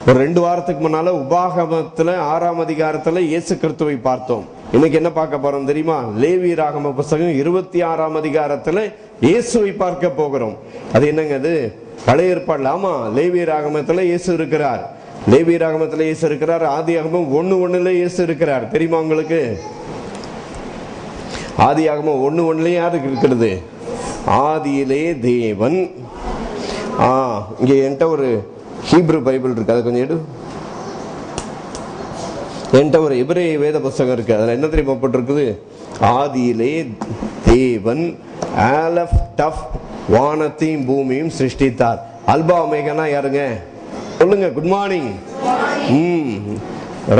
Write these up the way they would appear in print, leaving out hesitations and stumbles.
ஒரு 2 வாரத்துக்கு முன்னால உபாகமத்துல 6ஆம் அதிகாரத்துல இயேசு கிறிஸ்துவை பார்த்தோம். இன்னைக்கு என்ன பார்க்க போறோம் தெரியுமா? லேவியராகம புத்தகம் 26ஆம் அதிகாரத்துல இயேசுவை பார்க்க போகிறோம். அது என்னங்க? அது பழைய ஏற்பாடுல. ஆமா, லேவியராகமத்துல இயேசு இருக்கிறார். லேவியராகமத்துல இயேசு இருக்கிறார். ஆதியாகமம் 1:1 இயேசு இருக்கிறார். தெரியுமா உங்களுக்கு? ஆதியாகமம் 1:1 யாருக்கு இருக்கிறது? ஆதியிலே தேவன். இங்க என்கிட்ட ஒரு ஹீப்ரு பைபிள் இருக்கு, அது கொஞ்சம் எடு. என்கிட்ட ஒரு எபிரேய வேத புஸ்தகம் இருக்கு, அதுல என்ன தெரியுமா போட்டிருக்குது? ஆதியிலே தேவன் ஆலஃப் டஃப் வானத்தையும் பூமியும் சிருஷ்டித்தார். அல்பா ஒமேகானா யாருங்க? சொல்லுங்க. Good morning.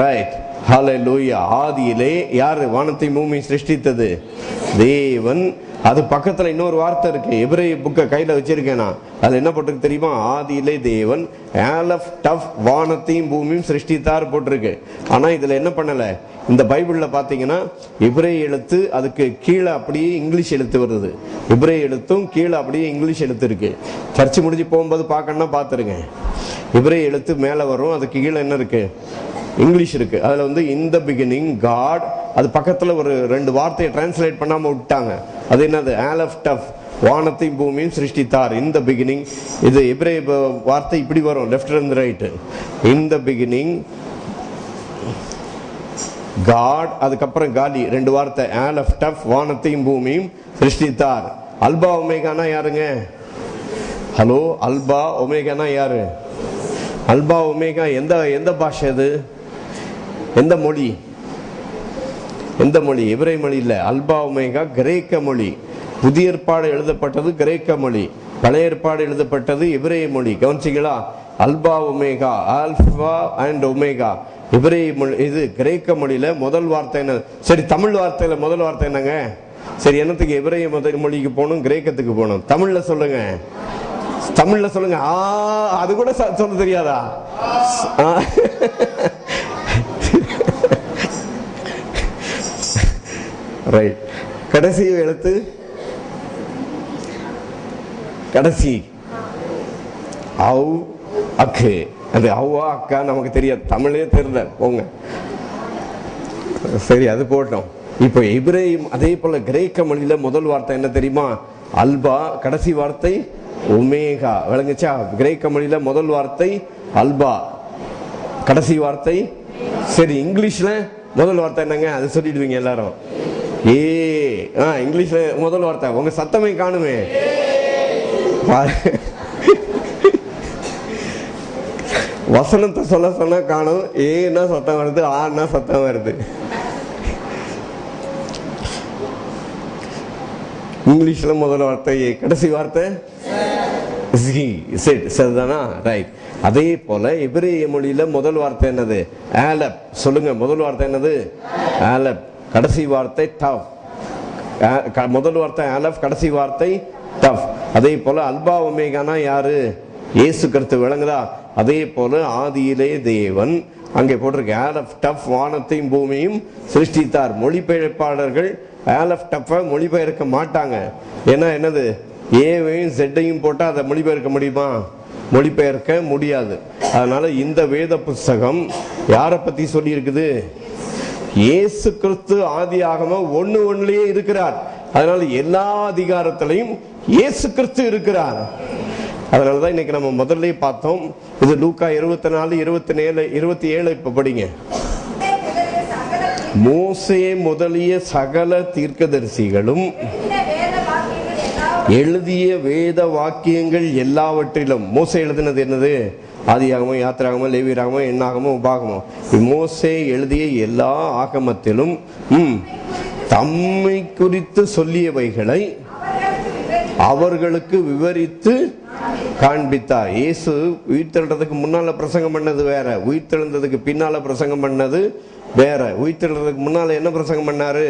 ரைட். ஹல்லேலூயா. ஆதியிலே யாரு வானத்தையும் பூமியும் சிருஷ்டித்தது? தேவன். அது பக்கத்துல இன்னொரு வார்த்தை இருக்கு, எபிரேய புக்கை கையில வச்சிருக்கேன் நான். அதுல என்ன போட்டிருக்கு தெரியுமா? ஆதியிலே தேவன் ஆலஃப் டஃப் வானத்தையும் பூமியும் சிருஷ்டித்தார் போட்டிருக்கு. ஆனா இதுல என்ன பண்ணல? இந்த பைபிள்ல பாத்தீங்கன்னா எபிரேய எழுத்து அதுக்கு கீழே அப்படியே இங்கிலீஷ் எழுத்து வருது. எபிரேய எழுத்தும் கீழே அப்படியே இங்கிலீஷ் எழுத்து இருக்கு. சர்ச்சு முடிஞ்சு போகும்போது பார்க்கணும்னா பாத்துருங்க. எபிரேய எழுத்து மேல வரும், அதுக்கு கீழே என்ன இருக்கு? இங்கிலீஷ் இருக்கு. அதுல வந்து இன் த பிகினிங் காட், அது பக்கத்துல ஒரு 2 வார்த்தையை டிரான்ஸ்லேட் பண்ணாம விட்டாங்க. அது என்னது? ஆலஃப் டஃப் வானத்தையும் பூமியும் சிருஷ்டித்தார். In the beginning. இது எபிரேய வார்த்தை இப்படி வரும், லெஃப்ட் இருந்து right. In the beginning God, அதுக்கப்புறம் காலி 2 வார்த்தை. ஆலஃப் டஃப் வானத்தையும் பூமியும் சிருஷ்டித்தார். அல்பா ஒமேகானா யாருங்க? ஹலோ, அல்பா ஒமேகானா யாரு? அல்பா ஒமேகா எந்த பாஷை அது? எந்த மொழி? எந்த மொழி? எபிரேய மொழி இல்ல. அல்பா ஒமேகா கிரேக்க மொழி. புதிய ஏற்பாடு எழுதப்பட்டது கிரேக்க மொழி, பழைய ஏற்பாடு எழுதப்பட்டது எபிரேய மொழி. கவனிச்சிங்களா? Alpha omega, alpha and omega எபிரேய மொழி. இது கிரேக்க மொழியில முதல் வார்த்தை என்ன? சரி, தமிழ் வார்த்தையில முதல் வார்த்தை என்னங்க? சரி, என்னத்துக்கு எபிரேய மொழிக்கு போகணும், கிரேக்கத்துக்கு போகணும்? தமிழ்ல சொல்லுங்க. தமிழ்ல சொல்லுங்க. அது கூட சொல்ல தெரியாதா? ரைட். கடைசி எழுத்து கடைசி அவ் அக்கு. அது அவ்வா அக்கா நமக்கு தெரியாது, தமிழே தெரியல போங்க. சரி, அது போட்டோம். இப்போ எபிரேயம் அதே போல கிரேக்க மொழியில முதல் வார்த்தை என்ன தெரியுமா? அல்பா, கடைசி வார்த்தை ஒமேகா. விளங்குச்சா? கிரேக்க மொழியில முதல் வார்த்தை அல்பா, கடைசி வார்த்தை. சரி, இங்கிலீஷ்ல முதல் வார்த்தை என்னங்க? அது சொல்லிடுவீங்க எல்லாரும். இங்கிலீஷ்ல முதல் வார்த்தை. உங்க சத்தமே காணுமே. வசனத்தை சொல்ல சொன்னா காணும். ஏன்னா சத்தம் வருது, ஆனா சத்தம் வருது. இங்கிலீஷ்ல முதல் வார்த்தை ஏ, கடைசி வார்த்தை சரிதானா? ரைட். அதே போல எபிரேய மொழியில முதல் வார்த்தை என்னது? ஆலப். சொல்லுங்க, முதல் வார்த்தை என்னது? ஆலப், கடைசி வார்த்தை டஃப். முதல் வார்த்தை ஆலப், கடைசி வார்த்தை டஃப். அதே போல அல்பா ஒமேகானா யாரு? இயேசு கிறிஸ்து. விளங்குதா? அதே போல ஆதியிலே தேவன், அங்கே போட்டிருக்கு ஆலப் டஃப் வானத்தையும் பூமியும் சிருஷ்டித்தார். மொழிபெயர்ப்பாளர்கள் ஆலப் டஃபை மொழிபெயர்க்க மாட்டாங்க. ஏன்னா என்னது? ஏவையும் செட்டையும் போட்டா அதை மொழிபெயர்க்க முடியுமா? மொழிபெயர்க்க முடியாது. அதனால இந்த வேத புஸ்தகம் யாரை பத்தி சொல்லி இருக்குது? இயேசு கிறிஸ்து ஆதியாகமம் 1:1 இருக்கிறார். அதனால எல்லா அதிகாரத்திலையும் இயேசு கிறிஸ்து இருக்கிறார். அதனாலதான் இன்னைக்கு நம்ம முதல்ல பார்த்தோம். இது லூக்கா 24, 27, 27. இப்ப படிங்க. மோசே முதலிய சகல தீர்க்கதரிசிகளும் எழுதிய வேத வாக்கியங்கள் எல்லாவற்றிலும். மோசே எழுதினது என்னது? ஆதியாகமம், யாத்திராகமம், லேவியராகமம், எண்ணாகமம், உபாகமம். மோசே எழுதிய எல்லா ஆகமத்திலும் தம்மை குறித்து சொல்லியவைகளை அவர்களுக்கு விவரித்து காண்பித்தார். இயேசு உயிர்த்தெழுறதுக்கு முன்னால பிரசங்கம் பண்ணது வேற, உயிர்த்தெழுந்ததுக்கு பின்னால பிரசங்கம் பண்ணது வேற. உயிர்த்தெழுறதுக்கு முன்னால என்ன பிரசங்கம் பண்ணாரு?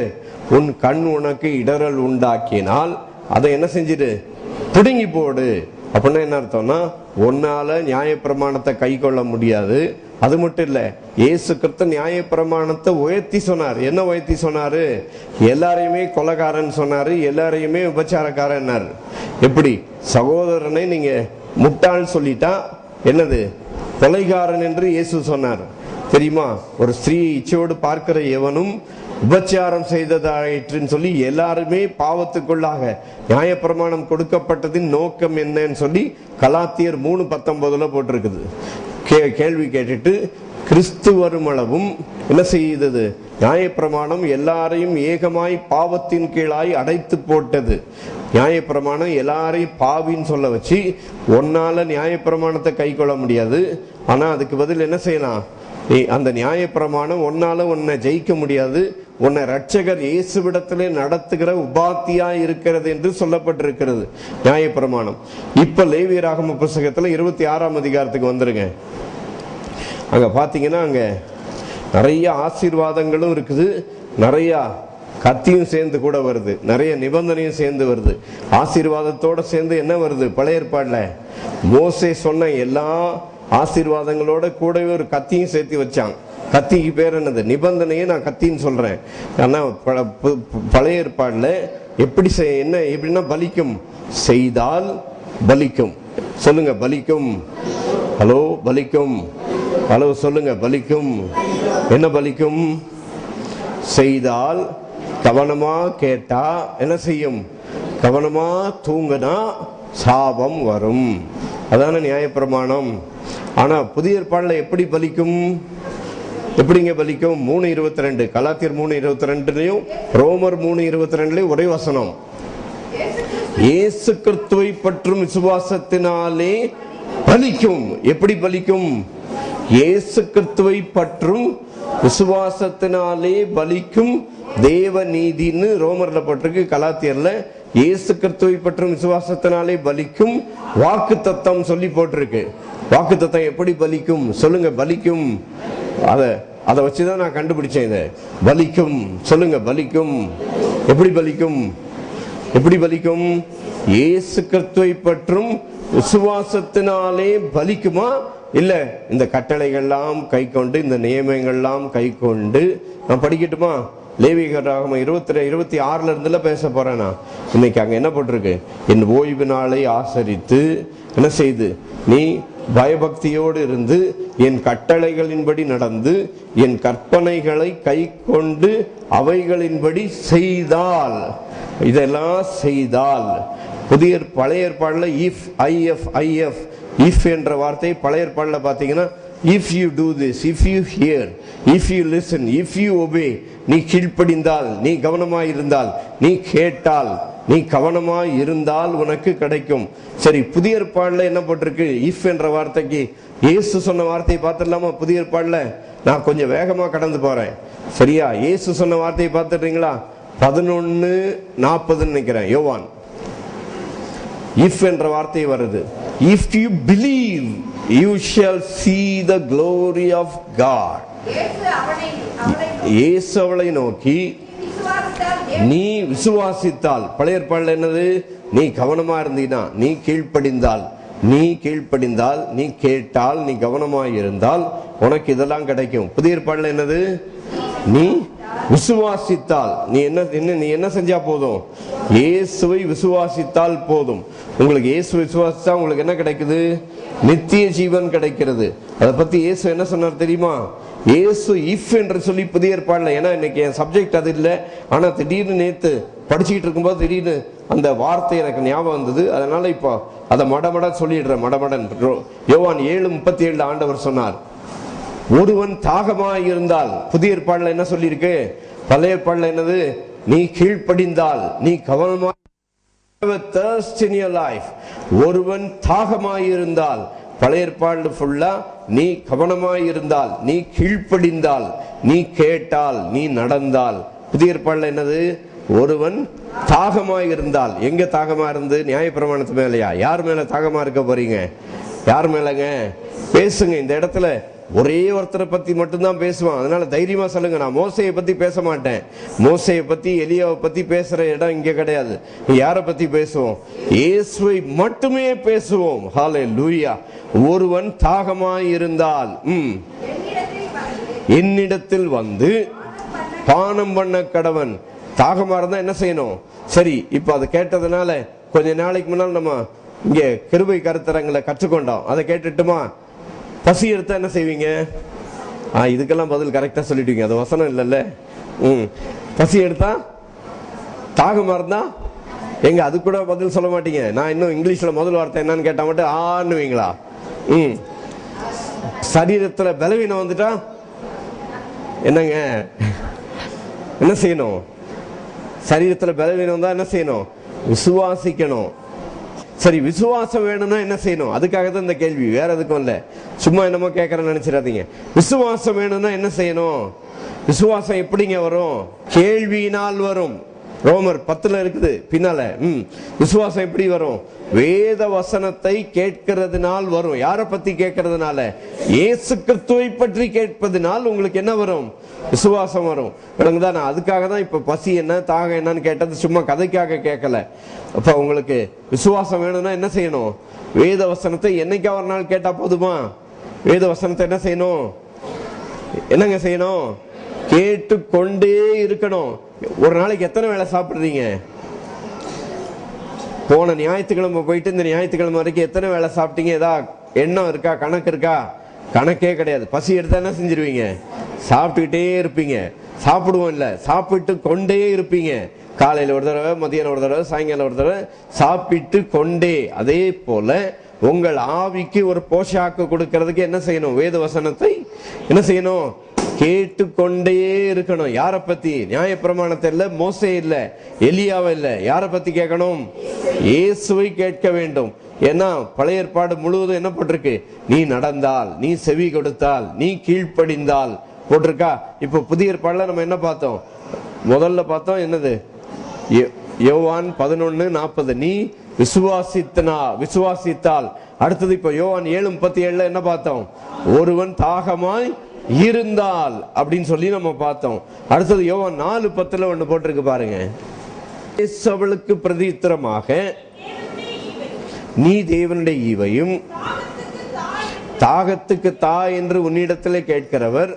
உன் கண் உனக்கு இடரல் உண்டாக்கினால் அதை என்ன செஞ்சிடு? பிடுங்கி போடு. அப்படின்னா என்ன அர்த்தம்னா, உன்னால நியாயப்பிரமாணத்தை கை கொள்ள முடியாது. அது மட்டும் இல்ல, இயேசு கிறிஸ்து நியாயப்பிரமாணத்தை உயர்த்தி சொன்னார். என்ன உயர்த்தி சொன்னாரு? எல்லாரையுமே கொலைகாரன் சொன்னாரு, எல்லாரையுமே விபச்சாரக்காரன். எப்படி? சகோதரனை நீங்க முட்டாள் சொல்லிட்டா என்னது? கொலைகாரன் என்று இயேசு சொன்னார் தெரியுமா? ஒரு ஸ்திரீயை இச்சையோடு பார்க்கிற எவனும் உபச்சாரம் செய்ததாயிற்றுன்னு சொல்லி எல்லாருமே பாவத்துக்குள்ளாக நியாயப்பிரமாணம் கொடுக்கப்பட்டதின் நோக்கம் என்னன்னு சொல்லி கலாத்தியர் 3:19 போட்டிருக்குது. கேள்வி கேட்டுட்டு கிறிஸ்து வரும் அளவும் என்ன செய்தது? நியாயப்பிரமாணம் எல்லாரையும் ஏகமாய் பாவத்தின் கீழாய் அடைத்து போட்டது. நியாயப்பிரமாணம் எல்லாரையும் பாவின்னு சொல்ல வச்சு ஒன்னால நியாயப்பிரமாணத்தை கை கொள்ள முடியாது. ஆனா அதுக்கு பதில் என்ன செய்யலாம்? அந்த நியாயப்பிரமாணம் ஒன்னால உன்னை ஜெயிக்க முடியாது, உன்னை ரட்சகர் இயேசுவிடத்திலே நடத்துகிற உபாத்தியா இருக்கிறது என்று சொல்லப்பட்டிருக்கிறது நியாயப்பிரமாணம். இப்ப லேவியராகம புத்தகத்துல 26ஆம் அதிகாரத்துக்கு வந்துருங்க. அங்க பாத்தீங்கன்னா அங்க நிறைய ஆசீர்வாதங்களும் இருக்குது, நிறைய கத்தியும் சேர்ந்து கூட வருது, நிறைய நிபந்தனையும் சேர்ந்து வருது. ஆசீர்வாதத்தோட சேர்ந்து என்ன வருது? பழைய ஏற்பாடுல மோசே சொன்ன எல்லா ஆசீர்வாதங்களோட கூடவே ஒரு கத்தியும் சேர்த்து வச்சான். கத்திக்கு பேர் என்னது? நிபந்தனையே நான் கத்தின்னு சொல்றேன். ஆனா பழைய ஏற்பாடுல எப்படி என்ன எப்படின்னா பலிக்கும், செய்தால் பலிக்கும். சொல்லுங்க பலிக்கும். ஹலோ பலிக்கும். ஹலோ சொல்லுங்க பலிக்கும். என்ன பலிக்கும்? செய்தால், கவனமா கேட்டா என்ன செய்யும்? கவனமா தூங்கினா சாபம் வரும். அதான நியாயப்பிரமாணம். ஆனா புதிய ஏற்பாடுல எப்படி பலிக்கும்? எப்படிங்க பலிக்கும்? 3:22 கலாத்தியர் 3:22 ரோமர் 3:22 ஒரே வசனம். இயேசு கிறிஸ்துவை பற்றும் விசுவாசத்தினாலே பலிக்கும். எப்படி பலிக்கும்? இயேசு கிறிஸ்துவை பற்றும் விசுவாசத்தினாலே பலிக்கும் தேவ நீதின்னு ரோமர்ல போட்டிருக்கு. கலாத்தியர்ல இயேசு கிறிஸ்துவை பற்றும் விசுவாசத்தினாலே பலிக்கும் வாக்கு தத்தம் சொல்லி போட்டிருக்கு. வாக்கு தத்தம் எப்படி பலிக்கும்? சொல்லுங்க பலிக்கும். அதை வச்சுதான் நான் கண்டுபிடிச்சேன். இதை பலிக்கும். சொல்லுங்க பலிக்கும். எப்படி பலிக்கும்? எப்படி பலிக்கும்? இயேசு கிறிஸ்துவை பற்றும் விசுவாசத்தினாலே பலிக்குமா? இல்ல இந்த கட்டளைகள்லாம் கை கொண்டு, இந்த நியமங்கள்லாம் கை கொண்டு. நான் படிக்கட்டுமா? லேவியராகமம் 26 இருந்துல பேச போறேன். இன்னைக்கு அங்க என்ன போட்டிருக்கு? என் ஓய்வு நாளை ஆசரித்து என்ன செய்து நீ பயபக்தியோடு இருந்து என் கட்டளைகளின்படி நடந்து என் கற்பனைகளை கை கொண்டு அவைகளின்படி செய்தால், இதெல்லாம் செய்தால். பழைய ஏற்பாடுல இஃப் என்ற வார்த்தை பழைய ஏற்பாடுல பாத்தீங்கன்னா if you do this, if you hear, if you listen, if you obey, நீ கீழ்ப்படிந்தால், நீ கவனமாய் இருந்தால், நீ கேட்டால், நீ கவனமாய் இருந்தால் உனக்கு கிடைக்கும். சரி, புதிய ஏற்பாடுல என்ன போட்டிருக்கு? இஃப் என்ற வார்த்தைக்கு இயேசு சொன்ன வார்த்தையை பார்த்துடலாமா? புதிய ஏற்பாடுல நான் கொஞ்சம் வேகமா கடந்து போறேன். சரியா? இயேசு சொன்ன வார்த்தையை பார்த்துட்டீங்களா? 11:40 நினைக்கிறேன் யோவான். இஃப் என்ற வார்த்தை வருது. If you believe, you shall see the glory of God. இயேசு அவளை நோக்கி நீ விசுவாசித்தால், பழைய ஏற்பாடுல என்னது? நீ கவனமா இருந்தீனா, நீ கீழ்ப்படிந்தால், நீ கேட்டால், நீ கவனமாய் இருந்தால் உனக்கு இதெல்லாம் கிடைக்கும். புதிய ஏற்பாடுல என்னது? நீ விசுவாசித்தால். நீ என்ன செஞ்சா போதும்? இயேசுவை விசுவாசித்தால் போதும். உங்களுக்கு இயேசு விசுவாசித்தா உங்களுக்கு என்ன கிடைக்குது? நித்திய ஜீவன் கிடைக்கிறது. அதை பத்தி இயேசு என்ன சொன்னார் தெரியுமா? இயேசு இஃப் என்று சொல்லி புதிய ஏற்பாடுல, ஏன்னா இன்னைக்கு என் சப்ஜெக்ட் அது இல்லை, ஆனா திடீர்னு நேத்து படிச்சுக்கிட்டு இருக்கும்போது திடீர்னு அந்த வார்த்தை எனக்கு ஞாபகம் வந்தது. அதனால இப்போ அதை மடமட சொல்லிடுறேன். மடமடன் யோவான் 7:37 ஆண்டவர் சொன்னார், ஒருவன் தாகமாய் இருந்தால். புதிய ஏற்பாடுல என்ன சொல்லி இருக்கு? பழைய ஏற்பாடுல என்னது? நீ கீழ்ப்படிந்தால், நீ கவனமாய் ஒருவன் தாகமாய் இருந்தால். பழைய ஏற்பாடு ஃபுல்லா நீ கவனமாய் இருந்தால், நீ கீழ்ப்படிந்தால், நீ கேட்டால், நீ நடந்தால். புதிய ஏற்பாடுல என்னது? ஒருவன் தாகமாய் இருந்தால். எங்க தாகமா இருந்து? நியாயப்பிரமாணத்து மேலையா? யார் மேல தாகமா இருக்க போறீங்க? யார் மேலங்க? பேசுங்க. இந்த இடத்துல ஒரே ஒருத்தரை பத்தி மட்டும்தான் பேசுவான். அதனால தைரியமா சொல்லுங்க, நான் மோசையை பத்தி பேச மாட்டேன். மோசையை பத்தி எலியாவை பத்தி பேசுற இடம் இங்க கிடையாது. யாரை பத்தி பேசுவோம்? இயேசுவை மட்டுமே பேசுவோம். ஹல்லேலூயா. ஒருவன் தாகமாய் இருந்தால் என்னிடத்தில் வந்து பானம் பண்ண கடவன். தாகமா இருந்தா என்ன செய்யணும்? சரி, இப்ப அதை கேட்டதுனால கொஞ்ச நாளைக்கு முன்னால் நம்ம இங்க கிருபை கருத்தரங்களை கற்றுக்கொண்டோம். அதை கேட்டுட்டுமா? பசி எடுத்தா என்ன செய்வீங்க? இதுக்கெல்லாம் பதில் கரெக்டா சொல்லிட்டீங்க. அது வசனம் இல்லைல்ல. பசி எடுத்தா, தாகமா இருந்தா எங்க அது கூட பதில் சொல்ல மாட்டீங்க. நான் இன்னும் இங்கிலீஷ்ல முதல் வார்த்தை என்னன்னு கேட்டா மட்டும் ஆன்னுவீங்களா? சரீரத்துல பலவீனம் வந்துட்டா என்னங்க என்ன செய்யணும்? சரீரத்துல பலவீனம் தான் என்ன செய்யணும்? விசுவாசிக்கணும். சரி, விசுவாசம் வேணும்னா என்ன செய்யணும்? அதுக்காக தான் இந்த கேள்வி, வேற எதுக்கும் இல்ல. சும்மா என்னமோ கேட்கறேன்னு நினைச்சிடாதீங்க. விசுவாசம் வேணும்னா என்ன செய்யணும்? விசுவாசம் எப்படிங்க வரும்? கேள்வியினால் வரும். ரோமர் 10 இருக்குது பின்னால. விசுவாசம் எப்படி வரும்? வேத வசனத்தை கேட்கிறதுனால் வரும். யாரை பத்தி கேட்கறதுனால? இயேசு கிறிஸ்துவை பற்றி கேட்பதனால் உங்களுக்கு என்ன வரும்? விசுவாசம் வரும். விளங்குதா? நான் அதுக்காக தான் இப்ப பசி என்ன தாகம் என்னன்னு கேட்டது சும்மா கதைக்காக கேட்கல. அப்ப உங்களுக்கு விசுவாசம் வேணும்னா என்ன செய்யணும்? வேத வசனத்தை என்னைக்கா ஒரு நாள் கேட்டா போதுமா? வேத வசனத்தை என்ன செய்யணும்? என்னங்க செய்யணும்? கேட்டு கொண்டே இருக்கணும். ஒரு நாளைக்கு எத்தனை வேளை சாப்பிடுறீங்க? போன ஞாயிற்றுக்கிழமை போயிட்டு இந்த ஞாயிற்றுக்கிழமை வரைக்கும் எத்தனை வேளை சாப்பிட்டீங்க? ஏதா எண்ணம் இருக்கா? கணக்கு இருக்கா? கணக்கே கிடையாது. பசி எடுத்தா என்ன செஞ்சிருவீங்க? சாப்பிட்டுக்கிட்டே இருப்பீங்க. சாப்பிடுவோம் இல்ல, சாப்பிட்டு கொண்டே இருப்பீங்க. காலையில ஒரு தடவை, மதியானம் ஒரு தடவை, சாயங்காலம் ஒரு தடவை சாப்பிட்டு கொண்டே. அதே போல உங்கள் ஆவிக்கு ஒரு போஷாக்கு கொடுக்கறதுக்கு என்ன செய்யணும்? வேத வசனத்தை என்ன செய்யணும்? கேட்டுக்கொண்டே இருக்கணும். யாரை பத்தி? நியாயப்பிரமாணத்தை இல்ல, மோசே இல்ல, எலியாவை இல்ல. யாரை பத்தி கேட்கணும்? இயேசுவை கேட்க வேண்டும். ஏன்னா பழைய ஏற்பாடு முழுவதும் என்ன போட்டிருக்கு? நீ நடந்தால், நீ செவி கொடுத்தால், நீ கீழ்ப்படிந்தால் போட்டிருக்கா. இப்ப புதிய ஏற்பாடுல நம்ம என்ன பார்த்தோம்? முதல்ல பார்த்தோம் என்னது? யோவான் 11:40 நீ விசுவாசித்தால். அடுத்தது இப்ப யோவான் 7:37 என்ன பார்த்தோம்? ஒருவன் தாகமாய் இருந்தால் அப்படின்னு சொல்லி நம்ம பார்த்தோம். அடுத்தது யோவான் 4:10 ஒண்ணு போட்டிருக்கு பாருங்க. அவளுக்கு பிரதித்திரமாக நீ தேவனுடைய ஈவையும் தாகத்துக்கு தா என்று உன்னிடத்திலே கேட்கிறவர்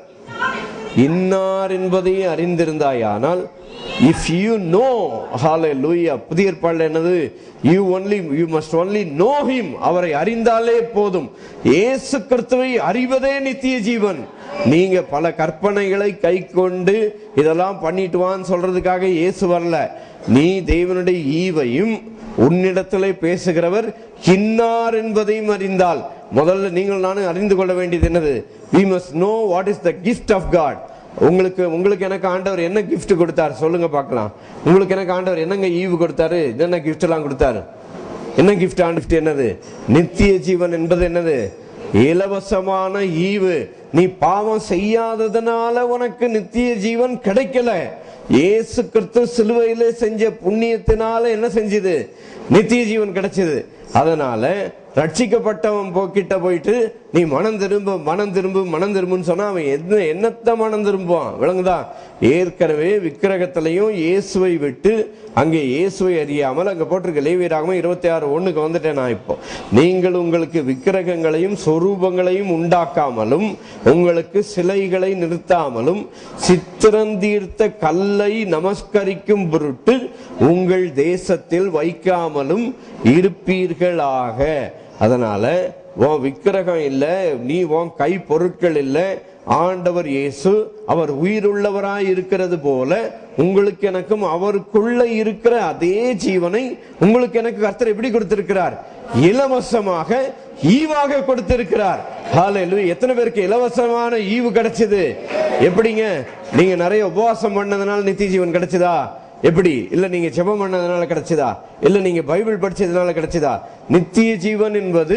இன்னார் என்பதை அறிந்திருந்தாயானால், if you know, hallelujah, புதிய ஏற்பாடுல என்னது? you must only know him. அவரை அறிந்தாலே போதும். இயேசு கிறிஸ்துவை அறிவதே நித்திய ஜீவன். நீங்க பல கற்பனைகளை கை கொண்டு இதெல்லாம் பண்ணிட்டு வான்னு சொல்றதுக்காக இயேசு வரல. நீ தேவனுடைய ஈவையும் உன்னிடத்திலே பேசுகிறவர் கின்னார் என்பதையும் அறிந்தால். முதல்ல நீங்கள் நானும் அறிந்து கொள்ள வேண்டியது என்னது? we must know what is the gift of God. உங்களுக்கு எனக்கு ஆண்டவர் என்ன கிஃப்ட் கொடுத்தார் சொல்லுங்க பார்க்கலாம். உங்களுக்கு எனக்கு ஆண்டவர் என்னங்க ஈவு கொடுத்தாரு? என்ன கிஃப்ட் எல்லாம் கொடுத்தாரு? என்ன கிஃப்ட்? ஆண்டு என்னது? நித்திய ஜீவன் என்பது என்னது? இலவசமான ஈவு. நீ பாவம் செய்யாததுனால உனக்கு நித்திய ஜீவன் கிடைக்கல. இயேசு கிறிஸ்து சிலுவையிலே செஞ்ச புண்ணியத்தினால என்ன செஞ்சது? நித்திய ஜீவன் கிடைச்சது. அதனால ரட்சிக்கப்பட்டவன் போக்கிட்ட போயிட்டு நீ மனம் திரும்புன்னு சொன்னா அவன் என்னத்த மனம் திரும்புவான்? விளங்குதா? ஏற்கனவே விக்கிரகத்திலையும் இயேசுவை விட்டு அங்கே இயேசுவை அறியாமல் அங்க போட்டிருக்க லேவியராகமம் 26:1 வந்துட்டேன் நான். இப்போ நீங்கள் உங்களுக்கு விக்கிரகங்களையும் சொரூபங்களையும் உண்டாக்காமலும் உங்களுக்கு சிலைகளை நிறுத்தாமலும் சித்திரந்தீர்த்த கல்லை நமஸ்கரிக்கும் பொருட்டு உங்கள் தேசத்தில் வைக்காமலும் இருப்பீர்களாக. அதனால உன் விக்கிரகம் இல்ல, நீ உன் கை பொருட்கள் இல்ல. ஆண்டவர் இயேசு அவர் உயிருள்ளவராய் இருக்கிறது போல உங்களுக்கு எனக்கும் அவருக்குள்ள இருக்கிற அதே ஜீவனை உங்களுக்கு எனக்கு கர்த்தர் எப்படி கொடுத்திருக்கிறார்? இலவசமாக ஈவாக கொடுத்திருக்கிறார். ஹல்லேலூயா. எத்தனை பேருக்கு இலவசமான ஈவு கிடைச்சது? எப்படிங்க? நீங்க நிறைய உபவாசம் பண்ணதுனால நித்திய ஜீவன் கிடைச்சதா? எப்படி? இல்ல நீங்க ஜெபம் பண்ணதுனால கிடைச்சதா? இல்ல நீங்க பைபிள் படிச்சதுனால கிடைச்சதா? நித்திய ஜீவன் என்பது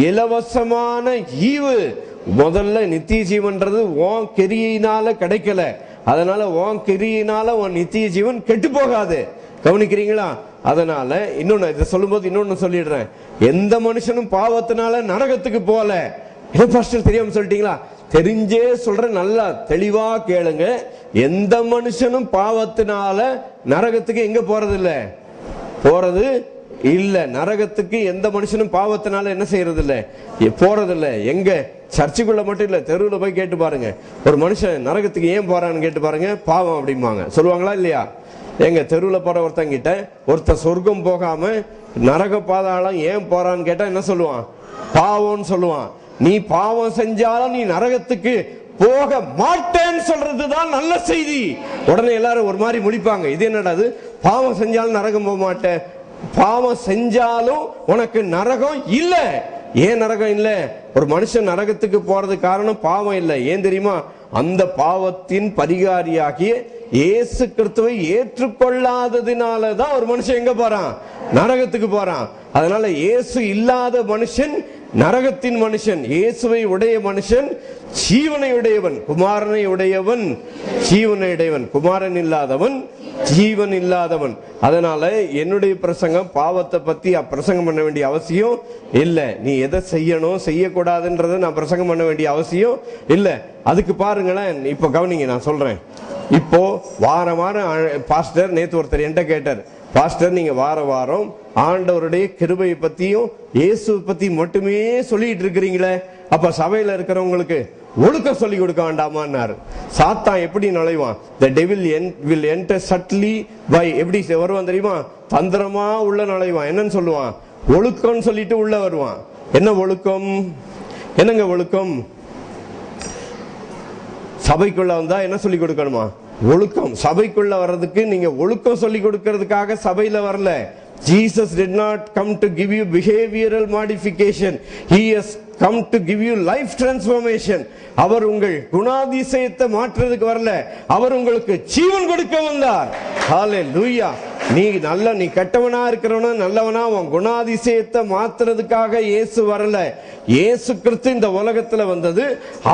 இலவசமான ஈவு. முதல்ல நித்திய ஜீவன்றது உன் கிரியையினால கிடைக்கல. அதனால உன் கிரியையினால உன் நித்திய ஜீவன் கெட்டு போகாது. கவனிக்கிறீங்களா? அதனால இன்னொன்னு இதை சொல்லும் போது இன்னொன்னு சொல்லிடுறேன். எந்த மனுஷனும் பாவத்தினால நரகத்துக்கு போல. இதை ஃபர்ஸ்ட் தெரியாம சொல்லிட்டீங்களா? தெரிஞ்சே சொல்ற, நல்லா தெளிவா கேளுங்க. எந்த மனுஷனும் பாவத்தினால நரகத்துக்கு எங்க போறது இல்ல. நரகத்துக்கு எந்த மனுஷனும் பாவத்தினால என்ன செய்யறது இல்ல, போறது இல்ல. எங்க? சர்ச்சுக்குள்ள மட்டும் இல்ல, தெருவுல போய் கேட்டு பாருங்க. ஒரு மனுஷன் நரகத்துக்கு ஏன் போறான்னு கேட்டு பாருங்க. பாவம் அப்படிம்பாங்க. சொல்லுவாங்களா இல்லையா? எங்க தெருவுல போற ஒருத்தங்கிட்ட ஒருத்தர் சொர்க்கம் போகாம நரக பாதாளம் ஏன் போறான்னு கேட்டா என்ன சொல்லுவான்? பாவம்னு சொல்லுவான். நீ பாவம் செஞ்சாலும் நீ நரகத்துக்கு போக மாட்டேன்னு சொல்றதுதான் நல்ல செய்தி. உடனே எல்லாரும் ஒரு மாதிரி முடிப்பாங்க, இது என்னடா அது, பாவம் செஞ்சாலும் நரகம் போக மாட்டேன். பாவம் செஞ்சாலும் உனக்கு நரகம் இல்ல. ஏன் நரகம் இல்ல? ஒரு மனுஷன் நரகத்துக்கு போறது காரணம் பாவம் இல்லை. ஏன் தெரியுமா? அந்த பாவத்தின் பரிகாரியாகிய இயேசு கிறிஸ்துவை ஏற்றுக்கொள்ளாததினாலதான் ஒரு மனுஷன் எங்க போறான்? நரகத்துக்கு போறான். அதனால இயேசு இல்லாத மனுஷன் நரகத்தின் மனுஷன். இயேசுவை உடைய மனுஷன் ஜீவனை உடையவன். குமாரனை உடையவன் ஜீவனை உடையவன். குமாரன் இல்லாதவன் ஜீவன் இல்லாதவன். அதனால என்னுடைய பிரசங்கம் பாவத்தை பத்தி பிரசங்கம் பண்ண வேண்டிய அவசியம் இல்லை. நீ எதை செய்யணும் செய்யக்கூடாதுன்றத நான் பிரசங்கம் பண்ண வேண்டிய அவசியம் இல்லை. அதுக்கு பாருங்களேன், இப்ப கவனிங்க, நான் சொல்றேன். இப்போ வாரம் பாஸ்டர் நேத்து ஒருத்தர் என்கிட்ட கேட்டார், பாஸ்டர் நீங்க வாரம் ஆண்டவருடைய கிருபையை பத்தியும் இயேசு பத்தி மட்டுமே சொல்லிட்டு இருக்கிறீங்களே, அப்ப சபையில இருக்கிறவங்களுக்கு ஒழுக்கம் சொல்லி கொடுக்க வேண்டாமான்னாரு. சாத்தான் எப்படி நுழைவான்? the devil will enter subtly by, எப்படி வருவான் தெரியுமா? தந்திரமா உள்ள நுழைவான். என்னன்னு சொல்லுவான்? ஒழுக்கம் சொல்லிட்டு உள்ள வருவான். என்ன ஒழுக்கம்? என்னங்க ஒழுக்கம்? சபைக்குள்ள வந்தா என்ன சொல்லி கொடுக்கணுமா? ஒழுக்கம். சபைக்குள்ள வர்றதுக்கு நீங்க ஒழுக்கம் சொல்லி கொடுக்கிறதுக்காக சபையில வரல. Jesus did not come to give you behavioral modification. He has come to give you life transformation. அவர் உங்கள் குணாதிசயத்தை மாற்றுறதுக்கு வரல, அவர் உங்களுக்கு ஜீவன் கொடுக்க வந்தார். ஹalleluya. நீ கெட்டவனா இருக்கிறவனா நல்லவனா உன் குணாதிசயத்தை மாத்துறதுக்காக இயேசு வரல. இயேசு கிறிஸ்து இந்த உலகத்துல வந்தது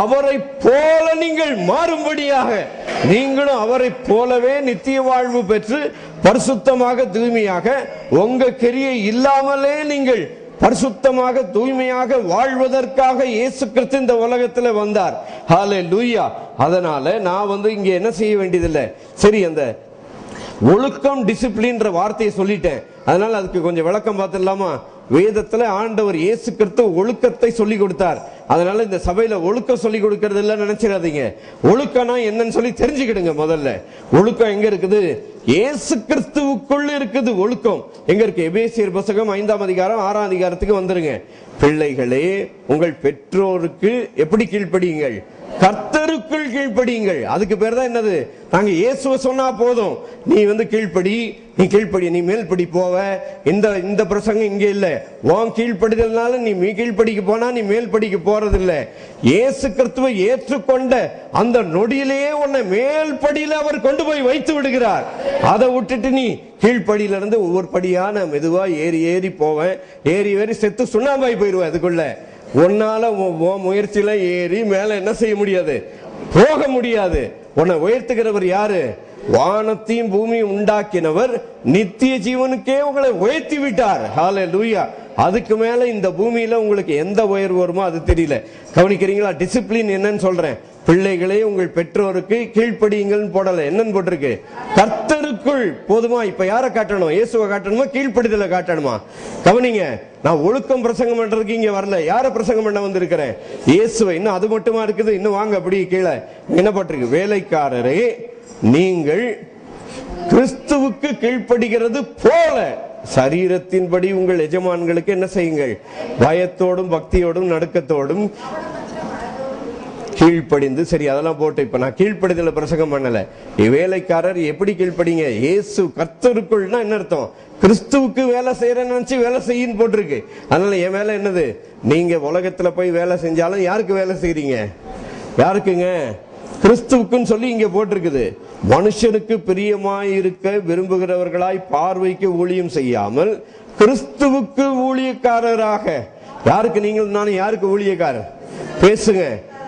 அவரை போல நீங்கள் மாறும்படியாக. நீங்களும் அவரை போலவே நித்திய வாழ்வு பெற்று பரிசுத்தமாக தூய்மையாக உங்க கிரியை இல்லாமலே நீங்கள் பரிசுத்தமாக தூய்மையாக வாழ்வதற்காக இயேசு கிறிஸ்து இந்த உலகத்துல வந்தார். ஹalleluya. அதனால நான் இங்க என்ன செய்ய வேண்டியதில்லை. சரி, அந்த ஒழுக்கம் டிசிப்ளின் வார்த்தையை சொல்லிட்டேன். அதனால அதுக்கு கொஞ்சம் விளக்கம் பார்த்துடலாமா? வேதத்துல ஆண்டவர் இயேசு கிறிஸ்து ஒழுக்கத்தை சொல்லி கொடுத்தார். அதனால இந்த சபையில ஒழுக்கம் சொல்லி கொடுக்கறது இல்ல நினைச்சிடாதீங்க. ஒழுக்கம்னா என்னன்னு சொல்லி தெரிஞ்சுக்கிடுங்க. முதல்ல ஒழுக்கம் எங்க இருக்குது? இயேசு கிறிஸ்துவுக்குள்ள இருக்குது. ஒழுக்கம் எங்க இருக்கு? எபேசியர் புத்தகம் 5ஆம் அதிகாரம் 6ஆம் அதிகாரத்துக்கு வந்துருங்க. பிள்ளைகளே, உங்கள் பெற்றோருக்கு எப்படி கீழ்ப்படியுங்கள்? கர்த்தருக்குள் கீழ்ப்படியுங்கள். அதுக்கு பேர் தான் என்னது? நாங்க இயேசுவை சொன்னா போதும், நீ கீழ்ப்படி, நீ கீழ்ப்படி, நீ மேல்படி போவ. இந்த பிரசங்கம் இங்க இல்ல. உன் கீழ்ப்படிதல்னால நீ கீழ்ப்படிக்கு போனா நீ மேல்படிக்கு போறது இல்ல. இயேசு கிறிஸ்துவை ஏற்றுக்கொண்ட அந்த நொடியிலேயே உன்னை மேல்படியில அவர் கொண்டு போய் வைத்து விடுகிறார். அதை விட்டுட்டு நீ கீழ்ப்படியில இருந்து ஒவ்வொரு படியான மெதுவா ஏறி போவேன். ஏறி செத்து சுண்ணாம்பாய் போயிருவேன். அதுக்குள்ள உன்னால முயற்சியில ஏறி மேல என்ன செய்ய முடியாது? போக முடியாது. உன்னை உயர்த்துகிறவர் யாரு? வானத்தையும் பூமியும் உண்டாக்கினவர் நித்திய ஜீவனுக்கே உங்களை உயர்த்தி விட்டார். ஹalleluya. அதுக்கு மேல இந்த பூமியில உங்களுக்கு எந்த உயர்வு வருமோ அது தெரியல. கவனிக்கிறீங்களா? டிசிப்ளின் என்னன்னு சொல்றேன். பிள்ளைகளே, உங்கள் பெற்றோருக்கு கீழ்ப்படியுங்கள் போடல. என்னன்னு போட்டிருக்கு? கர்த்தருக்குள். போதுமா? இப்ப யாரை காட்டணும்? இயேசுவை காட்டணுமா? கீழ்ப்படிதலை காட்டணுமா? கவனிங்க, நான் ஒழுக்கம் பிரசங்கம் பண்றதுக்கு இங்க வரல. யாரை பிரசங்கம் பண்ண வந்திருக்கிறேன்? இயேசுவை. இன்னும் அது மட்டுமா இருக்குது? இன்னும் வாங்க அப்படி கீழே என்ன போட்டிருக்கு? வேலைக்காரரே, நீங்கள் கிறிஸ்துவுக்கு கீழ்ப்படுகிறது போல சரீரத்தின்படி உங்கள் எஜமான்களுக்கு என்ன செய்யுங்கள்? பயத்தோடும் பக்தியோடும் நடுக்கத்தோடும் கீழ்ப்படிந்து. சரி, அதெல்லாம் போட்டு இப்ப நான் கீழ்ப்படிதல பிரசங்கம் பண்ணல. வேலைக்காரர் எப்படி கீழ்ப்படிங்க? இயேசு கர்த்தருக்குள்னா என்ன அர்த்தம்? கிறிஸ்துவுக்கு வேலை செய்யறேன்னு நினைச்சு வேலை செய்யின்னு போட்டிருக்கு. அதனால என் வேலை என்னது? நீங்க உலகத்துல போய் வேலை செஞ்சாலும் யாருக்கு வேலை செய்றீங்க? யாருக்குங்க? கிறிஸ்துவுக்குன்னு சொல்லி இங்க போட்டிருக்குது. மனுஷனுக்கு பிரியமாய் இருக்க விரும்புகிறவர்களாய் பார்வைக்கு ஊழியம் செய்யாமல் கிறிஸ்துவுக்கு ஊழியக்காரராக. யாருக்கு? நீங்கள் நானும் யாருக்கு ஊழியக்காரர்? பேசுங்க.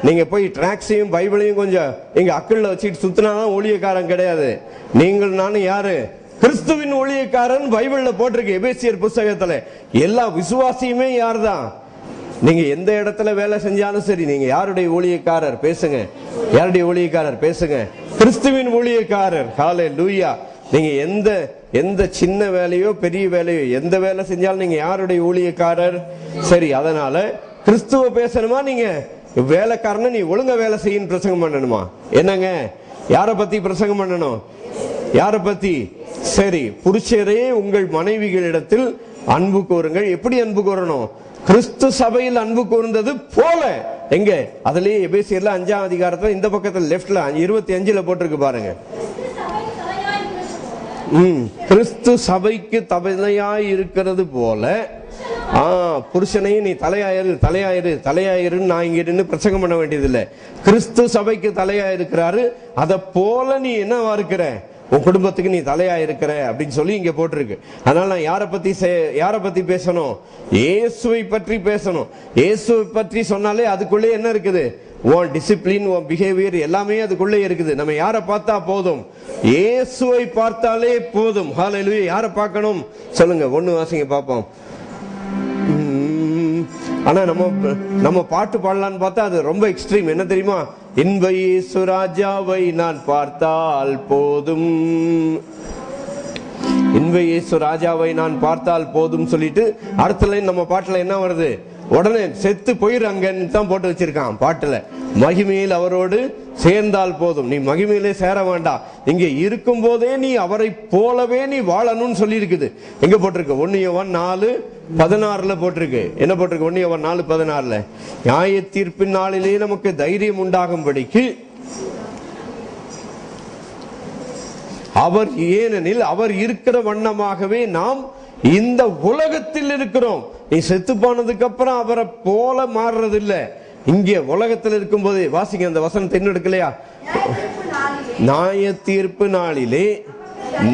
நீங்க போய் டிராக்ஸையும் பைபிளையும் கொஞ்சம் எங்க அக்கல்ல வச்சுட்டு சுத்தினாதான் ஊழியக்காரன் கிடையாது. நீங்கள் நானும் யாரு? கிறிஸ்துவின் ஊழியக்காரன் பைபிள்ல போட்டிருக்கு. எபேசியர் புத்தகத்துல எல்லா விசுவாசியுமே யார் தான்? நீங்க எந்த இடத்துல வேலை செஞ்சாலும் சரி, நீங்க யாருடைய ஊழியக்காரர்? பேசுங்க. யாருடைய ஊழியக்காரர்? பேசுங்க. கிறிஸ்துவின் ஊழியக்காரர். ஹalleluya. நீங்க எந்த சின்ன வேலையோ பெரிய வேலையோ எந்த வேலை செஞ்சாலும் நீங்க யாருடைய ஊழியக்காரர்? சரி, அதனால கிறிஸ்துவ பேசணுமா? நீங்க வேலைக்காரன நீ ஒழுங்கா வேலை செய்யும் பிரசங்கம் பண்ணணுமா? என்னங்க, யார பத்தி பிரசங்கம் பண்ணணும்? யார பத்தி? சரி, புருஷரே உங்கள் மனைவிகளிடத்தில் அன்பு கூறுங்கள். எப்படி அன்பு கூறணும்? கிறிஸ்து சபையில் அன்பு கூர்ந்தது போல. எங்க அதுலயே எபேசியர்ல 5ஆம் அதிகாரத்துல இந்த பக்கத்துல லெப்ட்ல 25 போட்டிருக்கு பாருங்க. கிறிஸ்து சபைக்கு தலையாய் இருக்கிறது போல. புருஷனையும் நீ தலையாயிரு தலையாயிரு தலையாயிருன்னு நான் இங்க நின்று பிரசங்கம் பண்ண வேண்டியதில்லை. கிறிஸ்து சபைக்கு தலையா இருக்கிறாரு, அத போல நீ என்னவா இருக்கிற, உன் குடும்பத்துக்கு நீ தலையா இருக்கிற அப்படின்னு சொல்லி இங்க போட்டிருக்கு. அதனால நான் யாரை பத்தி பேசணும்? இயேசுவை பற்றி பேசணும். இயேசுவை பற்றி சொன்னாலே அதுக்குள்ளே என்ன இருக்குது? உன் டிசிப்ளின், உன் பிஹேவியர் எல்லாமே அதுக்குள்ளே இருக்குது. நம்ம யாரை பார்த்தா போதும்? இயேசுவை பார்த்தாலே போதும். ஹல்லேலூயா. யாரை பார்க்கணும் சொல்லுங்க? 1 வாசிங்க பார்ப்போம். ஆனா நம்ம பாட்டு பாடலான்னு பார்த்தா அது ரொம்ப எக்ஸ்ட்ரீம். என்ன தெரியுமா? இன்ப இயேசு ராஜாவை நான் பார்த்தால் போதும், இன்ப இயேசு ராஜாவை நான் பார்த்தால் போதும் சொல்லிட்டு அடுத்த லைன் நம்ம பாட்டுல என்ன வருது? உடனே செத்து போயிரு தான் போட்டு வச்சிருக்கான் பாட்டுல. மகிமையில் அவரோடு சேர்ந்தால் போதும். நீ மகிமையிலே சேர வேண்டாம், இங்க இருக்கும் போதே நீ அவரை போலவே நீ வாழணும்னு சொல்லி இருக்குது. எங்க போட்டிருக்கு? 1 யோவான் 4:16 போட்டிருக்கு. என்ன போட்டிருக்கு? 1 யோவான் 4:16 நியாய தீர்ப்பின் நாளிலே நமக்கு தைரியம் உண்டாகும்படிக்கு அவர், ஏனெனில் அவர் இருக்கிற வண்ணமாகவே நாம் இந்த உலகத்தில் இருக்கிறோம். நீ செத்து போனதுக்கு அப்புறம் அவரை போல மாறுறது இல்ல. இங்கே உலகத்தில் இருக்கும் போது வாசிங்க அந்த வசனத்தை இன்னும் எடுக்கலையா? நியாய தீர்ப்பு நாளிலே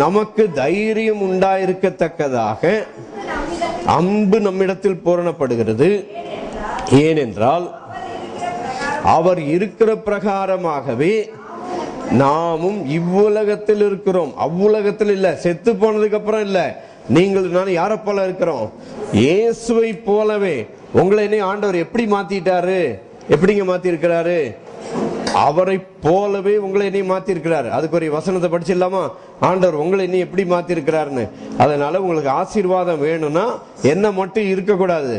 நமக்கு தைரியம் உண்டாயிருக்கத்தக்கதாக அன்பு நம்மிடத்தில் பூரணப்படுகிறது. ஏனென்றால் அவர் இருக்கிற பிரகாரமாகவே நாமும் இவ்வுலகத்தில் இருக்கிறோம். அவ்வுலகத்தில் இல்ல, செத்து போனதுக்கு அப்புறம் இல்ல. நீங்கள் நான் யாரை போல இருக்கிறோம்? இயேசுவை போலவே. உங்களை என்ன ஆண்டவர் எப்படி மாத்திட்டாரு? எப்படிங்க மாத்தி இருக்கிறாரு? அவரை போலவே உங்களை என்ன மாத்தி இருக்கிறாரு. அதுக்கு ஒரு வசனத்தை படிச்சிடலாமா? ஆண்டவர் உங்களை என்ன எப்படி மாத்தி இருக்கிறாருன்னு. அதனால உங்களுக்கு ஆசீர்வாதம் வேணும்னா என்ன மட்டும் இருக்கக்கூடாது?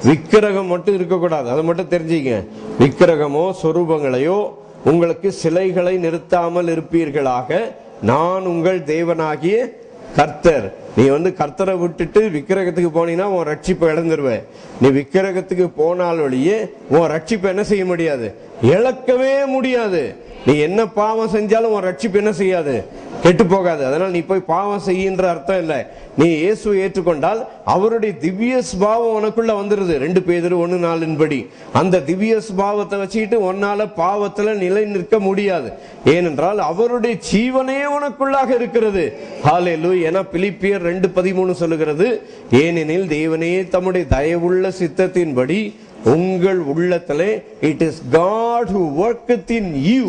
விக்கிரகம் மட்டும் இருக்கக்கூடாது. அதை மட்டும் தெரிஞ்சுங்க. விக்கிரகமோ சொரூபங்களையோ, உங்களுக்கு சிலைகளை நிறுத்தாமல் இருப்பீர்களாக. நான் உங்கள் தேவனாகிய கர்த்தர். நீ கர்த்தரை விட்டுட்டு விக்கிரகத்துக்கு போனீங்கன்னா உன் ரட்சிப்பை இழந்துருவ. நீ விக்கிரகத்துக்கு போனால் வழியே உன் ரட்சிப்பை என்ன செய்ய முடியாது? இழக்கவே முடியாது. நீ என்ன பாவம் செஞ்சாலும் உன் ரட்சிப்பு என்ன செய்யாது? கெட்டு போகாது. அதனால நீ போய் பாவம் செய்யின்ற அர்த்தம் இல்லை. நீ இயேசுவை ஏற்றுக்கொண்டால் அவருடைய திவ்ய ஸ்பாவம் உனக்குள்ள வந்துருது. 2 பேதுரு 1:4 படி அந்த திவ்ய ஸ்பாவத்தை வச்சுக்கிட்டு உன்னால பாவத்துல நிலை நிற்க முடியாது. ஏனென்றால் அவருடைய ஜீவனே உனக்குள்ளாக இருக்கிறது. ஹல்லேலூயா. ஏன்னா பிலிப்பியர் 2:13 சொல்லுகிறது, ஏனெனில் தேவனே தம்முடைய தயவுள்ள சித்தத்தின்படி உங்கள் உள்ளத்திலே it is God who worketh in you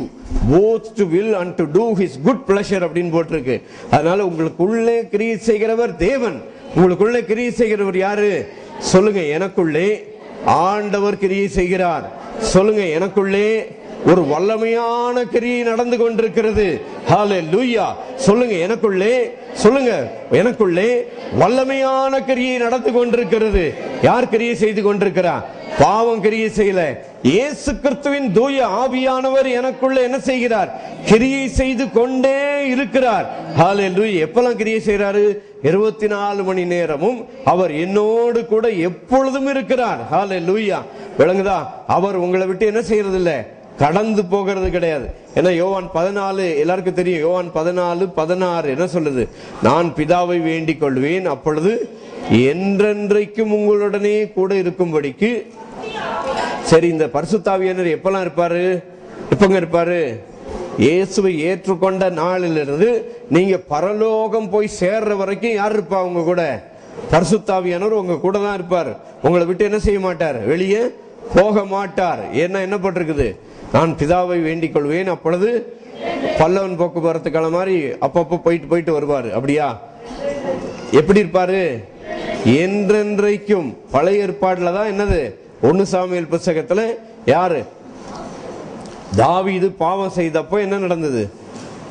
both to will and to do his good pleasure அப்படின்னு போட்டிருக்கு. அதனால உங்களுக்குள்ளே கிரியை செய்கிறவர் தேவன். உங்களுக்குள்ளே கிரியை செய்கிறவர் யாரு சொல்லுங்க? எனக்குள்ளே ஆண்டவர் கிரியை செய்கிறார். சொல்லுங்க, எனக்குள்ளே ஒரு வல்லமையான கிரியை நடந்து கொண்டிருக்கிறது. ஹல்லேலூயா. சொல்லுங்க, எனக்குள்ளே, சொல்லுங்க, எனக்குள்ளே வல்லமையான கிரியை நடந்து கொண்டிருக்கிறது. யார் கிரியை செய்து கொண்டிருக்கிறார்? பாவம் கிரியை செய்யல. இயேசு கிறிஸ்துவின் தூய ஆவியானவர் எனக்குள்ள என்ன செய்கிறார்? கிரியை செய்து கொண்டே இருக்கிறார். ஹல்லேலூயா. எப்பெல்லாம் கிரியை செய்யறாரு? 24 மணி நேரமும் அவர் என்னோடு கூட எப்பொழுதும் இருக்கிறார். ஹல்லேலூயா. விளங்குதா? அவர் உங்களை விட்டு என்ன செய்யறது இல்ல, கடந்து போகிறது கிடையாது. ஏன்னா யோவான் 14 எல்லாருக்கும் தெரியும். யோவான் 14:16 என்ன சொல்லுது? நான் பிதாவை வேண்டிக் கொள்வேன், அப்பொழுது என்றென்றைக்கும் உங்களுடனே கூட இருக்கும்படிக்கு. சரி, இந்த பரிசுத்தாவியானவர் எப்பெல்லாம் இருப்பாரு? எப்பங்க இருப்பாரு? இயேசுவை ஏற்றுக்கொண்ட நாளிலிருந்து நீங்க பரலோகம் போய் சேர்ற வரைக்கும் யார் இருப்பா உங்க கூட? பரிசுத்தாவியானவர் உங்க கூட தான் இருப்பார். உங்களை விட்டு என்ன செய்ய மாட்டார்? வெளியே போக மாட்டார். என்ன போட்டிருக்குது? நான் பிதாவை வேண்டிக் கொள்வேன், அப்பொழுது பல்லவன் போக்குவரத்துக்கான மாதிரி அப்பப்போ போயிட்டு வருவாரு. அப்படியா? எப்படி இருப்பாரு? என்றென்றைக்கும். பழைய ஏற்பாடுல தான் என்னது? 1 சாமுவேல் புத்தகத்துல யாரு? தாவீது பாவம் செய்தப்போ என்ன நடந்தது?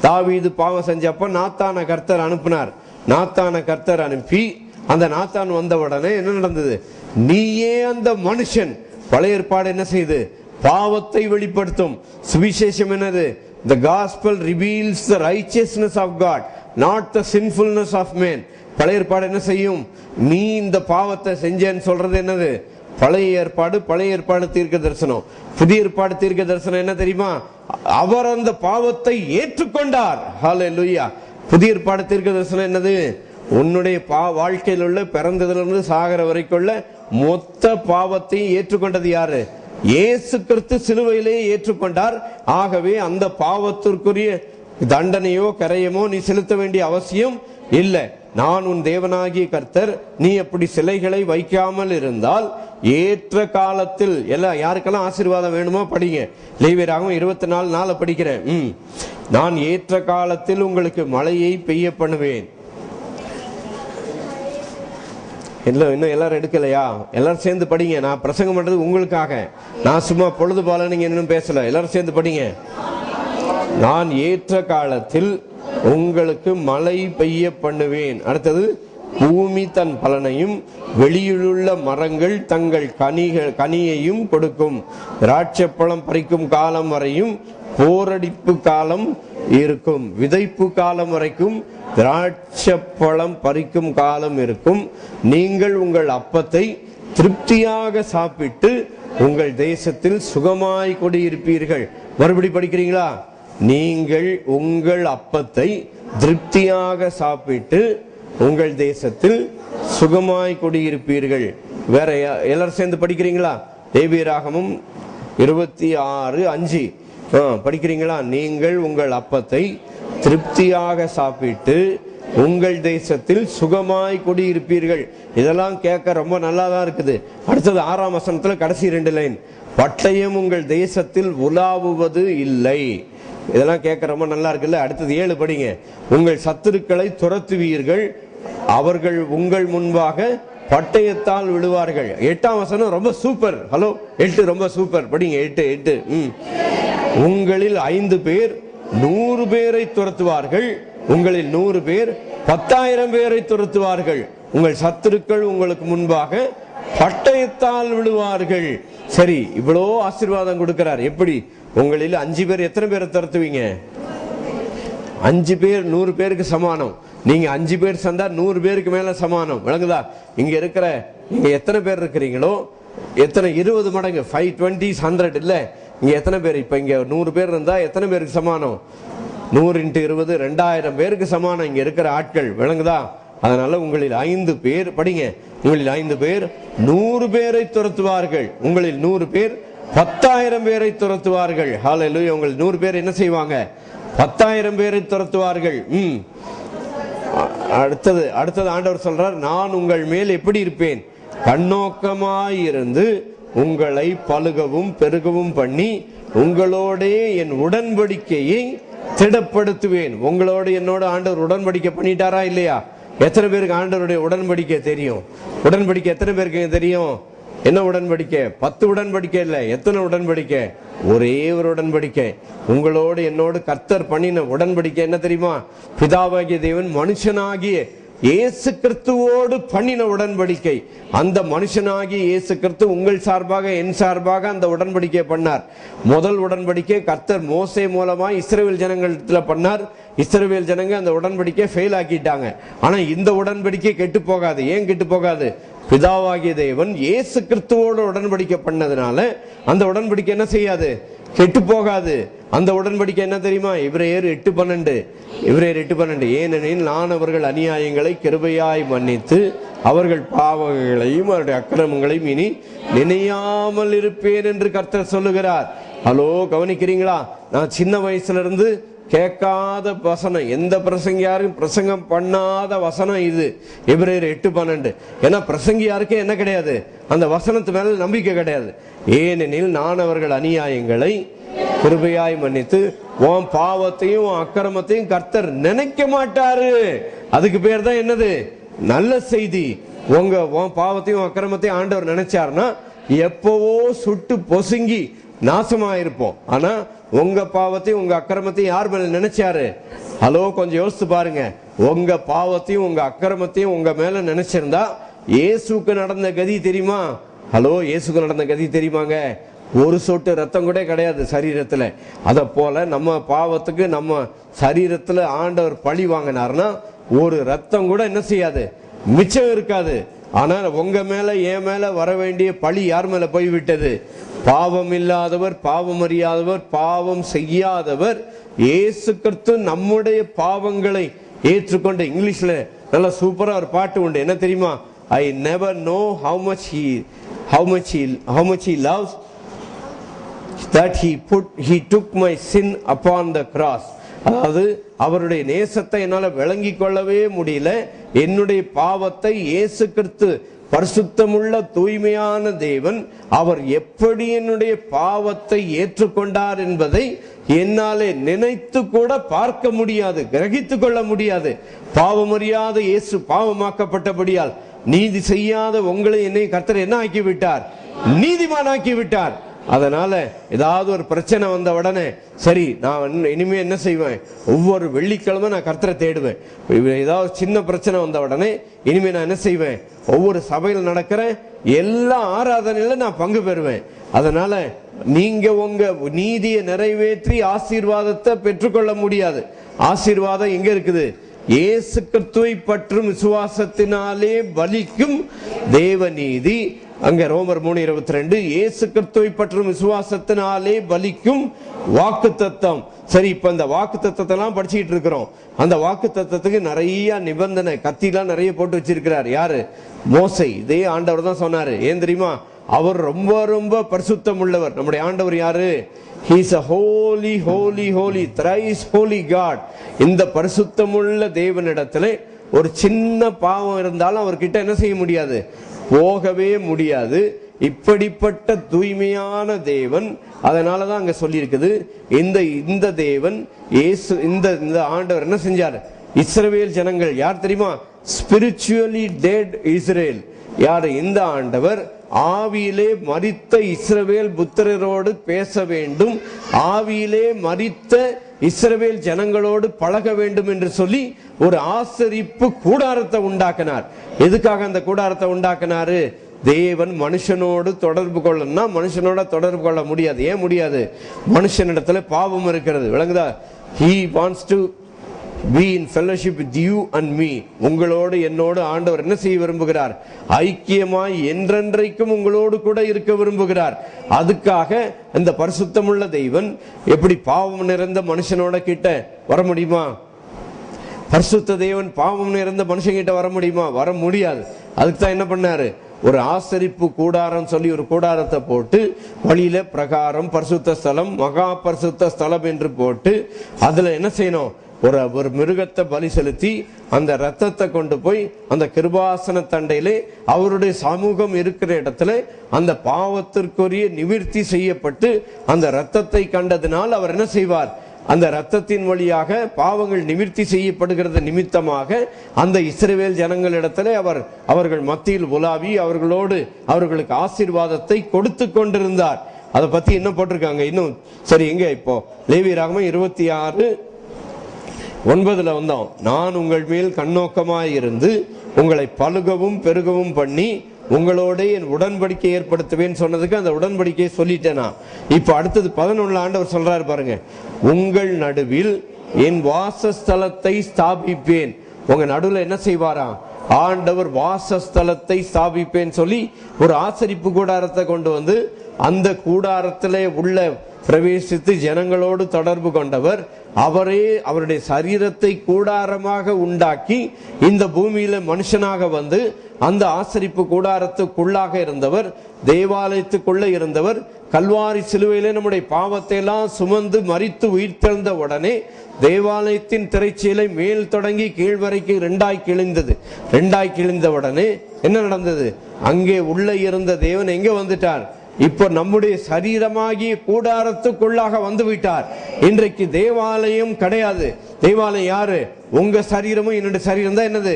தாவீது பாவம் செஞ்சப்போ நாத்தான கர்த்தர் அனுப்பினார். நாத்தான கர்த்தர் அனுப்பி அந்த நாத்தான் வந்த உடனே என்ன நடந்தது? நீயே அந்த மனுஷன். பழைய ஏற்பாடு என்ன செய்து? பாவத்தை வெளிப்படுத்தும். சுவிசேஷம் என்னது? The gospel reveals the righteousness of God, not the sinfulness of man. பழைய ஏற்பாடு என்ன செய்யும்? நீ இந்த பாவத்தை செஞ்சேன்னு சொல்றது என்னது? பழைய ஏற்பாடு தீர்க்க தரிசனம். புதிய ஏற்பாடு தீர்க்க தரிசனம் என்ன தெரியுமா? அவர் அந்த பாவத்தை ஏற்றுக்கொண்டார். ஹல்லேலூயா. புதிய ஏற்பாடு தீர்க்க தரிசனம் என்னது? உன்னுடைய வாழ்க்கையில் உள்ள பிறந்ததிலிருந்து சாகர வரைக்குள்ள மொத்த பாவத்தையும் ஏற்றுக்கொண்டது யாரு? இயேசு கிறிஸ்து சிலுவையிலே ஏற்றுக்கொண்டார். ஆகவே அந்த பாவத்திற்குரிய தண்டனையோ கரையமோ நீ செலுத்த வேண்டிய அவசியம் இல்லை. நான் உன் தேவனாகிய கர்த்தர், நீ அப்படி சிலைகளை வைக்காமல் இருந்தால் ஏற்ற காலத்தில் எல்லாம் யாருக்கெல்லாம் ஆசீர்வாதம் வேணுமோ படிங்க. லேவியராகமம் 24:4 படிக்கிறேன். நான் ஏற்ற காலத்தில் உங்களுக்கு மழையை பெய்ய பண்ணுவேன். இன்னும் எல்லாரும் எடுக்கலையா? எல்லாரும் சேர்ந்து படிங்க. நான் பிரசங்கம் பண்றது உங்களுக்காக, நான் சும்மா பொழுது போல நீங்க இன்னும் பேசல. எல்லாரும் சேர்ந்து படிங்க. நான் ஏற்ற காலத்தில் உங்களுக்கு மழை பெய்ய பண்ணுவேன். அடுத்தது, பூமி தன் பலனையும் வெளியிலுள்ள மரங்கள் தங்கள் கனியையும் கொடுக்கும். திராட்சைப்பழம் பறிக்கும் காலம் வரையும் போரடிப்பு காலம் இருக்கும். விதைப்பு காலம் வரைக்கும் திராட்சைப்பழம் பறிக்கும் காலம் இருக்கும். நீங்கள் உங்கள் அப்பத்தை திருப்தியாக சாப்பிட்டு உங்கள் தேசத்தில் சுகமாய் குடியிருப்பீர்கள். மறுபடி படிக்கிறீங்களா? நீங்கள் உங்கள் அப்பத்தை திருப்தியாக சாப்பிட்டு உங்கள் தேசத்தில் சுகமாய் குடியிருப்பீர்கள். வேற எல்லாரும் சேர்ந்து படிக்கிறீங்களா? லேவியராகமம் 26:5 படிக்கிறீங்களா? நீங்கள் உங்கள் அப்பத்தை திருப்தியாக சாப்பிட்டு உங்கள் தேசத்தில் சுகமாய் குடியிருப்பீர்கள். இதெல்லாம் கேட்க ரொம்ப நல்லா தான் இருக்குது. அடுத்தது 6ஆம் வசனத்துல கடைசி 2 லைன், பட்டயம் உங்கள் தேசத்தில் உலாவுவது இல்லை. இதெல்லாம் கேட்க ரொம்ப நல்லா இருக்குல்ல. அடுத்தது 7 படிங்க. உங்கள் சத்துருக்களை துரத்துவீர்கள், அவர்கள் உங்கள் முன்பாக பட்டயத்தால் விடுவார்கள். 8ஆம் வசனம் ரொம்ப சூப்பர். ஹலோ 8 ரொம்ப சூப்பர். படிங்க 8. உங்களில் 5 பேர் 100 பேரை துரத்துவார்கள், உங்களில் 100 பேர் 10,000 பேரை துரத்துவார்கள். உங்கள் சத்துருக்கள் உங்களுக்கு முன்பாக பட்டயத்தால் விடுவார்கள். சரி, இவ்வளோ ஆசீர்வாதம் கொடுக்கிறார். எப்படி? உங்களில் 5 பேர் எத்தனை பேரை துரத்துவீங்க? 5 பேர் 100 பேருக்கு சமானம். நீங்க 5 பேர் சேர்ந்தா 100 பேருக்கு மேல சமானம். விளங்குதா? இங்க இருக்கிற நீங்க எத்தனை பேர் இருக்கிறீங்களோ எத்தனை 20 மடங்கு 520 100 இல்ல. இங்க எத்தனை பேர்? இப்ப இங்க 100 பேர் இருந்தா எத்தனை பேருக்கு சமானம்? 100 × 20 2000 பேருக்கு சமானம் இங்க இருக்கிற ஆட்கள். விளங்குதா? அதனால உங்களில் 5 பேர் படிங்க. உங்களில் 5 பேர் 100 பேரை துரத்துவார்கள், உங்களில் 100 பேர் 10,000 பேரை துரத்துவார்கள். ஹல்லேலூயா. உங்கள் 100 பேர் என்ன செய்வாங்க? 10,000 பேரை துரத்துவார்கள். அடுத்தது ஆண்டவர் சொல்றார், நான் உங்கள் மேல் எப்படி இருப்பேன்? கண்ணோக்கமாயிருந்து உங்களை பலுகவும் பெருகவும் பண்ணி உங்களோடே என் உடன்படிக்கையை திடப்படுத்துவேன். உங்களோடு என்னோட ஆண்டவர் உடன்படிக்கை பண்ணிட்டாரா இல்லையா? எத்தனை பேருக்கு ஆண்டவருடைய உடன்படிக்கை தெரியும்? உடன்படிக்கை எத்தனை பேருக்கு தெரியும்? என்ன உடன்படிக்கை? 10 உடன்படிக்கை இல்ல. எத்தனை உடன்படிக்கை? ஒரே ஒரு உடன்படிக்கை. உங்களோடு என்னோடு கர்த்தர் பண்ணின உடன்படிக்கை என்ன தெரியுமா? பிதாவாகிய தேவன் மனுஷனாகிய இயேசு கிறிஸ்துவோடு பண்ணின உடன்படிக்கை. அந்த மனுஷனாகிய இயேசு கிறிஸ்து உங்கள் சார்பாக என் சார்பாக அந்த உடன்படிக்கை பண்ணார். முதல் உடன்படிக்கை கர்த்தர் மோசே மூலமா இஸ்ரவேல் ஜனங்கள்ல பண்ணார். இஸ்ரவேல் ஜனங்க அந்த உடன்படிக்கை ஃபெயில் ஆக்கிட்டாங்க. ஆனா இந்த உடன்படிக்கை கெட்டு போகாது. ஏன் கெட்டு போகாது? பிதாவாகிய தேவன் இயேசு கிறிஸ்துவோடு உடன்படிக்கை பண்ணதுனால அந்த உடன்படிக்கை என்ன செய்யாது? கெட்டு போகாது. அந்த உடன்படிக்கை என்ன தெரியுமா? எபிரேயர் 8:12. ஏனெனில் நான் அவர்கள் அநியாயங்களை கிருபையாய் மன்னித்து அவர்கள் பாவங்களையும் அவருடைய அக்கிரமங்களையும் இனி நினையாமல் இருப்பேன் என்று கர்த்தர் சொல்லுகிறார். ஹலோ, கவனிக்கிறீங்களா? நான் சின்ன வயசுல இருந்து கேட்காத வசனம், எந்த பிரசங்கியாரும் பிரசங்கம் பண்ணாத வசனம் இது. எபிரேயர் 8:12. ஏன்னா பிரசங்கியாருக்கே என்ன கிடையாது? அந்த வசனத்து மேல நம்பிக்கை கிடையாது. ஏனெனில் நான் அவர்கள் அநியாயங்களை கிருபையாய் மன்னித்து உன் பாவத்தையும் அக்கிரமத்தையும் கர்த்தர் நினைக்க மாட்டாரு. அதுக்கு பேர் தான் என்னது? நல்ல செய்தி. உன் பாவத்தையும் அக்கிரமத்தையும் ஆண்டவர் நினைச்சாருன்னா எப்பவோ சுட்டு பொசுங்கி நாசமாயிருப்போம். ஆனா உங்க பாவத்தையும் உங்க அக்கிரமத்தையும் யார் மேல நினைச்சாரு? ஹலோ, கொஞ்சம் யோசித்து பாருங்க. உங்க பாவத்தையும் உங்க அக்கிரமத்தையும் உங்க மேல நினைச்சிருந்தா இயேசுக்கு நடந்த கதி தெரியுமா? ஹலோ, இயேசுக்கு நடந்த கதி தெரியுமாங்க? ஒரு சொட்டு ரத்தம் கூட கிடையாது சரீரத்துல. அத போல நம்ம பாவத்துக்கு நம்ம சரீரத்துல ஆண்டவர் பழி வாங்கினார்னா ஒரு ரத்தம் கூட என்ன செய்யாது? மிச்சம் இருக்காது. ஆனால் உங்க மேல என் மேல வர வேண்டிய பழி யார் மேல போய்விட்டது? பாவம் இல்லாதவர், பாவம் அறியாதவர், பாவம் செய்யாதவர் இயேசு கிறிஸ்து நம்முடைய பாவங்களை ஏற்றுக்கொண்ட. இங்கிலீஷ்ல நல்ல சூப்பரா ஒரு பாட்டு உண்டு, என்ன தெரியுமா? I never know how much he loves that he took my sin upon the cross. அதாவது அவருடைய நேசத்தை என்னால் விளங்கி கொள்ளவே முடியல. என்னுடைய பாவத்தை இயேசு கிறிஸ்து பரிசுத்தமுள்ள தூய்மையான தேவன் அவர் எப்படி என்னுடைய பாவத்தை ஏற்றுக்கொண்டார் என்பதை என்னாலே நினைத்து கூட பார்க்க முடியாது, கிரகித்து கொள்ள முடியாது. பாவமறியாத இயேசு பாவமாக்கப்பட்டபடியால் நீதி செய்யாத உங்களை என்னை கர்த்தர் என்ன ஆக்கி விட்டார்? நீதிமான் ஆக்கி விட்டார். அதனால ஏதாவது ஒரு பிரச்சனை வந்த உடனே சரி நான் இனிமே என்ன செய்வேன், ஒவ்வொரு வெள்ளிக்கிழமை நான் கர்த்தரை தேடுவேன். ஏதாவது சின்ன பிரச்சனை வந்த உடனே இனிமே நான் என்ன செய்வேன், ஒவ்வொரு சபையில் நடக்கிற எல்லா ஆராதனையில நான் பங்கு பெறுவேன். அதனால நீங்க உங்க நீதியை நிறைவேற்றி ஆசீர்வாதத்தை பெற்றுக்கொள்ள முடியாது. ஆசீர்வாதம் எங்க இருக்குது? இயேசு கிறிஸ்துவை பற்றும் விசுவாசத்தினாலே பலிக்கும் தேவ நீதி. அங்க ரோமர் 3:22 இயேசு கிறிஸ்துவை பற்றும் விசுவாசத்தினாலே பலிக்கும் வாக்கு தத்தம். சரி, இப்ப இந்த வாக்கு தத்தத்தை எல்லாம் படிச்சுட்டு இருக்கிறோம். அந்த வாக்கு தத்தத்துக்கு நிறைய நிபந்தனை கத்திலாம் நிறைய போட்டு வச்சிருக்கிறார். யாரு? மோசே. இதே ஆண்டவர் தான் சொன்னாரு. ஏன் தெரியுமா? அவர் ரொம்ப ரொம்ப பரிசுத்தம் உள்ளவர். நம்முடைய ஆண்டவர் யாரு? He is a holy, holy, holy, thrice holy God. இந்த பரிசுத்தமுள்ள தேவனிடத்துல ஒரு சின்ன பாவம் இருந்தாலும் அவர்கிட்ட என்ன செய்ய முடியாது? போகவே முடியாது. இப்படிப்பட்ட தூய்மையான தேவன். அதனாலதான் அங்க சொல்லி இருக்குது, இந்த தேவன் இயேசு, இந்த ஆண்டவர் என்ன செஞ்சார்? இஸ்ரவேல் ஜனங்கள் யார் தெரியுமா? Spiritually dead Israel. யாரு? இந்த ஆண்டவர் ஆவியிலே மரித்த இஸ்ரவேல் புத்திரரோடு பேச வேண்டும், ஆவியிலே மரித்த இஸ்ரவேல் ஜனங்களோடு பழக வேண்டும் என்று சொல்லி ஒரு ஆசரிப்பு கூடாரத்தை உண்டாக்கினார். எதுக்காக அந்த கூடாரத்தை உண்டாக்கினாரு? தேவன் மனுஷனோடு தொடர்பு கொள்ளணும்னா மனுஷனோட தொடர்பு கொள்ள முடியாது. ஏன் முடியாது? மனுஷனிடத்துல பாவம் இருக்கிறது. விளங்குதா? He wants to be in fellowship with you and me. உங்களோடு என்னோடு ஆண்டவர் என்ன செய்ய விரும்புகிறார்? ஐக்கியமாய் என்றென்றைக்கும் உங்களோடு கூட இருக்க விரும்புகிறார். அதுக்காக இந்த பரிசுத்தமுள்ள தெய்வன் எப்படி பாவம் நிறைந்த மனுஷனோட கிட்ட வர முடியுமா? பரிசுத்த தேவன் பாவம் நிறைந்த மனுஷன் கிட்ட வர முடியுமா? வர முடியாது. அதுக்கு தான் என்ன பண்ணாரு? ஒரு ஆசரிப்பு கூடாரம் சொல்லி ஒரு கூடாரத்தை போட்டு வழியில பிரகாரம், பரிசுத்த ஸ்தலம், மகா பரிசுத்த ஸ்தலம் என்று போட்டு அதுல என்ன செய்யணும்? ஒரு மிருகத்தை பலி செலுத்தி அந்த ரத்தத்தை கொண்டு போய் அந்த கிருபாசன தண்டையிலே அவருடைய சமூகம் இருக்கிற இடத்துல அந்த பாவத்திற்குரிய நிவிர்த்தி செய்யப்பட்டு அந்த ரத்தத்தை கண்டதினால் அவர் என்ன செய்வார்? அந்த ரத்தத்தின் வழியாக பாவங்கள் நிவிர்த்தி செய்யப்படுகிறது நிமித்தமாக அந்த இஸ்ரவேல் ஜனங்களிடத்திலே அவர்கள் மத்தியில் உலாவி அவர்களுக்கு ஆசீர்வாதத்தை கொடுத்து கொண்டிருந்தார். அதை பத்தி என்ன போட்டிருக்காங்க இன்னும்? சரி, எங்க இப்போ லேவியராகமம் 26:9 வந்தோம். நான் உங்கள் மேல் கண்ணோக்கமாய் இருந்து உங்களை பலுகவும் பெருகவும் பண்ணி உங்களோட என் உடன்படிக்கை ஏற்படுத்துவேன் சொன்னதுக்கு அந்த உடன்படிக்கையை சொல்லிட்டேனா. இப்ப அடுத்தது 11 ஆண்டவர் சொல்றாரு பாருங்க, உங்கள் நடுவில் என் வாசஸ்தலத்தை ஸ்தாபிப்பேன். உங்க நடுவில் என்ன செய்வாரா? ஆண்டவர் வாசஸ்தலத்தை ஸ்தாபிப்பேன் சொல்லி ஒரு ஆசரிப்பு கூடாரத்தை கொண்டு வந்து அந்த கூடாரத்திலே உள்ள பிரவேசித்து ஜனங்களோடு தொடர்பு கொண்டவர். அவரே அவருடைய சரீரத்தை கூடாரமாக உண்டாக்கி இந்த பூமியில மனுஷனாக வந்து அந்த ஆசரிப்பு கூடாரத்துக்குள்ளாக இருந்தவர், தேவாலயத்துக்குள்ள இருந்தவர். கல்வாரி சிலுவையிலே நம்முடைய பாவத்தை எல்லாம் சுமந்து மரித்து உயிர்த்தெழுந்த உடனே தேவாலயத்தின் திரைச்சீலை மேல் தொடங்கி கீழ் வரைக்கும் ரெண்டாய் கிழிந்த உடனே என்ன நடந்தது? அங்கே உள்ள இருந்த தேவன் எங்க வந்துட்டார்? இப்போ நம்முடைய சரீரமாகிய கூடாரத்துக்குள்ளாக வந்து விட்டார். இன்றைக்கு தேவாலயம் கிடையாது. தேவாலயம் யாரு? உங்க சரீரமும் என்னுடைய சரீரம் தான் என்னது?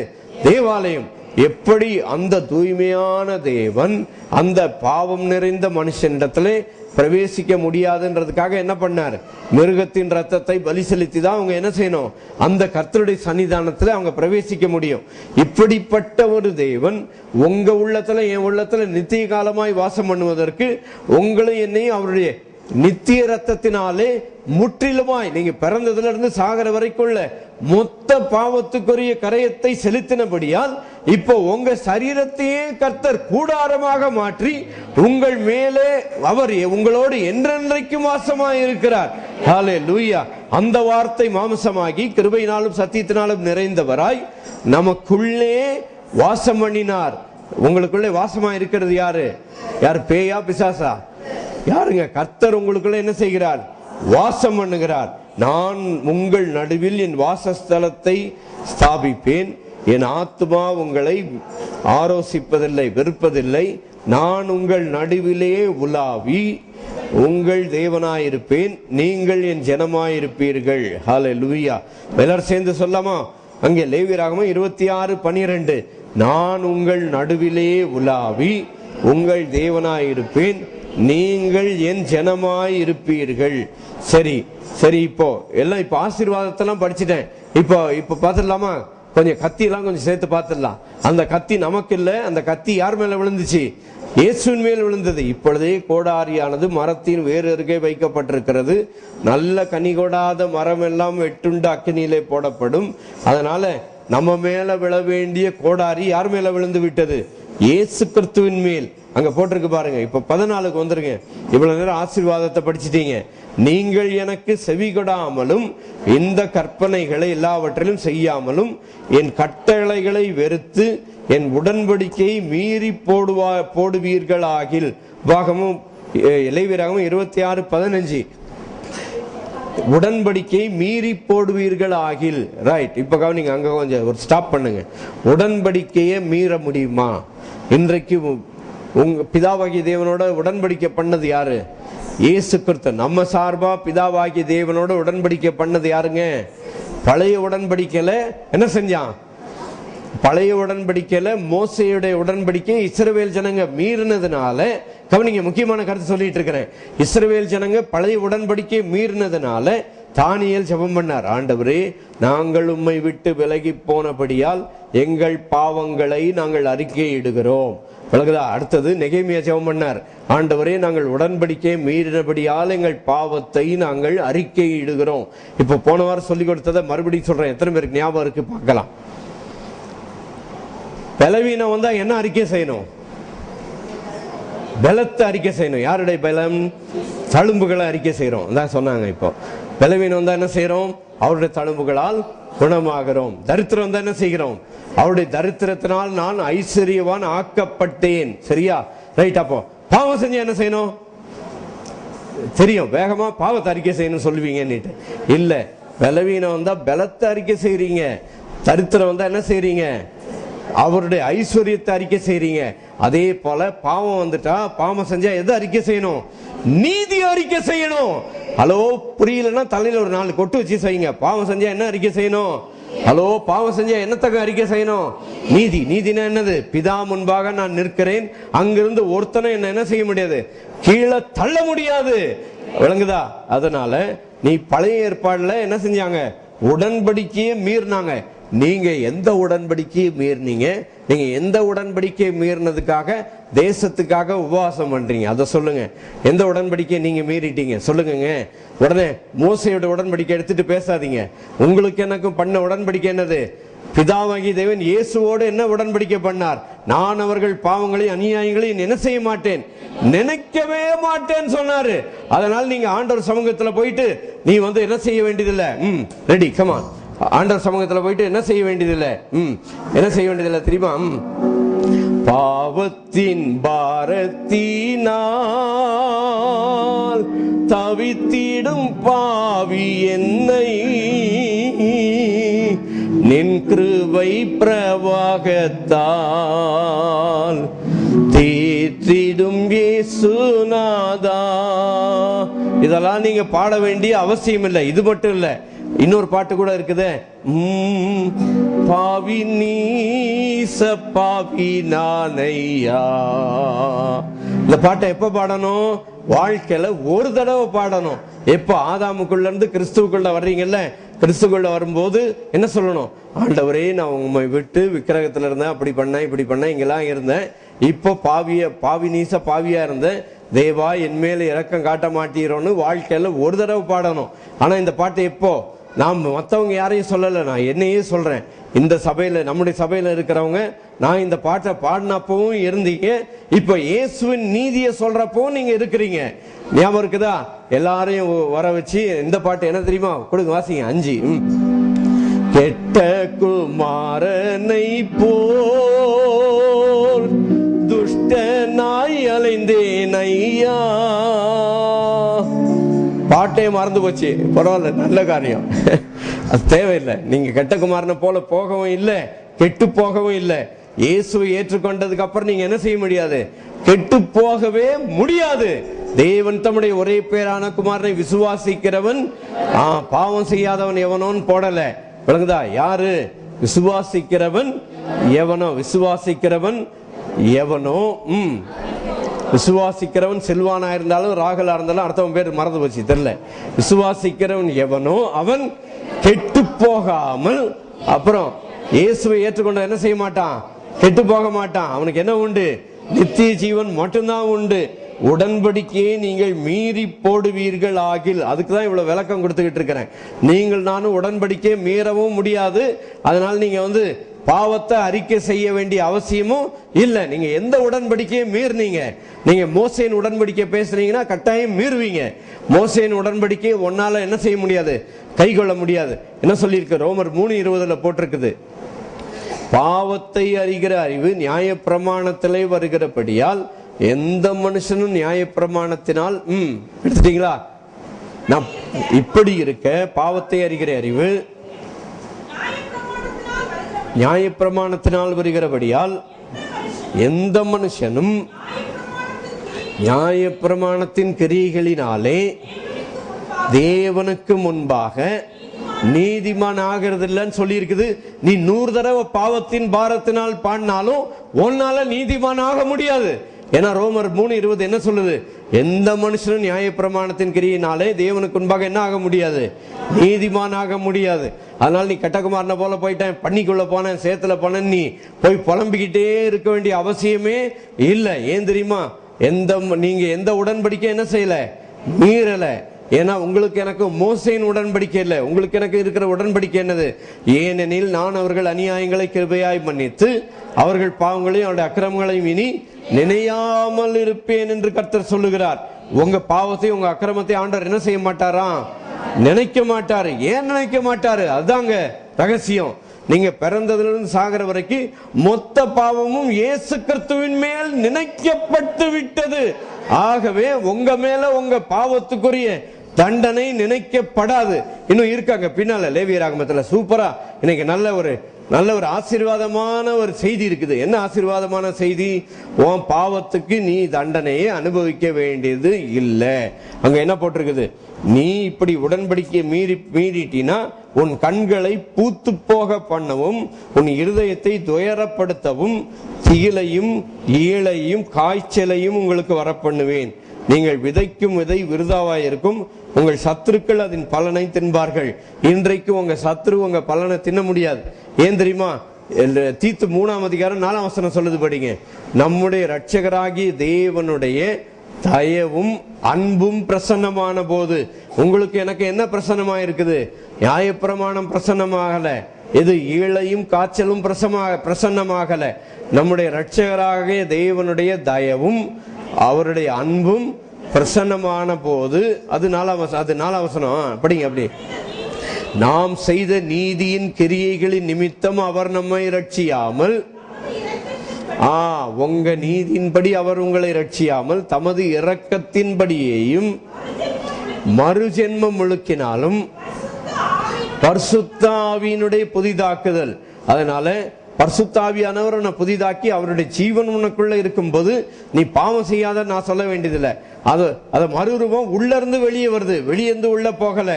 தேவாலயம். எப்படி அந்த தூய்மையான தேவன் அந்த பாவம் நிறைந்த மனுஷனிடத்திலே பிரவேசிக்க முடியாதுன்றதுக்காக என்ன பண்ணார்? மிருகத்தின் ரத்தத்தை பலி செலுத்தி தான் அவங்க என்ன செய்யணும்? அந்த கர்த்தருடைய சன்னிதானத்துல அவங்க பிரவேசிக்க முடியும். இப்படிப்பட்ட ஒரு தேவன் உங்க உள்ளத்துல என் உள்ளத்துல நித்திய காலமாய் வாசம் பண்ணுவதற்கு உங்களை என்னையும் அவருடைய நித்திய ரத்தத்தினாலே முற்றிலுமாய் நீங்க பிறந்ததுல இருந்து சாகர வரைக்குள்ள மொத்த பாவத்துக்குரிய கரையத்தை செலுத்தினபடியால் இப்போ உங்க சரீரத்தையே கர்த்தர் கூடாரமாக மாற்றி உங்கள் மேலே அவர் உங்களோடு என்றென்றைக்கும் வாசமாய் இருக்கிறார். ஹல்லேலூயா. அந்த வார்த்தை மாம்சமாகி கிருபையினாலும் சத்தியத்தினாலும் நிறைந்தவராய் நமக்குள்ளே வாசம் பண்ணினார். உங்களுக்குள்ளே வாசமா இருக்கிறது யாரு? யார்? பேயா பிசாசா? யாருங்க? கர்த்தர் உங்களுக்குள்ள என்ன செய்கிறார்? வாசம் பண்ணுகிறார். நான் உங்கள் நடுவில் என் வாசஸ்தலத்தை ஸ்தாபிப்பேன், என் ஆத்துமா உங்களை ஆரோசிப்பதில்லை, வெறுப்பதில்லை. நான் உங்கள் நடுவிலே உலாவி உங்கள் தேவனாயிருப்பேன், நீங்கள் என் ஜனமாயிருப்பீர்கள். ஹல்லேலூயா. எல்லாரும் சேர்ந்து சொல்லாமா? அங்கே லேவியராகமம் 26:12 நான் உங்கள் நடுவிலே உலாவி உங்கள் தேவனாயிருப்பேன், நீங்கள் என் ஜனமாய் இருப்பீர்கள். சரி சரி, இப்போ எல்லாம் இப்போ ஆசீர்வாதத்தெல்லாம் படிச்சுட்டேன். இப்போ பார்த்துடலாமா? கொஞ்சம் கத்தி எல்லாம் கொஞ்சம் சேர்த்து பார்த்துடலாம். அந்த கத்தி நமக்கு இல்லை, அந்த கத்தி யார் மேல விழுந்துச்சு? இயேசுவின் மேல் விழுந்தது. இப்பொழுதே கோடாரியானது மரத்தின் வேறு அருகே வைக்கப்பட்டிருக்கிறது. நல்ல கனி கொடாத மரம் எல்லாம் வெட்டுண்டு அக்கினியிலே போடப்படும். அதனால நம்ம மேல விழ வேண்டிய கோடாரி யார் மேல விழுந்து விட்டது? இயேசு கிறிஸ்துவின் மேல். அங்க போட்டிருக்கு பாருங்க. இப்ப 14க்கு வந்துருங்க. இவ்வளவு நேரம் ஆசீர்வாதத்தை படிச்சுட்டீங்க. நீங்கள் எனக்கு செவி கொடாமலும் இந்த கற்பனைகளை எல்லாவற்றிலும் செய்யாமலும் என் கட்டளைகளை வெறுத்து என் உடன்படிக்கையை மீறி போடுவீர்களாகில். பாகமும் லேவியராகமம் 26:15 உடன்படிக்கையை மீறி போடுவீர்கள் ஆகில். ரைட். இப்ப கவனிங்க, அங்க கொஞ்சம் ஒரு ஸ்டாப் பண்ணுங்க. உடன்படிக்கையை மீற முடியுமா? இன்றைக்கு உங்க பிதாவாகிய தேவனோட உடன்படிக்கை பண்ணது யாரு? இயேசு கிறிஸ்து. நம்ம சார்பா பிதாவாகிய தேவனோட உடன்படிக்கை பண்ணது யாருங்க? பழைய உடன்படிக்கையில என்ன செஞ்சான்? பழைய உடன்படிக்கையில மோசேயுடைய உடன்படிக்கை இஸ்ரவேல் ஜனங்க மீறினதுனால, கவனிங்க, முக்கியமான கருத்து சொல்லிட்டு இருக்கிறேன். இஸ்ரவேல் ஜனங்க பழைய உடன்படிக்கை மீறினதுனால தானியேல் ஜெபம் பண்ணார். ஆண்டவரே, நாங்கள் உம்மை விட்டு விலகி போனபடியால் எங்கள் பாவங்களை நாங்கள் அறிக்கையிடுகிறோம். விளக்குதா? அடுத்தது நெகேமியா ஜெபம் பண்ணார். ஆண்டவரே, நாங்கள் உடன்படிக்கையை மீறினபடியால் எங்கள் பாவத்தை நாங்கள் அறிக்கையிடுகிறோம். இப்ப போன வாரம் சொல்லி கொடுத்ததை மறுபடியும் சொல்றேன். எத்தனை பேருக்கு ஞாபகம் இருக்கு பார்க்கலாம். பலவீனம் வந்தா என்ன அறிக்கை செய்யணும்? பலத்தை அறிக்கை செய்யணும். யாருடைய பலம்? தழும்புகளை அறிக்கை செய்யறோம். அதான் சொன்னாங்க. இப்போ பலவீனம் வந்தா என்ன செய்யறோம்? அவருடைய தழும்புகளால் குணமாகிறோம். தரித்திரம் வந்தா என்ன செய்கிறோம்? அவருடைய தரித்திரத்தினால் நான் ஐஸ்வர்யவான் ஆக்கப்பட்டேன். சரியா? ரைட். அப்போ பாவம் செஞ்சா என்ன செய்யணும்? தெரியும், வேகமா பாவத்தை அறிக்கை செய்யணும் சொல்லுவீங்க. இல்ல, பலவீனம் வந்தா பலத்தை அறிக்கை செய்றீங்க. தரித்திரம் வந்தா என்ன செய்றீங்க? அவருடைய ஐஸ்வர்யத்தை அறிக்கை செய்றீங்க. அதே போல பாவம் வந்துட்டா, பாவம் செஞ்சா எதை அறிக்கை செய்யணும்? நீதி அறிக்கை செய்யணும். ஹலோ, புரியலன்னா தலையில ஒரு 4 கொட்டு வச்சு செய்யுங்க. பாவம் செஞ்சா என்ன அறிக்கை செய்யணும்? ஹலோ, பாவம் செஞ்சா என்னத்தக்க அறிக்கை செய்யணும்? நீதி. நீதினா என்னது? பிதா முன்பாக நான் நிற்கிறேன், அங்கிருந்து ஒருத்தனை என்ன செய்ய முடியாது, கீழே தள்ள முடியாது. விளங்குதா? அதனால நீ பழைய ஏற்பாடுல என்ன செஞ்சாங்க? உடன்படிக்கையே மீறினாங்க. நீங்க எந்த உடன்படிக்கையை மீறினீங்க? நீங்க எந்த உடன்படிக்கையை மீறினதுக்காக தேசத்துக்காக உபவாசம் பண்றீங்க? அதை சொல்லுங்க. எந்த உடன்படிக்கையை நீங்க மீறிட்டீங்க சொல்லுங்க. உடனே மோசையோட உடன்படிக்கை எடுத்துட்டு பேசாதீங்க. உங்களுக்கு எனக்கும் பண்ண உடன்படிக்கை என்னது? பிதாவாகிய தேவன் இயேசுவோடு என்ன உடன்படிக்கை பண்ணார்? நான் அவர்கள் பாவங்களையும் அநியாயங்களையும் என்ன செய்ய மாட்டேன், நினைக்கவே மாட்டேன்னு சொன்னாரு. அதனால நீங்க ஆண்டவர் சமூகத்துல போயிட்டு நீ என்ன செய்ய வேண்டியதில்லை. Ready, come on. ஆண்டவர் சமூகத்தில் போயிட்டு என்ன செய்ய வேண்டியதில்லை. என்ன செய்ய வேண்டியதில்லை தெரியுமா? பாவத்தின் பாரத்தினால் தவித்திடும் பாவி என்னை நின் கிருபை பிரவாகத்தால் தேற்றிடும் இயேசுநாதா. இதெல்லாம் நீங்க பாட வேண்டிய அவசியம் இல்லை. இது மட்டும் இல்லை, இன்னொரு பாட்டு கூட இருக்குது. பாவி நீச பாவி நானையா. இந்த பாட்டை எப்ப பாடணும்? வாழ்க்கையில ஒரு தடவை பாடணும். எப்ப? ஆதாமுக்குள்ள இருந்து கிறிஸ்துவுக்குள்ள வர்றீங்கல்ல, கிறிஸ்துக்குள்ள வரும்போது என்ன சொல்லணும்? ஆண்டவரே, நான் உண்மை விட்டு விக்கிரகத்துல இருந்தேன், அப்படி பண்ணேன், இப்படி பண்ணேன், இங்கெல்லாம் இருந்தேன். இப்போ பாவி நீச பாவியா இருந்தேன், தேவா என் மேல இரக்கம் காட்ட மாட்டீரோன்னு வாழ்க்கையில ஒரு தடவை பாடணும். ஆனா இந்த பாட்டு எப்போ? நான் மற்றவங்க யாரையும் சொல்லலை, நான் என்னையே சொல்றேன். இந்த சபையில, நம்முடைய சபையில இருக்கிறவங்க, நான் இந்த பாட்டை பாடினப்பவும் இருந்தீங்க, இப்ப இயேசுவின் நீதியை சொல்றப்பவும் நீங்க இருக்கிறீங்க. ஞாபகம் இருக்குதா? எல்லாரையும் வர வச்சு இந்த பாட்டு என்ன தெரியுமா? கொடுங்க, வாசிங்க. 5. கெட்ட குமாரனை போல் துஷ்ட நாய் அலைந்தேன் ஐயா. பாட்டே மறந்து போச்சு, பரவாயில்ல, நல்ல காரியம். அது தேவையில்லை. நீங்க கெட்ட குமாரனை போல போகவும் இல்லை, கெட்டு போகவும் இல்லை. இயேசுவை ஏற்றுக்கொண்டதுக்கு அப்புறம் நீங்க என்ன செய்ய முடியாது? கெட்டு போகவே முடியாது. தேவன் தம்முடைய ஒரே பேரான குமாரனை விசுவாசிக்கிறவன் பாவம் செய்யாதவன் எவனோன்னு போடல. விளங்குதா? யாரு? விசுவாசிக்கிறவன் எவனோ. விசுவாசிக்கிறவன் எவனோ. விசுவாசிக்கிறவன் செல்வானா இருந்தாலும் ராகலா இருந்தாலும் அடுத்தவன் பேர் மறந்து போச்சு, தெரியல. விசுவாசிக்கிறவன் எவனோ அவன் கெட்டு போகாமல், அப்புறம் இயேசுவை ஏற்றுக்கொண்ட என்ன செய்ய மாட்டான்? கெட்டு போக மாட்டான். அவனுக்கு என்ன உண்டு? நித்திய ஜீவன் மட்டும்தான் உண்டு. உடன்படிக்கையை நீங்கள் மீறி போடுவீர்கள் ஆகில். அதுக்குதான் இவ்வளவு விளக்கம் கொடுத்துக்கிட்டு இருக்கிறேன். நீங்கள் நானும் உடன்படிக்கையை மீறவும் முடியாது. அதனால நீங்க பாவத்தை அறிக்கை செய்ய வேண்டிய அவசியமும் இல்லை. நீங்க எந்த உடன்படிக்கையை மீறினீங்க? நீங்க மோசேயின் உடன்படிக்கை பேசுறீங்கன்னா கட்டாயம் மீறுவீங்க. மோசேயின் உடன்படிக்கையை ஒன்னால என்ன செய்ய முடியாது? கை கொள்ள முடியாது. என்ன சொல்லியிருக்கு? ரோமர் 3:20 போட்டிருக்குது. பாவத்தை அறிகிற அறிவு நியாயப்பிரமாணத்திலே வருகிறபடியால் எந்த மனுஷனும் நியாயப்பிரமாணத்தினால் எடுத்துட்டீங்களா? நான் இப்படி இருக்க பாவத்தை அறிகிற அறிவு நியாயப்பிரமாணத்தினால் வருகிறபடியால் எந்த மனுஷனும் நியாயப்பிரமாணத்தின் கிரியைகளினாலே தேவனுக்கு முன்பாக நீதிமான் ஆகிறது இல்லைன்னு சொல்லி இருக்குது. நீ 100 தடவை பாவத்தின் பாரத்தினால் பாடினாலும் ஒன்னால நீதிமான் ஆக முடியாது. ஏன்னா ரோமர் 3:20 என்ன சொல்லுது? எந்த மனுஷனும் நியாயப்பிரமாணத்தின் கிரியினாலே தேவனுக்கு முன்பாக என்ன ஆக முடியாது? நீதிமான் ஆக முடியாது. அதனால நீ கட்டகுமாரனை போல போயிட்டேன், பண்ணிக்குள்ள போனேன், சேத்துல போனேன், நீ போய் புலம்பிக்கிட்டே இருக்க வேண்டிய அவசியமே இல்லை. ஏன் தெரியுமா? நீங்க எந்த உடன்படிக்கை என்ன செய்யல? மீறல. ஏன்னா உங்களுக்கு எனக்கு மோசேயின் உடன்படிக்கை இல்லை. உங்களுக்கு எனக்கு இருக்கிற உடன்படிக்கை என்னது? ஏனெனில் நான் அவர்கள் அநியாயங்களை கிருபையாய் மன்னித்து அவர்கள் பாவங்களையும் அவருடைய அக்கிரமங்களையும் இனி நினையாமல் இருப்பேன் என்று கர்த்தர் சொல்லுகிறார். உங்க பாவத்தையும் உங்க அக்கிரமத்தை ஆண்டவர் என்ன செய்ய மாட்டாராம்? நினைக்க மாட்டாரு. ஏன் நினைக்க மாட்டாரு? அதுதாங்க ரகசியம். நீங்க பிறந்ததிலிருந்து சாகிற வரைக்கும் மொத்த பாவமும் இயேசு கிறிஸ்துவின் மேல் நினைக்கப்பட்டு விட்டது. ஆகவே உங்க மேல உங்க பாவத்துக்குரிய தண்டனை நினைக்கப்படாது. இன்னும் இருக்காங்க பின்னால லேவியராகமத்துல சூப்பரா இன்னைக்கு நல்ல ஒரு ஆசீர்வாதமான ஒரு செய்தி இருக்குது. என்ன ஆசீர்வாதமான செய்தி? உன் பாவத்துக்கு நீ தண்டனையை அனுபவிக்க வேண்டியது இல்லை. அங்க என்ன போட்டிருக்குது? நீ இப்படி உடன்படிக்கையை மீறிட்டினா உன் கண்களை பூத்து போக பண்ணவும் உன் இருதயத்தை துயரப்படுத்தவும் திகிலையும் ஈழையும் காய்ச்சலையும் உங்களுக்கு வர பண்ணுவேன். நீங்கள் விதைக்கும் விதை விருதாவாயிருக்கும், உங்கள் சத்துருக்கள் அதன் பலனை தின்பார்கள். இன்றைக்கு உங்க சத்துரு உங்க பலனை தின்ன முடியாது. ஏன் தெரியுமா? தீத்து 3:4 சொல்லுது, படிங்க. நம்முடைய இரட்சகராகிய தேவனுடைய தயவும் அன்பும் பிரசன்னமான போது. உங்களுக்கு எனக்கு என்ன பிரசன்னமா இருக்குது? நியாயப்பிரமாணம் பிரசன்னமாகல. இது ஈழையும் காய்ச்சலும் பிரசன்னமாகல. நம்முடைய இரட்சகராகிய தேவனுடைய தயவும் அவருடைய அன்பும் பிரசன்னமான போது. அது 4 வசனம் படிங்க. அப்படி நாம் செய்த நீதியின் கிரியைகளின் நிமித்தம் அவர் நம்மை ரட்சியாமல், உங்க நீதியின்படி அவர் உங்களை ரட்சியாமல் தமது இரக்கத்தின்படியேயும் மறுஜென்மம் முழுக்கினாலும் பரிசுத்த ஆவியினுடைய புதிதாக்குதல். அதனால பரிசுத்த ஆவியானவர் உன்னை புதிதாக்கி அவருடைய ஜீவன் உனக்குள்ள இருக்கும் போது நீ பாவம் செய்யாத நான் சொல்ல வேண்டியதில்லை. அது மறுரூபம் உள்ள இருந்து வெளியே வருது, வெளியேந்து உள்ள போகல.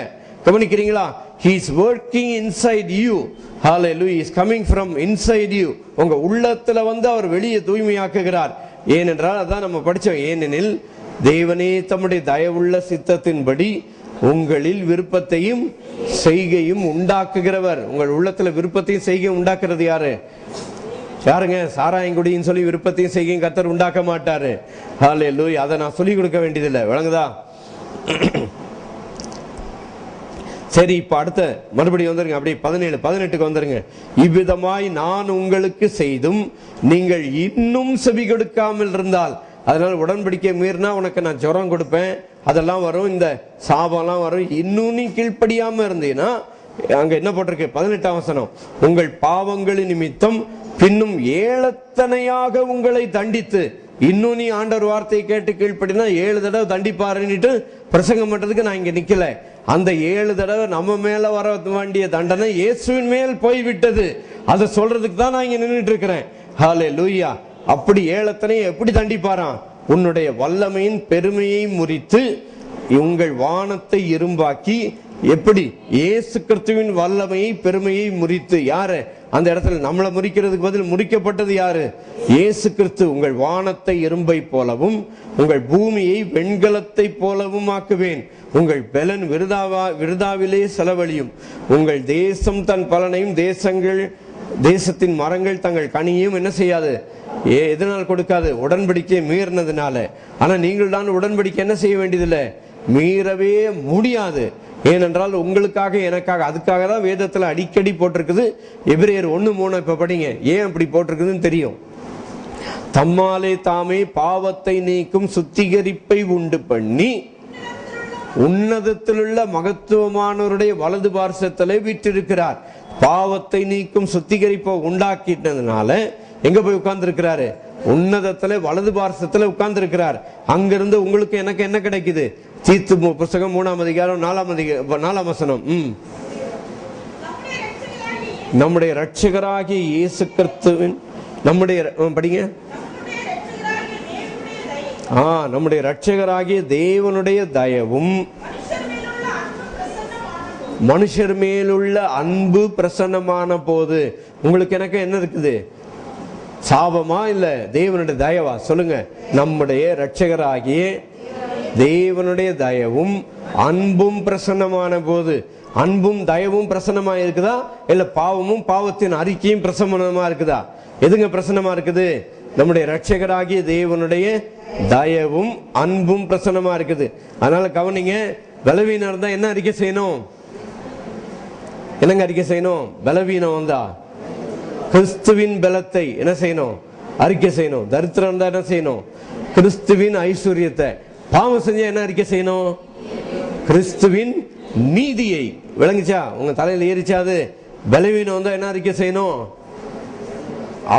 கவனிக்கிறீங்களா? He is working inside you. Hallelujah. He is coming from inside you. உங்க உள்ளத்துல அவர் வெளியே தூய்மையாக்குகிறார். ஏனென்றால் அதான் நம்ம படிச்சோம். ஏனெனில் தேவனே தம்முடைய தயவுள்ள சித்தத்தின்படி உங்களில் விருப்பத்தையும் செய்கையும் உண்டாக்குகிறவர். உங்கள் உள்ளத்துல விருப்பத்தையும் செய்கையும் உண்டாக்குறது யாரு? யாருங்க? சாராயங்குடின்னு சொல்லி விருப்பத்தையும் செய்யும் கர்த்தர் உண்டாக்க மாட்டாரு. ஹல்லேலூயா. அதை நான் சொல்லிக் கொடுக்க வேண்டியதில்லை. விளங்குதா? சரி, இப்ப அடுத்த மறுபடியும் வந்துருங்க. அப்படியே 17-18 வந்துருங்க. இவ்விதமாய் நான் உங்களுக்கு செய்தும் நீங்கள் இன்னும் செவி கொடுக்காமல் இருந்தால், அதனால உடன்படிக்கை மீறினா உனக்கு நான் ஜுரம் கொடுப்பேன், அதெல்லாம் வரும், இந்த சாபம்லாம் வரும். இன்னும் நீ கீழ்ப்படியாம இருந்தீங்கன்னா, அங்க என்ன போட்டிருக்கு? 18ஆம் வசனம், உங்கள் பாவங்களின் நிமித்தம் பின்னும் ஏழத்தனையாக உங்களை தண்டித்து, இன்னும் நீ ஆண்டவர் வார்த்தையை கேட்டு கீழ்ப்படினா 7 தடவை தண்டிப்பாருன்னுட்டு பிரசங்கம் பண்றதுக்கு நான் இங்க நிக்கல. அந்த 7 தடவை நம்ம மேல வர வேண்டிய தண்டனை இயேசுவின் மேல் போய்விட்டது. அதை சொல்றதுக்கு தான் நான் இங்க நின்றுட்டு இருக்கிறேன். ஹல்லேலூயா. அப்படி ஏழத்தனையும் எப்படி தண்டிப்பாராம்? உன்னுடைய வல்லமையின் பெருமையை முறித்து உங்கள் வானத்தை இரும்பாக்கி. எப்படி? இயேசு கிறிஸ்துவின் வல்லமையை பெருமையை முறித்து. யாரு அந்த இடத்துல? நம்மளை முறிக்கிறதுக்கு பதில் முறிக்கப்பட்டது யாரு? இயேசு கிறிஸ்து. உங்கள் வானத்தை இரும்பை போலவும் உங்கள் பூமியை வெண்கலத்தை போலவும் ஆக்குவேன். உங்கள் பெலன் விருதாவிலே செலவழியும். உங்கள் தேசம் தன் பலனையும் தேசத்தின் மரங்கள் தங்கள் கனியும் என்ன செய்யாது? எதனால் கொடுக்காது? உடன்படிக்கை மீறினதுனால. ஆனா நீங்கள் தான் உடன்படிக்கை என்ன செய்ய வேண்டியதில்லை, மீறவே முடியாது. ஏனென்றால் உங்களுக்காக எனக்காக, அதுக்காக தான் வேதத்துல அடிக்கடி போட்டிருக்குது. எபிரேயர் 1:3 இப்ப படிங்க. ஏன் அப்படி போட்டிருக்குதுன்னு தெரியும். தம்மாலே தாமே பாவத்தை நீக்கும் சுத்திகரிப்பை உண்டு பண்ணி உன்னதத்திலுள்ள மகத்துவமானவருடைய வலது பார்சத்திலே வீற்றிருக்கிறார். பாவத்தை நீக்கும் சுத்திகரிப்பை உண்டாக்கிட்டதுனால எங்க போய் உட்கார்ந்து இருக்கிறாரு? உன்னதத்துல வலது பார்சத்துல உட்கார்ந்து இருக்கிறார். அங்கிருந்து உங்களுக்கு எனக்கு என்ன கிடைக்குது? தீத்து புஸ்தகம் 3ஆம் அதிகாரம் 4ஆம் வசனம். நம்முடைய இரட்சகராகிய இயேசு கிறிஸ்துவின் நம்முடைய படிங்க. நம்முடைய இரட்சகராகிய தேவனுடைய தயவும் மனுஷர் மேலுள்ள அன்பு பிரசன்னமான போது உங்களுக்கு எனக்கு என்ன இருக்குது? சாபமா இல்ல தேவனுடைய தயவா? சொல்லுங்க. நம்முடைய இரட்சகராகிய தேவனுடைய தயவும் அன்பும் பிரசன்னமான போது. அன்பும் தயவும் பிரசன்னமா இருக்குதா? இல்ல பாவமும் பாவத்தின் அறிக்கையும் பிரசன்னமா இருக்குதா? எதுங்க பிரசன்னமா இருக்குது? நம்முடைய இரட்சகராகிய தேவனுடைய தயவும் அன்பும் பிரசன்னமா இருக்குது. அதனால கவனிங்க. பலவீனம் இருந்தா என்ன அறிக்கை செய்யணும்? என்னங்க அறிக்கை செய்யணும்? பலவீனம் வந்தா கிறிஸ்துவின் பலத்தை என்ன செய்யணும்? அறிக்கை செய்யணும். தரித்திரம் இருந்தா என்ன செய்யணும்? கிறிஸ்துவின் ஐஸ்வர்யத்தை. பாவம் செஞ்சா என்ன அறிக்கை செய்யணும்? கிறிஸ்துவின் நீதியை. விளங்குச்சா? உங்க தலையில ஏறிச்சாது. பலவீனம் வந்தா என்ன அறிக்கை செய்யணும்?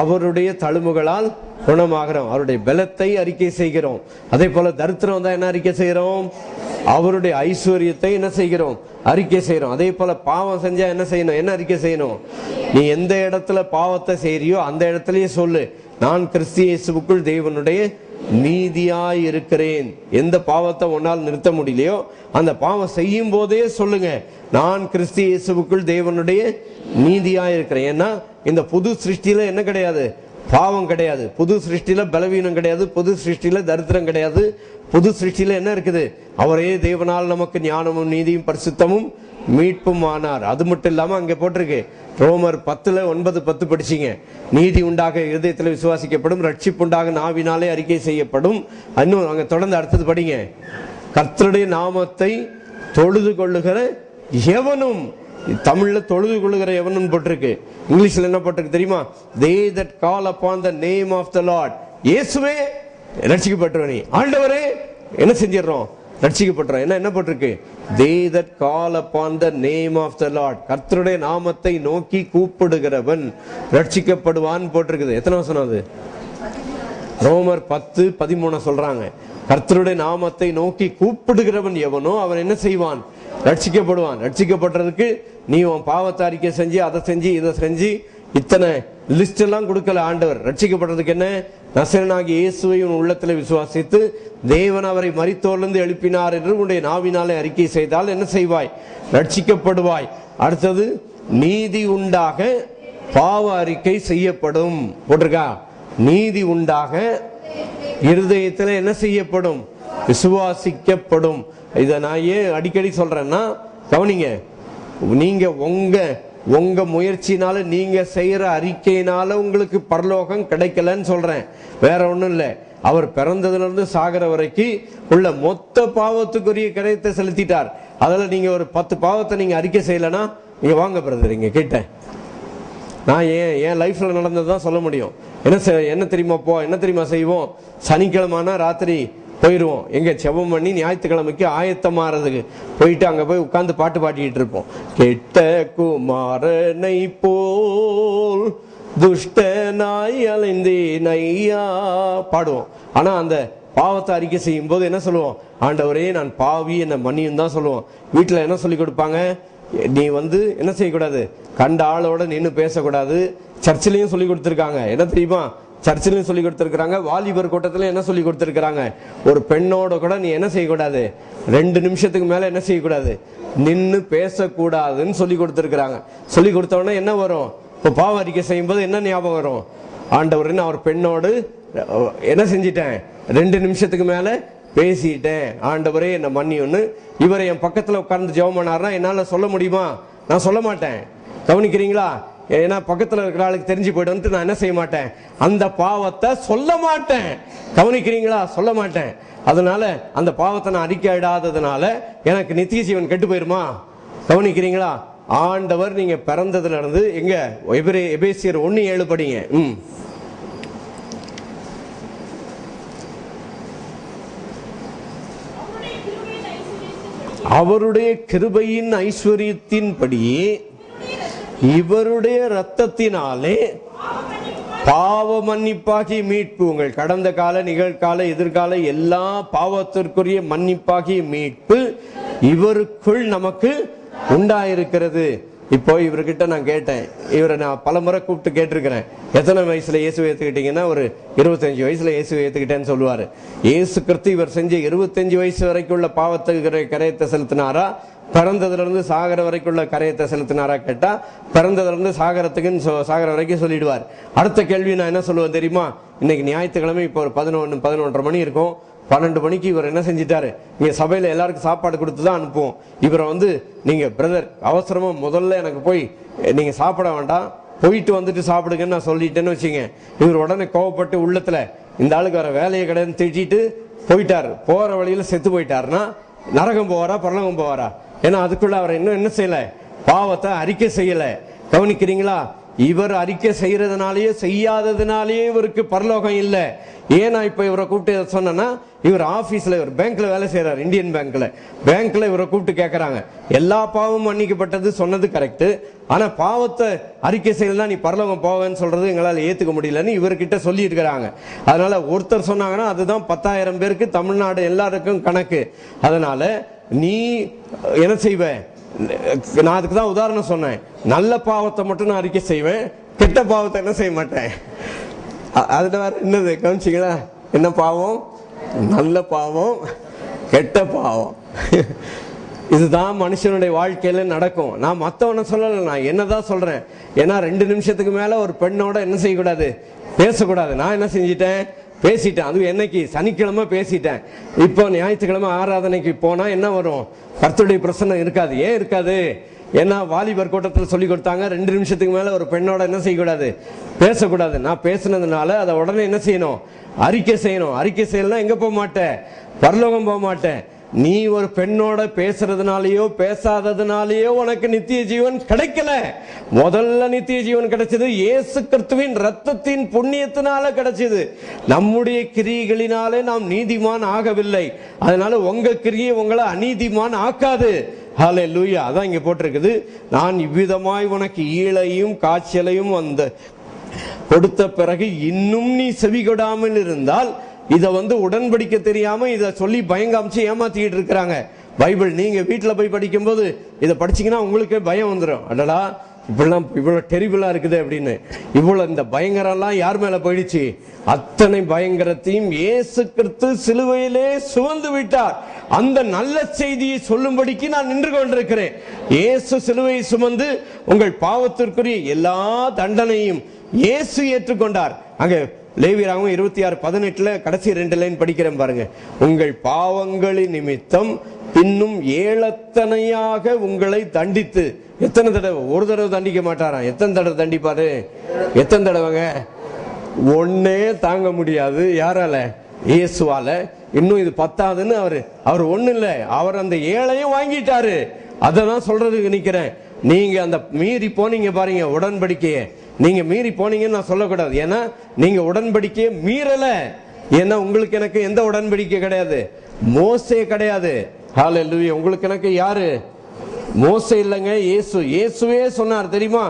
அவருடைய தழும்புகளால் குணமாகிறோம். அவருடைய பலத்தை அறிக்கை செய்கிறோம். அதே போல தரித்திரம் வந்தா என்ன அறிக்கை செய்யறோம்? அவருடைய ஐஸ்வர்யத்தை என்ன செய்கிறோம்? அறிக்கை செய்யறோம். அதே போல பாவம் செஞ்சா என்ன செய்யணும்? என்ன அறிக்கை செய்யணும்? நீ எந்த இடத்துல பாவத்தை செய்யறியோ அந்த இடத்துலயே சொல்லு, நான் கிறிஸ்து இயேசுவுக்குள் தேவனுடைய நீதியாய் இருக்கிறேன். எந்த பாவத்தை உன்னால் நிறுத்த முடியலையோ அந்த பாவம் செய்யும் போதே சொல்லுங்க, நான் கிறிஸ்து இயேசுவுக்குள் தேவனுடைய நீதியாய் இருக்கிறேன். ஏன்னா இந்த புது சிருஷ்டியில என்ன கிடையாது? பாவம் கிடையாது. புது சிருஷ்டியில பலவீனம் கிடையாது. புது சிருஷ்டியில தரித்திரம் கிடையாது. புது சிருஷ்டியில என்ன இருக்குது? அவரே தேவனால் நமக்கு ஞானமும் நீதியும் பரிசுத்தமும் மீட்பும் ஆனார். அது மட்டும் இல்லாம அங்க போட்டிருக்கு, ரோமர் 10:9-10 படிச்சீங்க. நீதி உண்டாக இருதயத்தில் விசுவாசிக்கப்படும், ரட்சிப்பு உண்டாக நாவினாலே அறிக்கை செய்யப்படும். இன்னும் அங்க தொடர்ந்து அடுத்தது படிங்க. கர்த்தருடைய நாமத்தை தொழுது கொள்ளுகிற எவனும். தமிழ்ல தொழுது கொள்ளுகிற எவனும் போட்டிருக்கு. இங்கிலீஷ்ல என்ன போட்டிருக்கு தெரியுமா? they that call upon the name of the Lord. இயேசுவே ரட்சிக்கப்பட்டவனே, ஆண்டவரே என்ன செஞ்சிடறோம்? ரட்சிக்கப்பட்டோம். என்ன போட்டிருக்கு? they that call upon the name of the Lord. கர்த்தருடைய நாமத்தை நோக்கி கூப்பிடுகிறவன் ரட்சிக்கப்படுவான் போட்டிருக்குது. எத்தனை வசனம் அது? ரோமர் 10:13 சொல்றாங்க. கர்த்தருடைய நாமத்தை நோக்கி கூப்பிடுகிறவன் எவனோ அவன் என்ன செய்வான்? ரட்சிக்கப்படுவான். ரட்சிக்கப்படுறதுக்கு நீ உன் பாவத்தை அறிக்கை செஞ்சு அதை செஞ்சு இதை செஞ்சு இத்தனை லிஸ்ட் எல்லாம் கொடுக்கல ஆண்டவர். ரட்சிக்கப்படுறதுக்கு என்ன? நசரேயனாகிய இயேசுவை உன் உள்ளத்தில் விசுவாசித்து தேவன் அவரை மரித்தோரிலிருந்து எழுப்பினார் என்று உன்னுடைய நாவினாலே அறிக்கை செய்தால் என்ன செய்வாய்? ரட்சிக்கப்படுவாய். அடுத்தது நீதி உண்டாக பாவ அறிக்கை செய்யப்படும் போட்டிருக்கா? நீதி உண்டாக இருதயத்தில் என்ன செய்யப்படும்? விசுவாசிக்கப்படும். இதை நான் ஏன் அடிக்கடி சொல்றேன்னா கவனிங்க. நீங்க உங்க உங்க முயற்சினால நீங்க செய்யற அறிக்கையினால உங்களுக்கு பரலோகம் கிடைக்கலன்னு சொல்றேன், வேற ஒண்ணும் இல்லை. அவர் பிறந்ததுல இருந்து சாகர வரைக்கும் உள்ள மொத்த பாவத்துக்குரிய கிரயத்தை செலுத்திட்டார். அதில் நீங்க ஒரு 10 பாவத்தை நீங்க அறிக்கை செய்யலன்னா நீங்க வாங்க பிரதர் இங்க கேட்டேன். நான் என் லைஃப்ல நடந்ததுதான் சொல்ல முடியும். என்ன தெரியுமா செய்வோம்? சனிக்கிழமைனா ராத்திரி போயிடுவோம், எங்க செபம் பண்ணி ஞாயிற்றுக்கிழமைக்கு ஆயத்தமாறதுக்கு போயிட்டு அங்க போய் உட்கார்ந்து பாட்டு பாடிட்டு இருப்போம். கெட்ட குமாரனை போல் துஷ்டனாய் அலைந்தேன் ஐயா பாடுவோம். ஆனா அந்த பாவத்தை அறிக்கை செய்யும் போது என்ன சொல்லுவோம்? ஆண்டவரே நான் பாவி, என்ன மன்னியும் தான் சொல்லுவோம். வீட்டுல என்ன சொல்லி கொடுப்பாங்க? நீ என்ன செய்யக்கூடாது, கண்ட ஆளோட நின்று பேசக்கூடாது. சர்ச்சிலையும் சொல்லி கொடுத்துருக்காங்க. என்ன தெரியுமா? சர்ச்சிலையும் சொல்லி கொடுத்துருக்காங்க, வாலிபர் கூட்டத்திலும் என்ன சொல்லி கொடுத்துருக்காங்க? ஒரு பெண்ணோட கூட நீ என்ன செய்யக்கூடாது, 2 நிமிஷத்துக்கு மேல என்ன செய்யக்கூடாது, நின்று பேசக்கூடாதுன்னு சொல்லி கொடுத்துருக்காங்க. சொல்லி கொடுத்தவொடனே என்ன வரும்? இப்போ பாவ அறிக்கை செய்யும் போது என்ன ஞாபகம் வரும்? ஆண்டவர்னு அவர் பெண்ணோடு என்ன செஞ்சிட்டேன், 2 நிமிஷத்துக்கு மேல பேசிட்டேன், ஆண்டவரே என்ன மன்னியும்னு. இவரை என் பக்கத்துல உட்கார்ந்து ஜெபம் பண்ணாருன்னா என்னால சொல்ல முடியுமா? நான் சொல்ல மாட்டேன். கவனிக்கிறீங்களா? ஏன்னா பக்கத்துல இருக்கிற ஆளுக்கு தெரிஞ்சு போயிடும், நான் என்ன செய்ய மாட்டேன், அந்த பாவத்தை சொல்ல மாட்டேன். கவனிக்கிறீங்களா? சொல்ல மாட்டேன். அதனால அந்த பாவத்தை நான் அறிக்கையிடாததுனால எனக்கு நித்திய ஜீவன் கெட்டு போயிருமா? கவனிக்கிறீங்களா? ஆண்டவர் நீங்க பிறந்ததுல இருந்து எங்க எபேசியர் 1:7 படிங்க. அவருடைய கிருபையின் ஐஸ்வரியத்தின்படி இவருடைய இரத்தத்தினாலே பாவ மன்னிப்பாகிய மீட்பு, உங்கள் கடந்த கால, நிகழ்கால, எதிர்கால எல்லா பாவத்திற்குரிய மன்னிப்பாகிய மீட்பு இவருக்குள் நமக்கு உண்டாயிருக்கிறது. இப்போ இவர்கிட்ட நான் கேட்டேன், இவரை நான் பல முறை கூப்பிட்டு கேட்டிருக்கிறேன், எத்தனை வயசுல இயேசு ஏத்துக்கிட்டீங்கன்னா ஒரு 25 வயசுல இயேசு ஏத்துக்கிட்டேன்னு சொல்லுவாரு. இயேசு கிறிஸ்து இவர் செஞ்ச 25 வயசு வரைக்கும் உள்ள பாவத்துக்கு கரையத்தை செலுத்தினாரா, பிறந்ததுல இருந்து சாகர வரைக்கும் உள்ள கரையத்தை செலுத்தினாரா கேட்டா பிறந்ததுல இருந்து சாகர வரைக்கும் சொல்லிடுவார். அடுத்த கேள்வி நான் என்ன சொல்லுவேன் தெரியுமா? இன்னைக்கு ஞாயிற்றுக்கிழமை இப்போ ஒரு 11-11:30 மணி இருக்கும். 12 மணிக்கு இவர் என்ன செஞ்சிட்டாரு, இங்க சபையில எல்லாருக்கும் சாப்பாடு கொடுத்துதான் அனுப்புவோம். இவரை நீங்க பிரதர் அவசரமா முதல்ல எனக்கு போய் நீங்க சாப்பிட வேண்டாம், போயிட்டு வந்துட்டு சாப்பிடுங்கன்னு நான் சொல்லிட்டேன்னு வச்சுங்க. இவர் உடனே கோவப்பட்டு உள்ளத்துல இந்த ஆளுக்கு வர வேலையை கிடையாது திட்டிட்டு போயிட்டாரு. போற வழியில செத்து போயிட்டாருன்னா நரகம் போவாரா பரலோகம் போவாரா? ஏன்னா அதுக்குள்ள அவர் இன்னும் என்ன செய்யல, பாவத்தை அறிக்கை செய்யல. கவனிக்கிறீங்களா? இவர் அறிக்கை செய்யறதுனாலயே செய்யாததுனாலயே இவருக்கு பரலோகம் இல்லை. ஏன்னா இப்ப இவரை கூப்பிட்டு சொன்னா, இவர் ஆபீஸ்ல, இவர் பேங்க்ல வேலை செய்யறாரு, இந்தியன் பேங்க்ல இவரை கூப்பிட்டு கேட்கறாங்க, எல்லா பாவமும் மன்னிக்கப்பட்டது சொன்னது கரெக்ட், ஆனா பாவத்தை அறிக்கை செய்யலாம் நீ பரலோகம் போவேன்னு சொல்றது எங்களால் ஏத்துக்க முடியலன்னு இவர்கிட்ட சொல்லி இருக்கிறாங்க. அதனால ஒருத்தர் சொன்னாங்கன்னா அதுதான் 10,000 பேருக்கு, தமிழ்நாடு எல்லாருக்கும் கணக்கு. அதனால நீ என்ன செய்வ? நான் அதுக்கு தான் உதாரணம் சொன்னேன். நல்ல பாவத்தை மட்டும் நான் அறிக்கை செய்வேன், கெட்ட பாவத்தை என்ன செய்ய மாட்டேன். அதுல வேற என்னது கவனிச்சிங்களா? என்ன பாவம்? நல்ல பாவம், கெட்ட பாவம். இதுதான் மனுஷனுடைய வாழ்க்கையில நடக்கும். நான் மத்தவனை சொல்லல, நான் என்னதான் சொல்றேன். ஏன்னா 2 நிமிஷத்துக்கு மேல ஒரு பெண்ணோட என்ன செய்யக்கூடாது, பேசக்கூடாது. நான் என்ன செஞ்சிட்டேன், பேசிட்டேன். அதுவும் என்னைக்கு, சனிக்கிழமை பேசிட்டேன். இப்போ ஞாயிற்றுக்கிழமை ஆராதனைக்கு போனா என்ன வரும்? கர்த்தருடைய பிரசன்னம் இருக்காது. ஏன் இருக்காது? ஏன்னா வாலிபர் கூட்டத்தில் சொல்லி கொடுத்தாங்க 2 நிமிஷத்துக்கு மேல ஒரு பெண்ணோட என்ன செய்யக்கூடாது, பேசக்கூடாது. நான் பேசினதுனால அதை உடனே என்ன செய்யணும், அறிக்கை செய்யணும். அறிக்கை செய்யலாம் எங்க போக மாட்டேன், பரலோகம் போக மாட்டேன். நீ ஒரு பெண்ணோட பேசுறதுனாலயோ பேசாததுனாலயோ உனக்கு நித்திய ஜீவன் கிடைக்கல. முதல்ல நித்திய ஜீவன் கிடைச்சது இயேசு கிறிஸ்துவின் ரத்தத்தின் புண்ணியத்தினால கிடைச்சது. நம்முடைய கிரியைகளினாலே நாம் நீதிமான் ஆகவில்லை. அதனால உங்க கிரியை உங்களை அநீதிமான் ஆக்காது. ஹல்லேலூயா. அதான் இங்க போட்டிருக்குது, நான் இவ்விதமாய் உனக்கு ஈழையும் காய்ச்சலையும் கொடுத்த பிறகு இன்னும் நீ செவிகொடாமல் இருந்தால், இதை உடன்படிக்கை தெரியாம இதை சொல்லி பயங்காமிச்சு ஏமாத்திக்கிட்டு இருக்கிறாங்க. பைபிள் நீங்க வீட்டுல போய் படிக்கும் போது இதை படிச்சீங்கன்னா உங்களுக்கு பயம் வந்துடும். அடடா இப்பெல்லாம் இவ்வளவு டெரிபிளா இருக்குது அப்படின்னு. இவ்வளவு இந்த பயங்கரம் யார் மேல போயிடுச்சு? அத்தனை பயங்கரத்தையும் இயேசு கிறிஸ்து சிலுவையிலே சுமந்து விட்டார். அந்த நல்ல செய்தியை சொல்லும்படிக்கு நான் நின்று கொண்டிருக்கிறேன். இயேசு சிலுவையை சுமந்து உங்கள் பாவத்திற்குரிய எல்லா தண்டனையும் இயேசு ஏற்றுக்கொண்டார். அங்க லேவியராகமம் 26:18 கடைசி 2 லைன் படிக்கிறேன் பாருங்க. உங்கள் பாவங்களின் நிமித்தம் பின்னும் ஏழத்தனையாக உங்களை தண்டித்து. எத்தனை தடவை? ஒரு தடவை தண்டிக்க மாட்டாராம். எத்தனை தடவை தண்டிப்பாரு? எத்தனை தடவைங்க? ஒன்னே தாங்க முடியாது. யாரால? இயேசுவால. இன்னும் இது பத்தாதுன்னு அவர் ஒண்ணு இல்ல, அவர் அந்த ஏழையும் வாங்கிட்டாரு. அதான் சொல்றதுக்கு நிக்கிறேன். நீங்க அந்த மீறி போனீங்க பாருங்க உடன்படிக்கையை, நீங்க மீறி போனீங்கன்னு நான் சொல்லக்கூடாது. ஏன்னா நீங்க உடன்படிக்கையை மீறல. ஏன்னா உங்களுக்கு எனக்கு எந்த உடன்படிக்கை கிடையாது? மோசே கிடையாது. ஹல்லேலூயா. உங்களுக்கு எனக்கு யாரு? மோசே இல்லைங்க, இயேசு. இயேசுவே சொன்னார் தெரியுமா,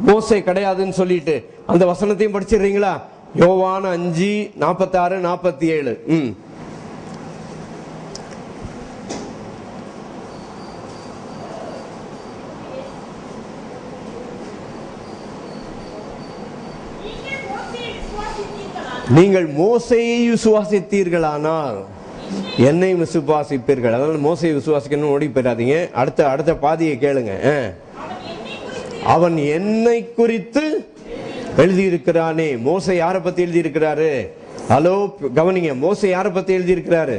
மோசே கிடையாதுன்னு சொல்லிட்டு. அந்த வசனத்தையும் படிச்சிடுறீங்களா? யோவான் 5:46-47. நீங்கள் மோசேயை விசுவாசித்தீர்களானால் என்னை விசுவாசிப்பீர்கள். அதனால மோசையை விசுவாசிக்கணும் ஓடி போயிடாதீங்க. அடுத்த பாதியை கேளுங்க. அவன் என்னை குறித்து எழுதியிருக்கிறானே. மோசே யாரை பத்தி எழுதியிருக்கிறாரு? ஹலோ கவனிங்க. மோசே யாரை பத்தி எழுதியிருக்கிறாரு?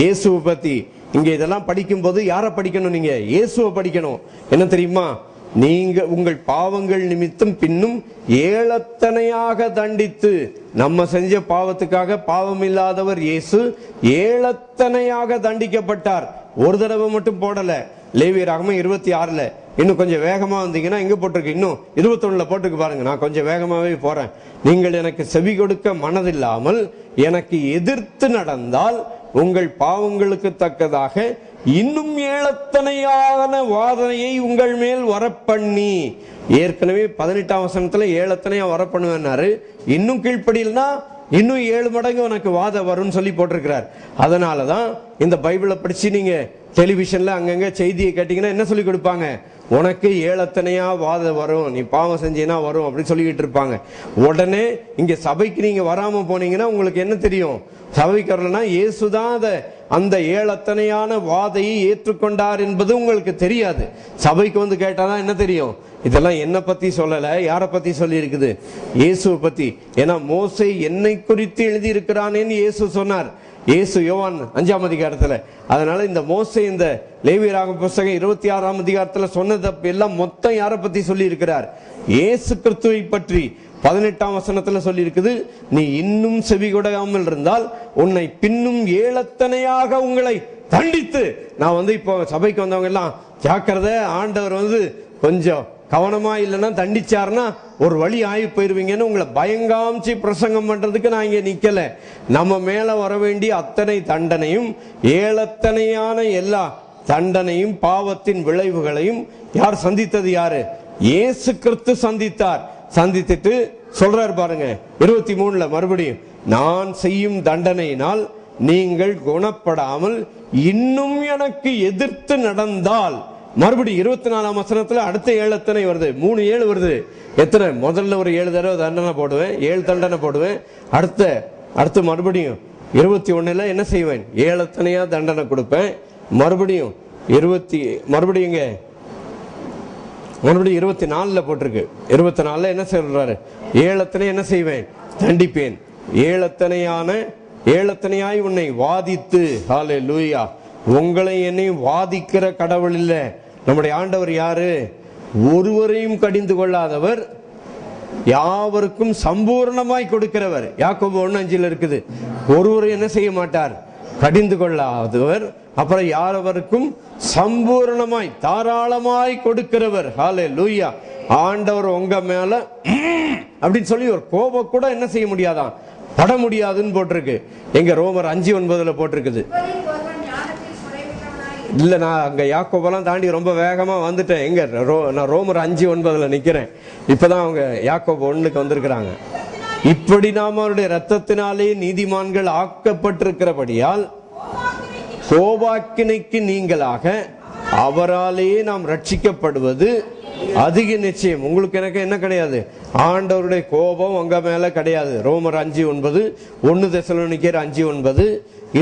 இயேசுவை பத்தி. இங்க இதெல்லாம் படிக்கும் போது யாரை படிக்கணும்? நீங்க இயேசுவை படிக்கணும். என்ன தெரியுமா? நீங்க உங்கள் பாவங்கள் நிமித்தம் பின்னும் ஏழத்தனையாக தண்டித்து. நம்ம செஞ்ச பாவத்துக்காக பாவம் இல்லாதவர் இயேசு ஏழத்தனையாக தண்டிக்கப்பட்டார். ஒரு தடவை மட்டும் போடல. லேவியராகமம் 26. இன்னும் கொஞ்சம் வேகமா வந்தீங்கன்னா எங்க போட்டிருக்கு? இன்னும் 21 போட்டுக்கு பாருங்க. நான் கொஞ்சம் வேகமாவே போறேன். நீங்கள் எனக்கு செவி கொடுக்க மனதில்லாமல் எனக்கு எதிர்த்து நடந்தால் உங்கள் பாவங்களுக்கு தக்கதாக இன்னும் ஏழத்தனையான வாதனையை உங்கள் மேல் வரப்பண்ணி. ஏற்கனவே 18ஆம் வசனத்துல ஏழத்தனையா வரப்பண்ணுவேன்னாரு. இன்னும் கீழ்ப்படியில்னா இன்னும் 7 மடங்கு உனக்கு வாத வரும்னு சொல்லி போட்டிருக்கிறார். அதனாலதான் இந்த பைபிளை படிச்சு நீங்க டெலிவிஷன்ல அங்கங்க செய்தியை கேட்டீங்கன்னா என்ன சொல்லி கொடுப்பாங்க? உனக்கு ஏழத்தனையா வாத வரும், நீ பாவம் செஞ்சீனா வரும் அப்படின்னு சொல்லிக்கிட்டு இருப்பாங்க. உடனே இங்க சபைக்கு நீங்க வராம போனீங்கன்னா உங்களுக்கு என்ன தெரியும்? சபைக்கு வரலன்னா இயேசுதான் அந்த ஏழத்தனையான வாதையை ஏற்றுக்கொண்டார் என்பது உங்களுக்கு தெரியாது. சபைக்கு வந்து கேட்டாதான் என்ன தெரியும்? இதெல்லாம் என்ன பத்தி சொல்லல, யாரை பத்தி சொல்லி இருக்குது? இயேசுவை பத்தி. ஏன்னா மோசே என்னை குறித்து எழுதி இருக்கிறானேன்னு இயேசு சொன்னார். இயேசு யோவான் 5ஆம் அதிகாரத்துல. அதனால இந்த மோசே இந்த லேவியராகம புத்தகம் 26ஆம் அதிகாரத்துல சொன்னது எல்லாம் மொத்தம் யாரை பத்தி சொல்லி இருக்கிறார்? இயேசு கிறிஸ்துவை பற்றி. 18ஆம் வசனத்துல சொல்லி இருக்குது, நீ இன்னும் செவி கொடாமல் இருந்தால் உன்னை பின்னும் ஏழத்தனையாக உங்களை தண்டித்து. நான் இப்போ சபைக்கு வந்தவங்க எல்லாம் ஜாக்கிரதை, ஆண்டவர் கொஞ்சம் கவனமா இல்லைன்னா தண்டிச்சாருன்னா ஒரு வழி ஆகி போயிருவீங்கன்னு உங்களை பயங்காமிச்சு பிரசங்கம் பண்றதுக்கு நான் இங்க நிக்கல. நம்ம மேல வர வேண்டிய அத்தனை தண்டனையும் ஏழத்தனையான எல்லா தண்டனையும் பாவத்தின் விளைவுகளையும் யார் சந்தித்தது? யாரு? இயேசு கிறிஸ்து சந்தித்தார். சந்தித்துட்டு சொல்றாரு பாருங்க 23 மறுபடியும், நான் செய்யும் தண்டனையினால் நீங்கள் குணப்படாமல் இன்னும் எனக்கு எதிர்த்து நடந்தால். மறுபடியும் 24ஆம் வசனத்துல அடுத்த ஏழத்தனை வருது. 3 7 வருது. எத்தனை? முதல்ல ஒரு 7 தடவை தண்டனை போடுவேன், 7 தண்டனை போடுவேன். அடுத்து மறுபடியும் 21 என்ன செய்வேன்? ஏழத்தனையா தண்டனை கொடுப்பேன். மறுபடியும் 24 போட்டிருக்கு. 24 என்ன சொல்றாரு? ஏழத்தனை என்ன செய்வேன்? தண்டிப்பேன். ஏழத்தனையாய் உன்னை வாதித்து. ஹல்லேலூயா. உங்களை என்னையும் வாதிக்கிற கடவுள் இல்ல. நம்முடைய ஆண்டவர் யாரு? ஒருவரையும் கடிந்து கொள்ளாதவர், யாவருக்கும் சம்பூர்ணமாய் கொடுக்கிறவர். யாக்கோபு 1:5 இருக்குது. ஒருவரை என்ன செய்ய மாட்டார்? கடிந்து கொள்ளாதவர். அப்புறம் யாரவருக்கும் சம்பூர்ணமாய் தாராளமாய் கொடுக்கிறவர். ஹல்லேலூயா. ஆண்டவர் உங்க மேல அப்படின்னு சொல்லி ஒரு கோபம் கூட என்ன செய்ய முடியாதான்? பட முடியாதுன்னு போட்டிருக்கு. எங்க ரோமர் 5:9 போட்டிருக்குது. இல்ல, நான் அங்க யாக்கோபெல்லாம் தாண்டி ரொம்ப வேகமா வந்துட்டேன். எங்க நான் ரோமர் 5:9 நிக்கிறேன். இப்பதான் அவங்க யாக்கோபு 1க்கு வந்திருக்கிறாங்க. இப்படி நாம் அவருடைய ரத்தத்தினாலே நீதிமான்கள் ஆக்கப்பட்டிருக்கிறபடியால் கோபாக்கினைக்கு நீங்களாக அவராலேயே நாம் ரட்சிக்கப்படுவது அதிக நிச்சயம். உங்களுக்கு எனக்கு என்ன கிடையாது? ஆண்டவருடைய கோபம் உங்க மேல கிடையாது. ரோமர் 5:9, 1 தெசலோனிக்கேயர் 5:9,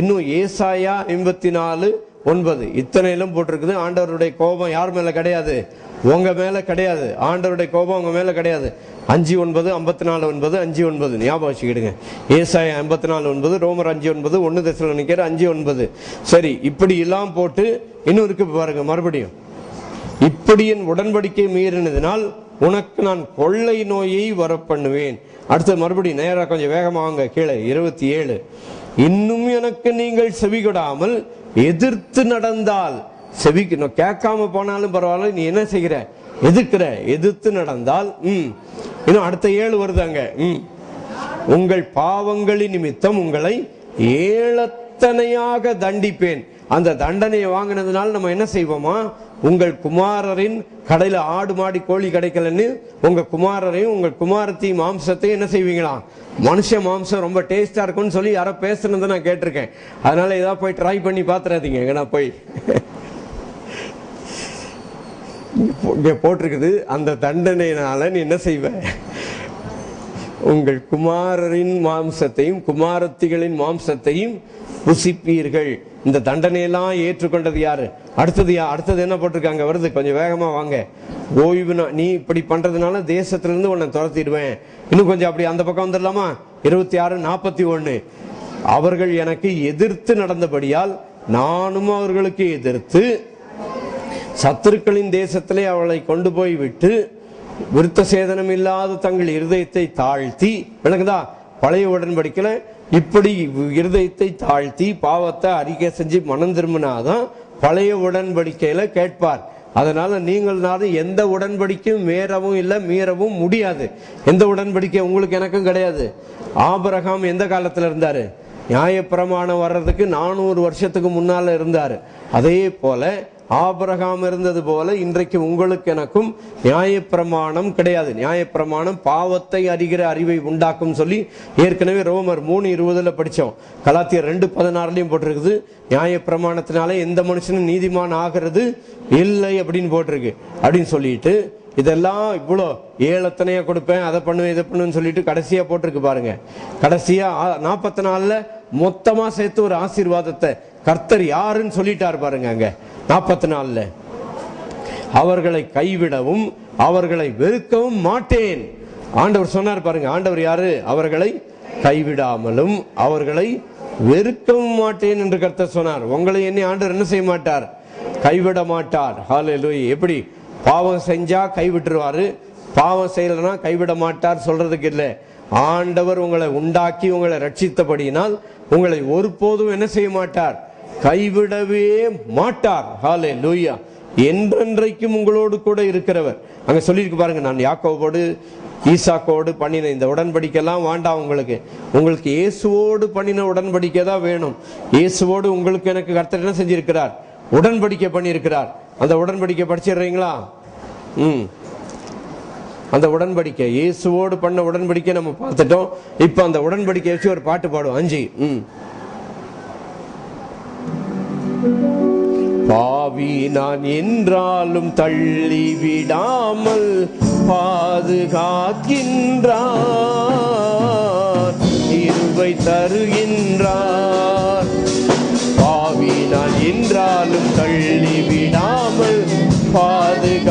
இன்னும் ஏசாயா 54:9 இத்தனையிலும் போட்டிருக்குது. ஆண்டவருடைய கோபம் யார் மேல கிடையாது? உங்க மேல கிடையாது. ஆண்டவருடைய கோபம் உங்க மேல கிடையாது. 5:9, 54:9, 5:9 ஞாபகம் வச்சுக்கிடுங்க. ஏசாயா 54:9, ரோமர் 5:9, 1 தெசலோனிக்கேயர் 5:9. சரி, இப்படி எல்லாம் போட்டு இன்னும் இருக்கு பாருங்க. மறுபடியும், இப்படி என் உடன்படிக்கை மீறினதினால் உனக்கு நான் கொள்ளை நோயை வரப்பண்ணுவேன். அடுத்து மறுபடியும் நேரா கொஞ்சம் வேகமாங்க கீழே 27. இன்னும் எனக்கு நீங்கள் செவிகொடாமல் எதிர்த்து நடந்தால், செவிக்கணும் கேட்காம போனாலும் பரவாயில்ல, நீ என்ன செய்கிற? எதிர்க்கிற. எதிர்த்து நடந்தால் இன்னும் அடுத்த 7 வருதாங்க. உங்கள் பாவங்களின் நிமித்தம் உங்களை ஏளத்தனையாக தண்டிப்பேன். அந்த தண்டனையை வாங்கினதுனால நம்ம என்ன செய்வோமா? உங்கள் குமாரரின் கடையில ஆடு மாடி கோழி கிடைக்கலன்னு உங்க குமாரரையும் உங்கள் குமாரத்தையும் மாம்சத்தையும் என்ன செய்வீங்களா? மனுஷ மாம்சம் ரொம்ப டேஸ்டா இருக்கும்னு சொல்லி யாரோ பேசுனதை நான் கேட்டிருக்கேன். அதனால ஏதாவது போய் ட்ரை பண்ணி பாத்துறாதீங்க. நான் போய் இங்க போட்டிருக்குது, அந்த தண்டனையினால நீ என்ன செய்வ? உங்கள் குமாரரின் மாம்சத்தையும் குமாரத்திகளின் மாம்சத்தையும் புசிப்பீர்கள். இந்த தண்டனையெல்லாம் ஏற்றுக்கொண்டது யாரு? அடுத்தது என்ன போட்டிருக்காங்க? வருது, கொஞ்சம் வேகமா வாங்க. ஓய்வு நீ இப்படி பண்றதுனால தேசத்திலிருந்து உன்னை துரத்திடுவேன். இன்னும் கொஞ்சம் அப்படி அந்த பக்கம் வந்துடலாமா? 26:41. அவர்கள் எனக்கு எதிர்த்து நடந்தபடியால் நானும் அவர்களுக்கு எதிர்த்து சத்துருக்களின் தேசத்திலே அவளை கொண்டு போய் விட்டு விருத்த சேதனம் இல்லாத தங்கள் இருதயத்தை தாழ்த்தி, விளக்குதா? பழைய உடன்படிக்கையில இப்படி இருதயத்தை தாழ்த்தி பாவத்தை அறிக்கை செஞ்சு மனம் திரும்பினாதான் பழைய உடன்படிக்கையில கேட்பார். அதனால நீங்கள் எந்த உடன்படிக்கையும் மீறவும் இல்லை, மீறவும் முடியாது. எந்த உடன்படிக்கை உங்களுக்கு எனக்கும் கிடையாது. ஆபிரகாம் எந்த காலத்துல இருந்தாரு? நியாயப்பிரமாணம் வர்றதுக்கு 400 வருஷத்துக்கு முன்னால இருந்தாரு. அதே போல ஆபிரகாம் இருந்தது போல இன்றைக்கு உங்களுக்கு எனக்கும் நியாயப்பிரமாணம் கிடையாது. நியாயப்பிரமாணம் பாவத்தை அறிகிற அறிவை உண்டாக்கும் சொல்லி ஏற்கனவே ரோமர் 3:20 படிச்சோம். கலாத்தியர் 2:16 போட்டிருக்குது, நியாயப்பிரமாணத்தினால எந்த மனுஷனும் நீதிமான் ஆகிறது இல்லை அப்படின்னு போட்டிருக்கு. அப்படின்னு சொல்லிட்டு இதெல்லாம் இவ்வளோ ஏழத்தனையா கொடுப்பேன், அதை பண்ணுவேன், இதை பண்ணுவேன்னு சொல்லிட்டு கடைசியா போட்டிருக்கு பாருங்க. கடைசியா 44 மொத்தமா சேர்த்து ஒரு ஆசீர்வாதத்தை கர்த்தர் யாருன்னு சொல்லிட்டார் பாருங்க. அங்க 44 அவர்களை கைவிடவும் அவர்களை வெறுக்கவும் மாட்டேன். ஆண்டவர் சொன்னார் பாருங்க. ஆண்டவர் யாரு? அவர்களை கைவிடாமலும் அவர்களை வெறுக்கவும் மாட்டேன் என்று கர்த்தர் சொன்னார். உங்களை என்னை ஆண்டவர் என்ன செய்ய மாட்டார்? கைவிட மாட்டார். ஹல்லேலூயா. எப்படி? பாவம் செஞ்சா கைவிட்டுருவாரு, பாவம் செய்யலன்னா கைவிட மாட்டார் சொல்றதுக்கு இல்லை. ஆண்டவர் உங்களை உண்டாக்கி உங்களை ரட்சித்தபடியினால் உங்களை ஒருபோதும் என்ன செய்ய மாட்டார்? கைவிடவே மாட்டார். ஹல்லேலூயா. என்றென்றைக்கும் உங்களோடு கூட இருக்கிறவர். அங்க சொல்லியிருக்கு பாருங்க, நான் யாக்கோபோடு ஈசாக்கோடு பண்ணின இந்த உடன்படிக்கைலாம் வேண்டாம் உங்களுக்கு. உங்களுக்கு இயேசுவோடு பண்ணின உடன்படிக்கை தான் வேணும். இயேசுவோடு உங்களுக்கு எனக்கு கர்த்தர் என்ன செஞ்சிருக்கிறார்? உடன்படிக்கை பண்ணியிருக்கிறார். அந்த உடன்படிக்கை படிச்சிடுறீங்களா? அந்த உடன்படிக்கை இயேசுவோடு பண்ண உடன்படிக்கை நம்ம பார்த்துட்டோம். இப்ப அந்த உடன்படிக்கை வச்சு ஒரு பாட்டு பாடுவோம். 5 பாவி நான் என்றாலும் தள்ளி விடாமல் பாதுகாக்கின்றார், இருவை தருகின்றார். பாவி நான் என்றாலும் தள்ளி விடாமல் பாதுகாக்கின்றார்,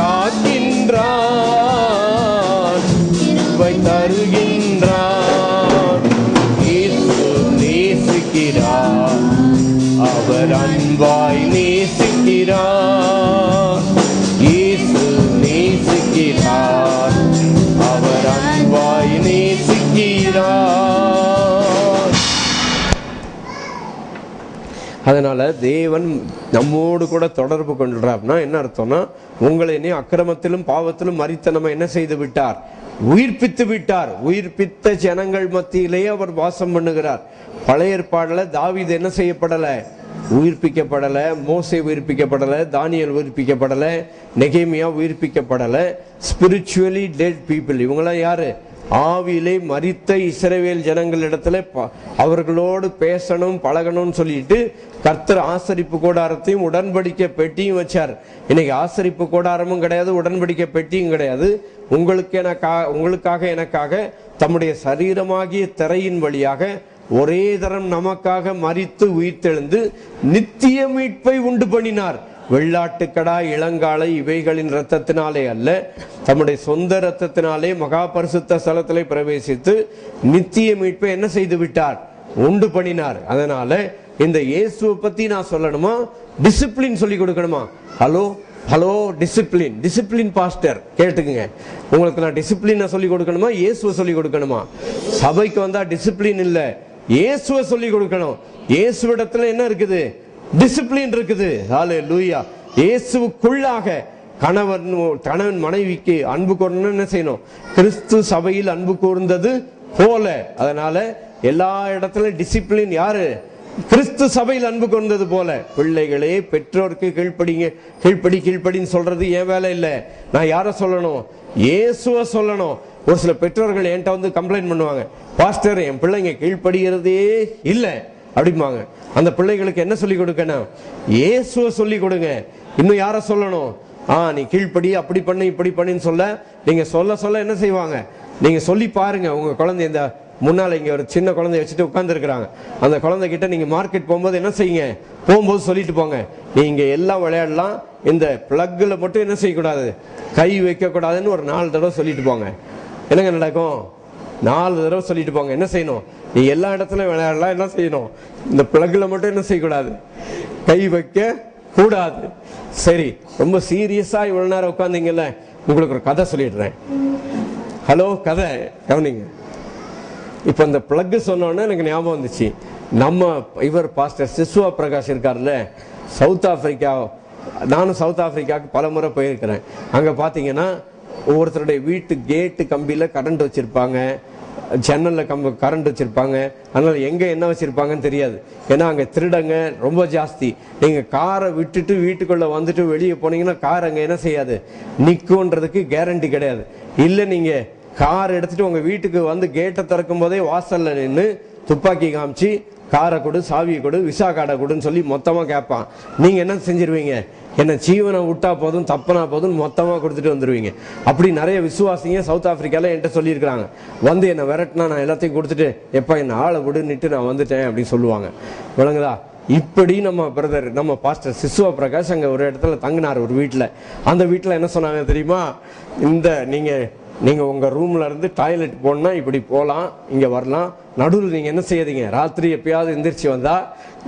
இருவை தருகின்றார். இயேசு நேசிக்கிறார், அவர் அன்பாய் நேசிக்கிறார். இயேசு நேசிக்கிறார், அவர் அன்பாய் நேசிக்கிறார். அதனால தேவன் நம்மோடு கூட தொடர்பு கொள்றார்னா என்ன அர்த்தம்னா, உங்களை என்ன அக்கிரமத்திலும் பாவத்திலும் மரித்த நம்ம என்ன செய்து விட்டார்? உயிர்ப்பித்து விட்டார். உயிர்ப்பித்த ஜனங்கள் மத்தியிலேயே அவர் வாசம் பண்ணுகிறார். பழைய ஏற்பாடுல தாவீது என்ன செய்யப்படல? உயிர்ப்பிக்கப்படல. மோசே உயிர்ப்பிக்கப்படல, தானியேல் உயிர்ப்பிக்கப்படல, நெகேமியா உயிர்ப்பிக்கப்படல. ஸ்பிரிச்சுவலி டெட் பீப்புள் இவங்களாம் யாரு? ஆவியிலே மரித்த இஸ்ரவேல் ஜனங்களிடத்துல அவர்களோடு பேசணும் பழகணும்னு சொல்லிட்டு கர்த்தர் ஆசரிப்பு கூடாரத்தையும் உடன்படிக்கை பெட்டியும் வச்சார். இன்னைக்கு ஆசரிப்பு கூடாரமும் கிடையாது, உடன்படிக்கை பெட்டியும் கிடையாது. உங்களுக்காக எனக்காக தம்முடைய சரீரமாகிய திரையின் வழியாக ஒரே தரம் நமக்காக மரித்து உயிர்த்தெழுந்து நித்திய மீட்பை உண்டு பண்ணினார். வெள்ளாட்டுக்கடா இளங்காளை இவைகளின் இரத்தத்தினாலே அல்ல, தம்முடைய சொந்த இரத்தத்தினாலே மகா பரிசுத்த ஸ்தலத்திலே பிரவேசித்து நித்திய மீட்பை என்ன செய்து விட்டார்? உண்டு பண்ணினார். அதனால இந்த இயேசுவை பத்தி நான் சொல்லணுமா, டிசிப்ளின் சொல்லி கொடுக்கணுமா? ஹலோ டிசிப்ளின் பாஸ்டர் கேட்டுக்குங்க. உங்களுக்கு நான் டிசிப்ளினை சொல்லி கொடுக்கணுமா, இயேசுவை சொல்லி கொடுக்கணுமா? சபைக்கு வந்தா டிசிப்ளின் இல்ல, இயேசுவை சொல்லி கொடுக்கணும். இயேசுவிடத்துல என்ன இருக்குது? டிசிப்ளின் இருக்குது. ஹல்லேலூயா. இயேசுவுக்குள்ளாக கணவன் மனைவிக்கு அன்பு கூறணும். என்ன செய்யணும்? கிறிஸ்து சபையில் அன்பு கூர்ந்தது போல. அதனால எல்லா இடத்துலயும் டிசிப்ளின் யாரு? கிறிஸ்து சபையில் அன்பு கூர்ந்தது போல. பிள்ளைகளே, பெற்றோருக்கு கீழ்ப்படின்னு சொல்றது என் வேலை இல்லை. நான் யார சொல்லணும்? இயேசுவை சொல்லணும். ஒரு சில பெற்றோர்கள் என்கிட்ட வந்து கம்ப்ளைண்ட் பண்ணுவாங்க, பாஸ்டர் என் பிள்ளைங்க கீழ்ப்படுகிறதே இல்லை அப்படிம்பாங்க. அந்த பிள்ளைகளுக்கு என்ன சொல்லி கொடுக்கணும்? இயேசுவை சொல்லி கொடுங்க. இன்னும் யார சொல்லணும்? நீ கீழ்ப்படி, அப்படி பண்ணு, இப்படி பண்ணின்னு சொல்ல நீங்க சொல்ல என்ன செய்வாங்க? நீங்க சொல்லி பாருங்க. உங்க குழந்தை இந்த முன்னால இங்க ஒரு சின்ன குழந்தைய வச்சுட்டு உட்கார்ந்து இருக்கிறாங்க. அந்த குழந்தை கிட்ட நீங்க மார்க்கெட் போகும்போது என்ன செய்யுங்க? போகும்போது சொல்லிட்டு போங்க, நீங்க எல்லாம் விளையாடலாம், இந்த பிளக்ல மட்டும் என்ன செய்யக்கூடாது? கை வைக்க கூடாதுன்னு ஒரு 4 தடவை சொல்லிட்டு போங்க. என்னங்க நடக்கும்? 4 தடவை சொல்லிட்டு போங்க. என்ன செய்யணும்? நீ எல்லா இடத்துலயும் விளையாடலாம், என்ன செய்யணும்? இந்த பிளக்ல மட்டும் என்ன செய்யக்கூடாது? கை வைக்க கூடாது. சரி, ரொம்ப சீரியஸா இவ்வளவு நேரம் உட்கார்ந்தீங்கல்ல, உங்களுக்கு ஒரு கதை சொல்லிடுறேன். கதை கவனிங்க. இப்ப இந்த பிளக் சொன்னோன்னு எனக்கு ஞாபகம் வந்துச்சு. நம்ம இவர் பாஸ்டர் சிசுவா பிரகாஷ் இருக்காருல்ல, சவுத் ஆப்பிரிக்கா. நானும் சவுத் ஆப்பிரிக்காவுக்கு பல முறை போயிருக்கிறேன். அங்க பாத்தீங்கன்னா ஒவ்வொருத்தருடைய வீட்டு கேட்டு கம்பியில கரண்ட் வச்சிருப்பாங்க, ஜன்னல்ல கரண்ட் வச்சிருப்பாங்க. அதனால எங்க என்ன வச்சிருப்பாங்கன்னு தெரியாது. ஏன்னா அங்க திருடங்க ரொம்ப ஜாஸ்தி. நீங்க காரை விட்டுட்டு வீட்டுக்குள்ள வந்துட்டு வெளியே போனீங்கன்னா கார் அங்க என்ன செய்யாது? நிக்கும்ன்றதுக்கு கேரண்டி கிடையாது. இல்ல நீங்க கார் எடுத்துட்டு உங்க வீட்டுக்கு வந்து கேட்டை திறக்கும் போதே வாசல்ல நின்று துப்பாக்கி காமிச்சு காரை கொடு, சாவியை கொடு, விசா கார்டை கொடுன்னு சொல்லி மொத்தமா கேட்பான். நீங்க என்ன செஞ்சிருவீங்க? என்ன ஜீவனை விட்டா போதும், தப்பனா போதும் மொத்தமா கொடுத்துட்டு வந்துருவீங்க. அப்படி நிறைய விசுவாசிங்க சவுத் ஆப்பிரிக்கால என்கிட்ட சொல்லியிருக்கிறாங்க. வந்து என்னை விரட்டினா நான் எல்லாத்தையும் கொடுத்துட்டு எப்ப என்ன ஆளை விடுன்னுட்டு நான் வந்துட்டேன் அப்படின்னு சொல்லுவாங்க. விளங்குதா? இப்படி நம்ம பிரதர், நம்ம பாஸ்டர் சிசுவா பிரகாஷ் அங்க ஒரு இடத்துல தங்கினார், ஒரு வீட்டுல. அந்த வீட்டுல என்ன சொன்னாங்க தெரியுமா? இந்த நீங்க உங்க ரூம்ல இருந்து டாய்லெட் போனா இப்படி போலாம், இங்க வரலாம். நடுவில் நீங்க என்ன செய்யாதீங்க? ராத்திரி எப்பயாவது எந்திரிச்சு வந்தா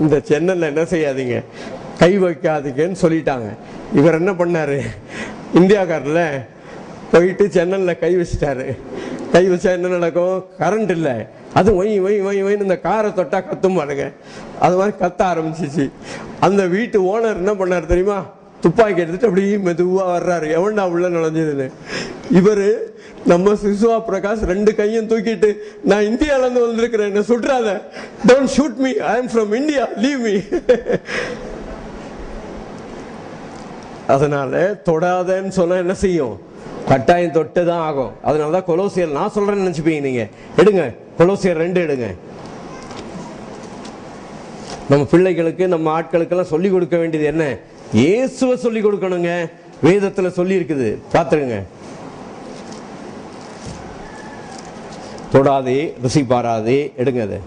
இந்த ஜன்னல்ல என்ன செய்யாதீங்க? கை வைக்காதீங்கன்னு சொல்லிட்டாங்க. இவர் என்ன பண்ணாரு? இந்தியாக்காரில் போயிட்டு ஜன்னல்ல கை வச்சுட்டாரு. கை வச்சா என்ன நடக்கும்? கரண்ட் இல்லை. அது ஒய் இந்த காரை தொட்டா கத்தும் பாருங்க. அது மாதிரி கத்த ஆரம்பிச்சிச்சு. அந்த வீட்டு ஓனர் என்ன பண்ணாரு தெரியுமா? துப்பாக்கி எடுத்துட்டு அப்படியே மெதுவா வர்றாரு. எவன்டா உள்ள நுழைஞ்சதுன்னு. இவரு நம்ம சிசுவா பிரகாஷ் 2 கையும் தூக்கிட்டு, நான் இந்தியால இருந்து வந்திருக்கிறேன், என்ன சுட்றாத, don't shoot me, I am from India, leave me. அதனால தொடாதன்னு சொன்னா என்ன செய்யும்? கட்டாயம் தொட்டுதான் ஆகும். அதனாலதான் கொலோசியர் நான் சொல்றேன்னு நினைச்சுப்பீங்க. நீங்க எடுங்க, கொலோசியர் 2 எடுங்க. நம்ம பிள்ளைகளுக்கு, நம்ம ஆட்களுக்கெல்லாம் சொல்லிக் கொடுக்க வேண்டியது என்ன? இயேசுவை சொல்லிக் கொடுக்கணுங்க. வேதத்துல சொல்லி இருக்குது, பாத்துருங்க. தொடாதே, ருசி பாராதே. எடுங்க அது.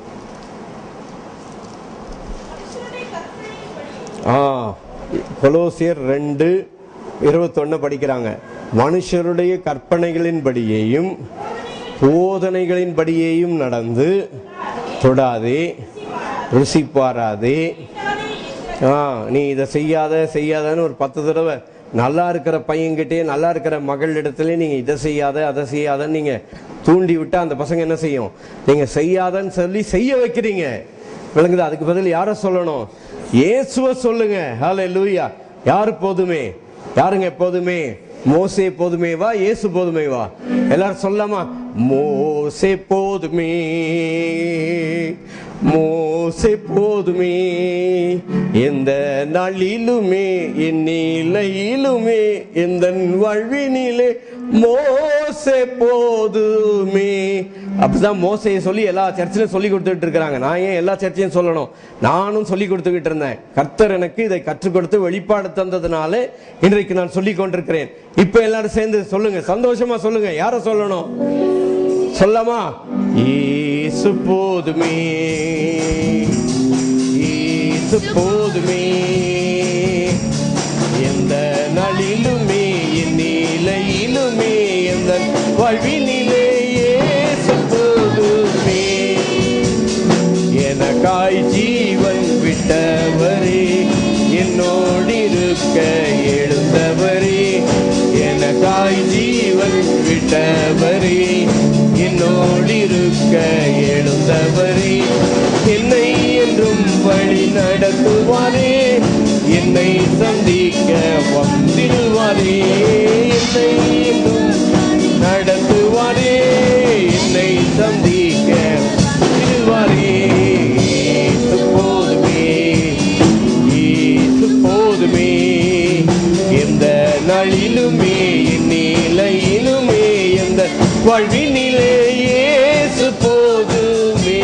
கொலோசியர் 2:21 படிக்கிறாங்க. மனுஷருடைய கற்பனைகளின்படியேயும் போதனைகளின்படியேயும் நடந்து தொடாதே, ருசி பாராதே. நீ இதை செய்யாதன்னு ஒரு 10 தடவை நல்லா இருக்கிற பையன்கிட்டே, நல்லா இருக்கிற மகள் இடத்துல நீங்க இதை செய்யாத அதை செய்யாதன்னு நீங்க தூண்டி விட்டா அந்த பசங்க என்ன செய்யும்? நீங்க செய்யாதன்னு சொல்லி செய்ய வைக்கிறீங்க. விளங்குதா? அதுக்கு பதில் யார சொல்லணும்? இயேசுவை சொல்லுங்க. ஹல்லேலூயா. யாரு போதுமே? யாருங்க போதுமே? மோசே போதுமே வா, இயேசு போதுமே வா? எல்லாரும் சொல்லாமா? மோசே போதுமே, மோசே போதுமே, எந்த நாளிலுமே என் நிலையிலுமே எந்த வாழ்வினிலே மோசே போதுமே. அப்படிதான் மோசையை சொல்லி எல்லா சர்ச்சிலும் சொல்லி கொடுத்துட்டு இருக்கிறாங்க. நான் ஏன் எல்லா சர்ச்சையும் சொல்லணும்? நானும் சொல்லி கொடுத்துக்கிட்டு இருந்தேன். கர்த்தர் எனக்கு இதை கற்றுக் கொடுத்து வெளிப்பாடு தந்ததுனால இன்றைக்கு நான் சொல்லி கொண்டிருக்கிறேன். இப்ப எல்லாரும் சேர்ந்து சொல்லுங்க, சந்தோஷமா சொல்லுங்க. யார சொல்லணும்? சொல்லாமா? இயேசு போதுமே, இயேசு போதுமே, எந்த நாளிலுமே என் நிலையிலுமே எந்த வாழ்வினிலே இயேசு போதுமே. எனக்காய் ஜீவன் விட்டவரே, என்னோடு இருக்க எழுந்தவரே, எனக்காய் ஜீவன் விட்டவரே, என்னோடு இருக்க எழுந்தவரே, என்னை என்றும் வழி நடத்துவாரே, என்னை சந்திக்க வந்திடுவாரே, என்னை என்றும் நடத்துவாரே, என்னை சந்திக்க வந்திடுவாரே. இயேசு போதுமே, இயேசு போதுமே, எந்த நாளிலுமே என் நிலையிலுமே எந்த வாழ்வினிலே இயேசு போதுமே.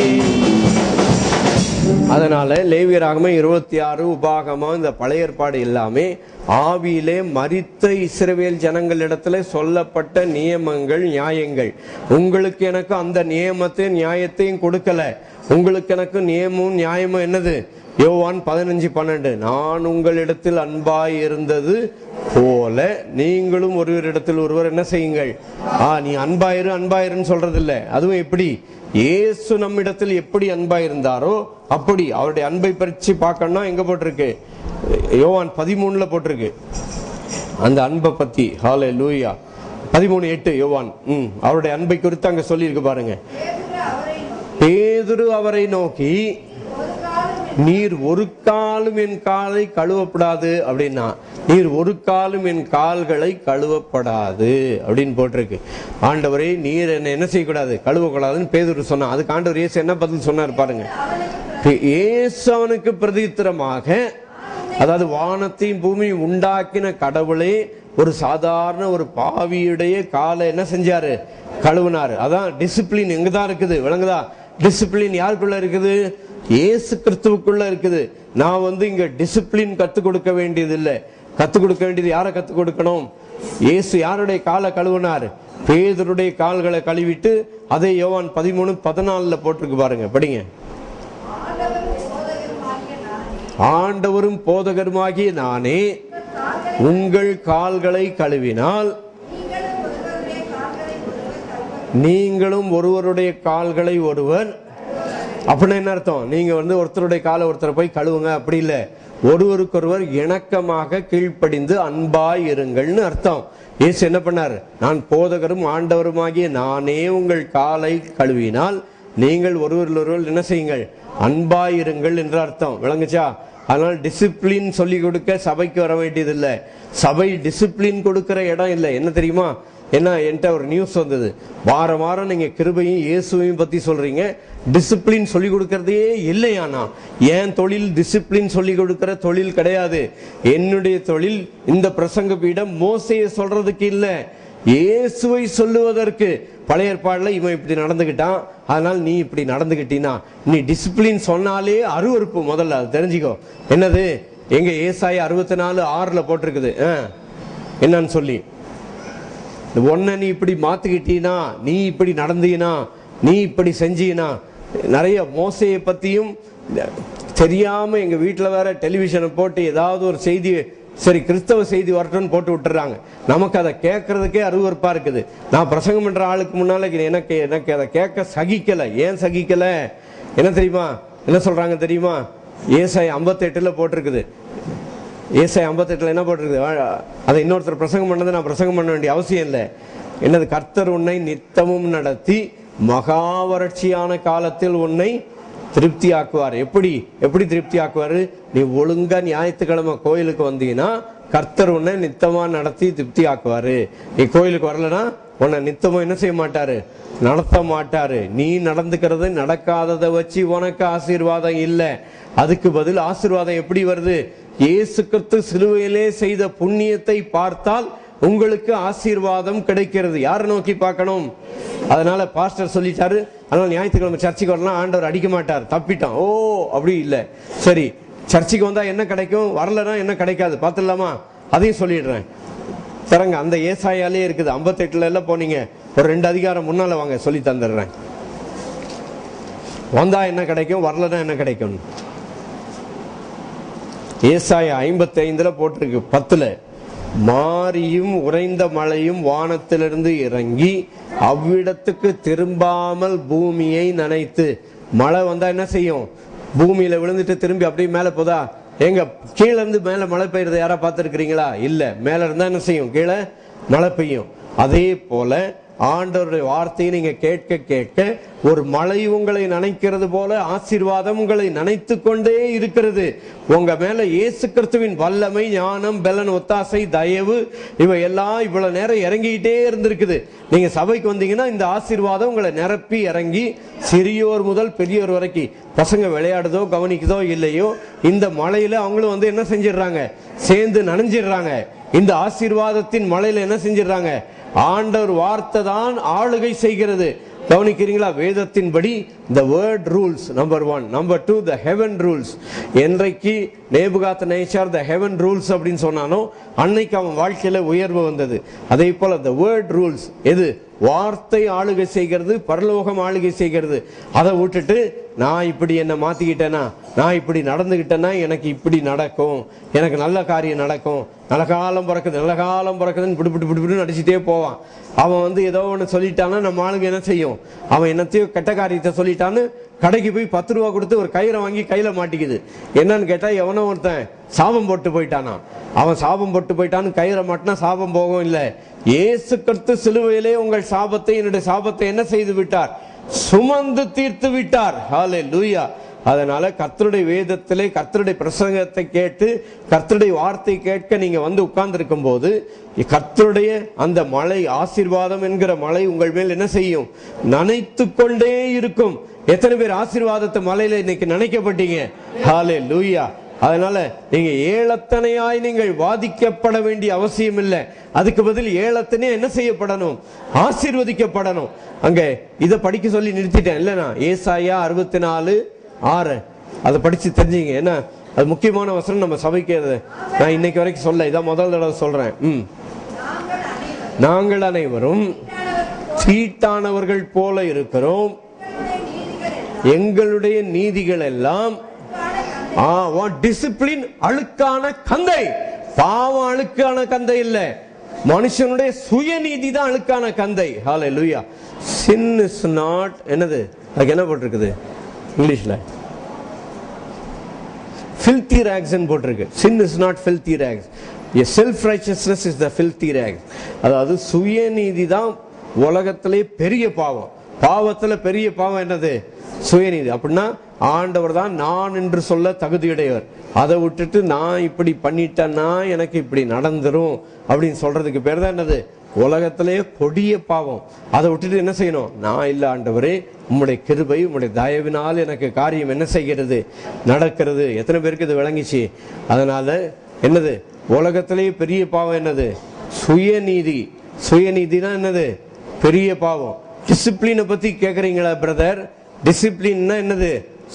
அதனால லேவியராகமம் 26 உபாகமம் இந்த பழைய ஏற்பாடு எல்லாமே ஆவியிலே மரித்த இஸ்ரவேல் ஜனங்களிடத்துல சொல்லப்பட்ட நியமங்கள், நியாயங்கள். உங்களுக்கு எனக்கு அந்த நியமத்தையும் நியாயத்தையும் கொடுக்கல. உங்களுக்கு எனக்கு நியமமும் நியாயமும் என்னது? யோவான் 15:12, நான் உங்களிடத்தில் அன்பாய் இருந்தது போல நீங்களும் ஒருவரிடத்தில் ஒருவர் என்ன செய்யுங்கள். நீ அன்பாயிரு அன்பாயிருன்னு சொல்றது இல்லை. அதுவும் எப்படி? இயேசு நம்மிடத்தில் எப்படி அன்பாயிருந்தாரோ அப்படி. அவருடைய அன்பை பற்றி பார்க்கணும்னா எங்க போட்டிருக்கு? யோவான் 13 போட்டிருக்கு அந்த அன்பை பத்தி. ஹல்லேலூயா. 13:8 யோவான். அவருடைய அன்பை குறித்து அங்க சொல்லி இருக்கு பாருங்க. பேதுரு அவரை நோக்கி, நீர் ஒரு காலும் என் காலை கழுவப்படாது அப்படின்னா, நீர் ஒரு காலும் என் கால்களை கழுவப்படாது அப்படின்னு போட்டிருக்கு. ஆண்டவரே, நீர் என்ன செய்யக்கூடாது? கழுவக்கூடாதுன்னு பேதுரு சொன்னா. அதுக்கு ஆண்டவர் இயேசு என்ன பதில் சொன்னார் பாருங்க. இயேசு அவனுக்கு பிரதித்திரமாக, அதாவது வானத்தையும் பூமியும் உண்டாக்கின கடவுளே ஒரு சாதாரண ஒரு பாவியுடைய காலை என்ன செஞ்சாரு? கழுவினாரு. அதான் டிசிப்ளின் எங்கதான் இருக்குது, விளங்குதா? டிசிப்ளின் யாருக்குள்ள இருக்குது? இயேசு கிறிஸ்துவுக்குள்ள இருக்குது. நான் இங்க டிசிப்ளின் கத்துக் கொடுக்க வேண்டியது இல்லை. கத்துக் கொடுக்க வேண்டியது யாரை கத்துக் கொடுக்கணும்? இயேசு யாருடைய காலை கழுவினார்? பேதுருடைய கால்களை கழுவிட்டு அதே யோவான் 13:14 போட்டிருக்கு பாருங்க, படிங்க. ஆண்டவரும் போதகருமாகிய நானே உங்கள் கால்களை கழுவினால் நீங்களும் ஒருவருடைய கால்களை ஒருவர். அப்படின்னா என்ன அர்த்தம்? நீங்க ஒருத்தருடைய காலை ஒருத்தர் போய் கழுவுங்க அப்படி இல்லை. ஒருவருக்கொருவர் இணக்கமாக கீழ்ப்படிந்து அன்பாய் இருங்கள்னு அர்த்தம். இயேசு என்ன பண்ணார்? நான் போதகரும் ஆண்டவருமாகிய நானே உங்கள் காலை கழுவினால் நீங்கள் ஒருவர் என்ன செய்யுங்கள்? அன்பாயிருங்கள் என்ற அர்த்தம். விளங்குச்சா? அதனால் டிசிப்ளின் சொல்லி கொடுக்க சபைக்கு வர வேண்டியதில்லை. சபை டிசிப்ளின் கொடுக்கிற இடம் இல்லை. என்ன தெரியுமா? என்ன, என்கிட்ட ஒரு நியூஸ் வந்தது. வாரம் வாரம் நீங்க கிருபையும் இயேசுவையும் பத்தி சொல்றீங்க, டிசிப்ளின் சொல்லி கொடுக்கறதே இல்லையானா? என் தொழில் டிசிப்ளின் சொல்லி கொடுக்கிற தொழில் கிடையாது. என்னுடைய தொழில் இந்த பிரசங்க பீடம் மோசையை சொல்றதுக்கு இல்லை, இயேசுவை சொல்லுவதற்கு. பழைய ஏற்பாடுல இவன் இப்படி நடந்துகிட்டான், அதனால நீ இப்படி நடந்துகிட்டீனா. நீ டிசிப்ளின் சொன்னாலே அருவருப்பு. முதல்ல அது தெரிஞ்சுக்கோ. என்னது? எங்க ஏசாயா 64:6 போட்டிருக்குது. என்னன்னு சொல்லி, ஒன்ன நீ இப்படி மாத்திக்கிட்டீனா, நீ இப்படி நடந்தீனா, நீ இப்படி செஞ்சீனா. நிறைய மோசையை பத்தியும் தெரியாம எங்க வீட்டுல வேற டெலிவிஷனை போட்டு ஏதாவது ஒரு செய்தி, சரி கிறிஸ்தவ செய்தி வரட்டும்னு போட்டு விட்டுறாங்க. நமக்கு அதை கேட்கறதுக்கே அருவருப்பா இருக்குது. நான் பிரசங்கம் பண்ற ஆளுக்கு முன்னால எனக்கு அதை கேட்க சகிக்கல. ஏன் சகிக்கல? என்ன தெரியுமா? என்ன சொல்றாங்க தெரியுமா? ஏசாயா 58 போட்டிருக்குது. ஏசாயா 58 என்ன போட்டிருக்குது? அதை இன்னொருத்தர் பிரசங்கம் பண்ணதை நான் பிரசங்கம் பண்ண வேண்டிய அவசியம் இல்லை. என்னது? கர்த்தர் உன்னை நித்தமும் நடத்தி மகா வறட்சியான காலத்தில் உன்னை திருப்தி ஆக்குவார். எப்படி திருப்தி ஆக்குவாரு? நீ ஒழுங்கா ஞாயிற்றுக்கிழமை கோயிலுக்கு வந்தீங்கன்னா கர்த்தர் உன்னை நித்தமா நடத்தி திருப்தி ஆக்குவாரு. நீ கோயிலுக்கு வரலன்னா உன்னை நித்தமும் என்ன செய்ய மாட்டாரு? நடத்த மாட்டாரு. நீ நடந்துக்கிறது நடக்காததை வச்சு உனக்கு ஆசீர்வாதம் இல்லை. அதுக்கு பதில் ஆசீர்வாதம் எப்படி வருது? இயேசு கிறிஸ்து சிலுவையிலே செய்த புண்ணியத்தை பார்த்தால் உங்களுக்கு ஆசீர்வாதம் கிடைக்கிறது. யாரை நோக்கி பார்க்கணும்? அதனால பாஸ்டர் சொல்லிட்டாரு, அதனால ஞாயிற்றுக்கிழமை சர்ச்சைக்கு வரலாம், ஆண்டவர் அடிக்க மாட்டார், தப்பிட்டான். ஓ அப்படி இல்லை. சரி, சர்ச்சைக்கு வந்தா என்ன கிடைக்கும், வரலன்னா என்ன கிடைக்காது பார்த்துடலாமா? அதையும் சொல்லிடுறேன். தரங்க, அந்த ஏசாயாலே இருக்குது. 58 எல்லாம் போனீங்க, ஒரு 2 அதிகாரம் முன்னால வாங்க, சொல்லி தந்துடுறேன். வந்தா என்ன கிடைக்கும், வரலன்னா என்ன கிடைக்கும். ஏசாயா 55 போட்டிருக்கு 10, மாரியும் உறைந்த மழையும் வானத்திலிருந்து இறங்கி அவ்விடத்துக்கு திரும்பாமல் பூமியை நனைத்து. மழை வந்தா என்ன செய்யும்? பூமியில விழுந்துட்டு திரும்பி அப்படியே மேல போதா? எங்க கீழே இருந்து மேல மழை பெய்யறதை யாரா பார்த்திருக்கிறீங்களா? இல்ல. மேல இருந்தா என்ன செய்யும்? கீழே மழை பெய்யும். அதே போல ஆண்டவருடைய வார்த்தையை நீங்க கேட்க கேட்க ஒரு மழை உங்களை நனைக்கிறது போல ஆசீர்வாதம் உங்களை நனைத்து கொண்டே இருக்கிறது. உங்க மேல இயேசு கிறிஸ்துவின் வல்லமை, ஞானம், பலன், ஒத்தாசை, தயவு இவை எல்லாம் இவ்வளவு நேரம் இறங்கிட்டே இருந்திருக்குது. நீங்க சபைக்கு வந்தீங்கன்னா இந்த ஆசீர்வாதம் உங்களை நிரப்பி இறங்கி, சிறியோர் முதல் பெரியோர் வரைக்கும், பசங்க விளையாடுதோ கவனிக்குதோ இல்லையோ, இந்த மழையில அவங்களும் வந்து என்ன செஞ்சிடறாங்க? சேர்ந்து நனைஞ்சிடுறாங்க. இந்த ஆசீர்வாதத்தின் மழையில என்ன செஞ்சிடறாங்க? ஆண்டவர் வார்த்தை தான் ஆளுகை செய்கிறது. கவனிக்கிறீங்களா? வேதத்தின்படி the word rules, number 1. number 2, the heaven rules. என்றைக்கு நேபுகாத்நேச்சார் the heaven rules அப்படின்னு சொன்னானோ அன்னைக்கு அவன் வாழ்க்கையில உயர்வு வந்தது. அதே போல the word rules, எது? வார்த்தை ஆளுகை செய்கிறது, பரலோகம் ஆளுகை செய்கிறது. அதை விட்டுட்டு நான் இப்படி என்ன மாத்திக்கிட்டேனா, நான் இப்படி நடந்துகிட்டேன்னா எனக்கு இப்படி நடக்கும், எனக்கு நல்ல காரியம் நடக்கும், நல்ல காலம் பிறக்குது, நல்ல காலம் பிறக்குதுன்னு பிடிப்பிட்டு நடிச்சுட்டே போவான். அவன் வந்து ஏதோ ஒன்று சொல்லிட்டான்னா நம்ம ஆளுங்க என்ன செய்யும்? அவன் என்னத்தையோ கெட்ட காரியத்தை சொல்லிட்டான்னு கடைக்கு போய் 10 ரூபா கொடுத்து ஒரு கயிறை வாங்கி கையில மாட்டிக்குது. என்னன்னு கேட்டா, எவனோ ஒருத்தன் சாபம் போட்டு போயிட்டானா. அவன் சாபம் போட்டு போயிட்டான்னு கயிறை மாட்டினா சாபம் போகும் இல்ல. இயேசு கிறிஸ்து சிலுவையிலே உங்கள் சாபத்தை, என்னுடைய சாபத்தை என்ன செய்து விட்டார்? சுமந்து தீர்த்து விட்டார். ஹல்லேலூயா. அதனால கர்த்தருடைய வேதத்திலே கர்த்தருடைய பிரசங்கத்தை கேட்டு கர்த்தருடைய வார்த்தை கேட்க நீங்க வந்து உட்கார்ந்து இருக்கும் போது கர்த்தருடைய அந்த மழை, ஆசீர்வாதம் என்கிற மழை உங்கள் மேல் என்ன செய்யும்? நனைத்து கொண்டே இருக்கும். எத்தனை பேர் ஆசீர்வாதத்தை மழையில இன்னைக்கு நினைக்கப்பட்டீங்க? ஹல்லேலூயா. அதனால நீங்க ஏளத்தனையாய் நீங்கள் வாதிக்கப்பட வேண்டிய அவசியம் இல்லை. அதுக்கு பதில் ஏளத்தனே என்ன செய்யப்படணும்? ஆசீர்வதிக்கப்படணும். அங்க இதை படிக்க சொல்லி நிறுத்திட்டேன் இல்லைனா? ஏசாயா 64:6 அதை படிச்சு தெரிஞ்சுங்க. ஏன்னா அது முக்கியமான வசனம். நம்ம சபைக்கு நான் இன்னைக்கு வரைக்கும் சொல்ல, இதான் முதல் தடவை சொல்றேன். நாங்கள் அனைவரும் தீட்டானவர்கள் போல இருக்கிறோம், எங்களுடைய நீதிகள் எல்லாம் டிசிப்ளின் அழுக்கான கந்தை. பாவம் அழுக்கான கந்தை இல்ல, மனுஷனுடைய சுயநீதி தான் அழுக்கான கந்தை. ஹல்லேலூயா. sin is not என்னது? அதுக்கு என்ன போட்டிருக்குது இங்கிலீஷ்ல? filthy rags ன்னு போட்டிருக்கு. sin is not filthy rags. self righteousness is the filthy rags. அதாவது சுயநீதி தான் உலகத்திலே பெரிய பாவம். பாவத்துல பெரிய பாவம் என்னது? சுயநீதி. அப்படின்னா ஆண்டவர் தான் நான் என்று சொல்ல தகுதியுடையவர். அதை விட்டுட்டு நான் இப்படி பண்ணிட்டேன்னா எனக்கு இப்படி நடந்துரும் அப்படின்னு சொல்றதுக்கு பேர் தான் என்னது? உலகத்திலேயே கொடிய பாவம். அதை விட்டுட்டு என்ன செய்யணும்? நான் இல்ல ஆண்டவரே, உம்முடைய கிருபை, உம்முடைய தயவினால் எனக்கு காரியம் என்ன செய்கிறது? நடக்கிறது. எத்தனை பேருக்கு இது விளங்கிச்சு? அதனால என்னது? உலகத்திலேயே பெரிய பாவம் என்னது? சுயநீதி. சுயநீதினா என்னது? பெரிய பாவம். டிசிப்ளினை பத்தி கேக்குறீங்களா பிரதர்? டிசிப்ளின்னா என்னது?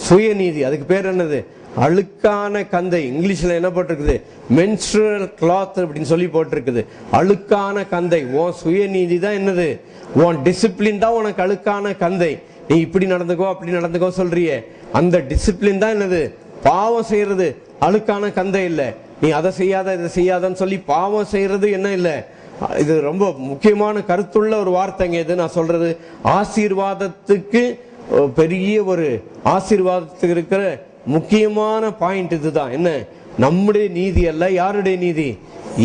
சுயநீதி. அதுக்கு பேர் என்னது? அழுக்கான கந்தை. இங்கிலீஷ்ல என்ன போட்டிருக்குது? menstrual cloth அப்படின்னு சொல்லி போட்டிருக்குது. அழுக்கான கந்தை. உன் சுயநீதி தான் என்னது? உன் டிசிப்ளின் தான் உனக்கு அழுக்கான கந்தை. நீ இப்படி நடந்துக்கோ அப்படி நடந்துக்கோ சொல்றியே, அந்த டிசிப்ளின் தான் என்னது? பாவம் செய்யறது அழுக்கான கந்தை இல்ல. நீ அதை செய்யாத இதை செய்யாதன்னு சொல்லி பாவம் செய்யறது என்ன இல்லை. இது ரொம்ப முக்கியமான கருத்துள்ள ஒரு வார்த்தைங்க இது. நான் சொல்றது ஆசீர்வாதத்துக்கு பெரிய ஒரு ஆசீர்வாதத்துக்கு இருக்கிற முக்கியமான பாயிண்ட் இதுதான். என்ன? நம்முடைய நீதி அல்ல. யாருடைய நீதி?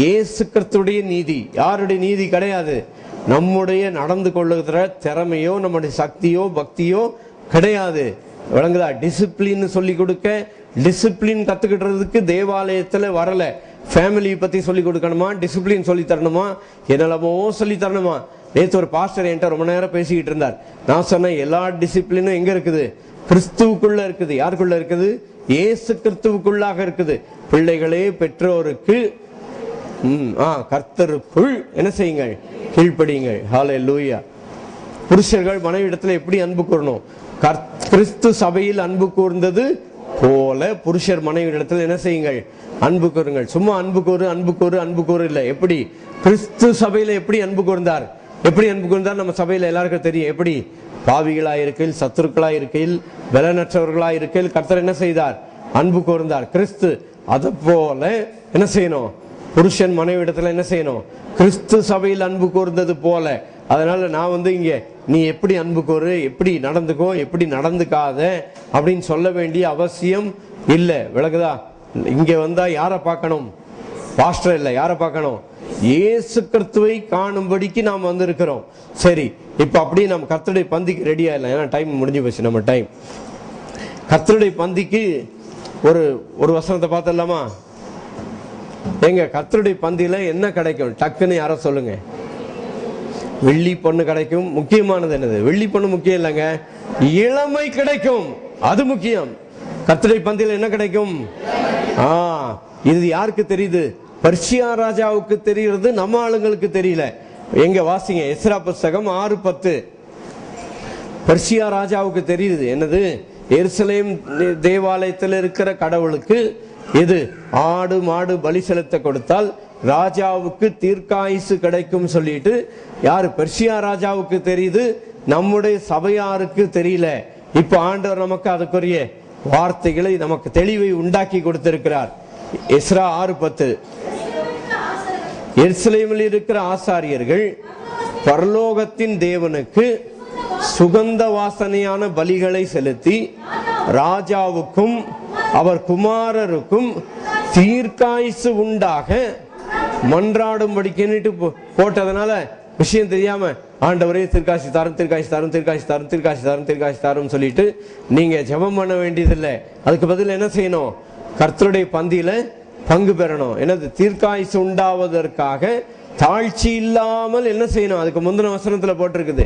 இயேசு கிறிஸ்துடைய நீதி. யாருடைய நீதி கிடையாது. நம்முடைய நடந்து கொள்ளுகிற திறமையோ நம்முடைய சக்தியோ பக்தியோ கிடையாது. விளங்குதா? டிசிப்ளின் சொல்லி கொடுக்க, டிசிப்ளின் கத்துக்கிட்டதுக்கு தேவாலயத்துல வரல. ஃபேமிலியை பத்தி சொல்லி கொடுக்கணுமா, டிசிப்ளின் சொல்லி தரணுமா, என்னெல்லாமோ சொல்லி தரணுமா. நேற்று ஒரு பாஸ்டர் என்கிட்ட ரொம்ப நேரம் பேசிக்கிட்டு இருந்தார். நான் சொன்னேன், எல்லா டிசிப்ளினும் எங்க இருக்குது? கிறிஸ்துவுக்குள்ள இருக்குது. யாருக்குள்ள இருக்குது? இயேசு கிறிஸ்துவுக்குள்ளாக இருக்குது. பிள்ளைகளே பெற்றோருக்கு கர்த்தருக்குள் என்ன செய்யுங்கள்? கீழ்ப்படியுங்கள். ஹல்லேலூயா. புருஷர்கள் மனைவி இடத்துல எப்படி அன்பு கூறணும்? கிறிஸ்து சபையில் அன்பு கூர்ந்தது போல புருஷர் மனைவி இடத்துல என்ன செய்யுங்கள்? அன்பு கூறுங்கள். சும்மா அன்பு கூறு அன்பு கூறு அன்பு கூறு இல்லை. எப்படி? கிறிஸ்து சபையில எப்படி அன்பு கூர்ந்தார்? எப்படி அன்பு கூர்ந்தார்? நம்ம சபையில எல்லாருக்கும் தெரியும். எப்படி? பாவிகளாய் இருக்கையில், சத்துருக்களாய் இருக்கையில், பலனற்றவர்களாய் இருக்கையில் கர்த்தர் என்ன செய்தார்? அன்பு கூர்ந்தார். கிறிஸ்து அதை போல என்ன செய்யணும்? புருஷன் மனைவி இடத்துல என்ன செய்யணும்? கிறிஸ்து சபையில் அன்பு கூர்ந்தது போல. அதனால நான் இங்க நீ எப்படி அன்பு கூறு, எப்படி நடந்துக்கோ, எப்படி நடந்துக்காத அப்படின்னு சொல்ல வேண்டிய அவசியம் இல்லை. விளக்குதா? இங்க வந்தா யாரை பார்க்கணும்? பாஸ்டர் இல்லை, யாரை பார்க்கணும்? இயேசு கிறிஸ்துவை காணும்படிக்கு நாம் வந்திருக்கிறோம். சரி, இப்ப அப்படியே நம்ம கர்த்தருடைய பந்திக்கு ரெடி ஆயிடலாம். ஏன்னா டைம் முடிஞ்சு போச்சு. நம்ம டைம் கர்த்தருடைய பந்திக்கு ஒரு வசனத்தை பார்த்துடலாமா? எங்க கர்த்தருடைய பந்தியில என்ன கிடைக்கும்? டக்குன்னு யாரோ சொல்லுங்க. வெள்ளி பொண்ணு கிடைக்கும். முக்கியமானது என்னது? வெள்ளி பொண்ணு முக்கியம் இல்லைங்க, இளமை கிடைக்கும். அது முக்கியம். கர்த்தருடைய பந்தியில என்ன கிடைக்கும்? இது யாருக்கு தெரியுது? பர்ஷியா ராஜாவுக்கு தெரிகிறது, நம்ம ஆளுங்களுக்கு தெரியல. எங்க வாசிங்க, எஸ்ரா புஸ்தகம் 6:10. பர்ஷியா ராஜாவுக்கு தெரியுது என்னது? எருசலேம் தேவாலயத்தில் இருக்கிற கடவுளுக்கு எது? ஆடு மாடு பலி செலுத்த கொடுத்தால் ராஜாவுக்கு தீர்க்காயுசு கிடைக்கும் சொல்லிட்டு யாரு? பெர்சியா ராஜாவுக்கு தெரியுது, நம்முடைய சபையாருக்கு தெரியல. இப்ப ஆண்டவர் நமக்கு அதுக்குரிய வார்த்தைகளை, நமக்கு தெளிவை உண்டாக்கி கொடுத்திருக்கிறார். எஸ்ரா 6:10. எருசலேமில் இருக்கிற ஆசாரியர்கள் பரலோகத்தின் தேவனுக்கு சுகந்த வாசனையான பலிகளை செலுத்தி ராஜாவுக்கும் அவர் குமாரருக்கும் தீர்க்காயுசு உண்டாக மன்றாடும்படிக்கு போட்டதனால விஷயம் தெரியாம ஆண்டவரே தீர்க்காசி தாரும், தீர்க்காசி தாரும், தீர்க்காசி தாரும், தீர்க்காசி தாரும், தீர்க்காசி தாரும் சொல்லிட்டு நீங்க ஜெபம் பண்ண வேண்டியதில்லை. அதுக்கு பதில் என்ன செய்யணும்? கர்த்தருடைய பந்தியில பங்கு பெறணும். என்னது? தீர்க்காயுசு உண்டாவதற்காக தாழ்ச்சி இல்லாமல் என்ன செய்யணும்? அதுக்கு முந்தின வசனத்துல போட்டிருக்குது.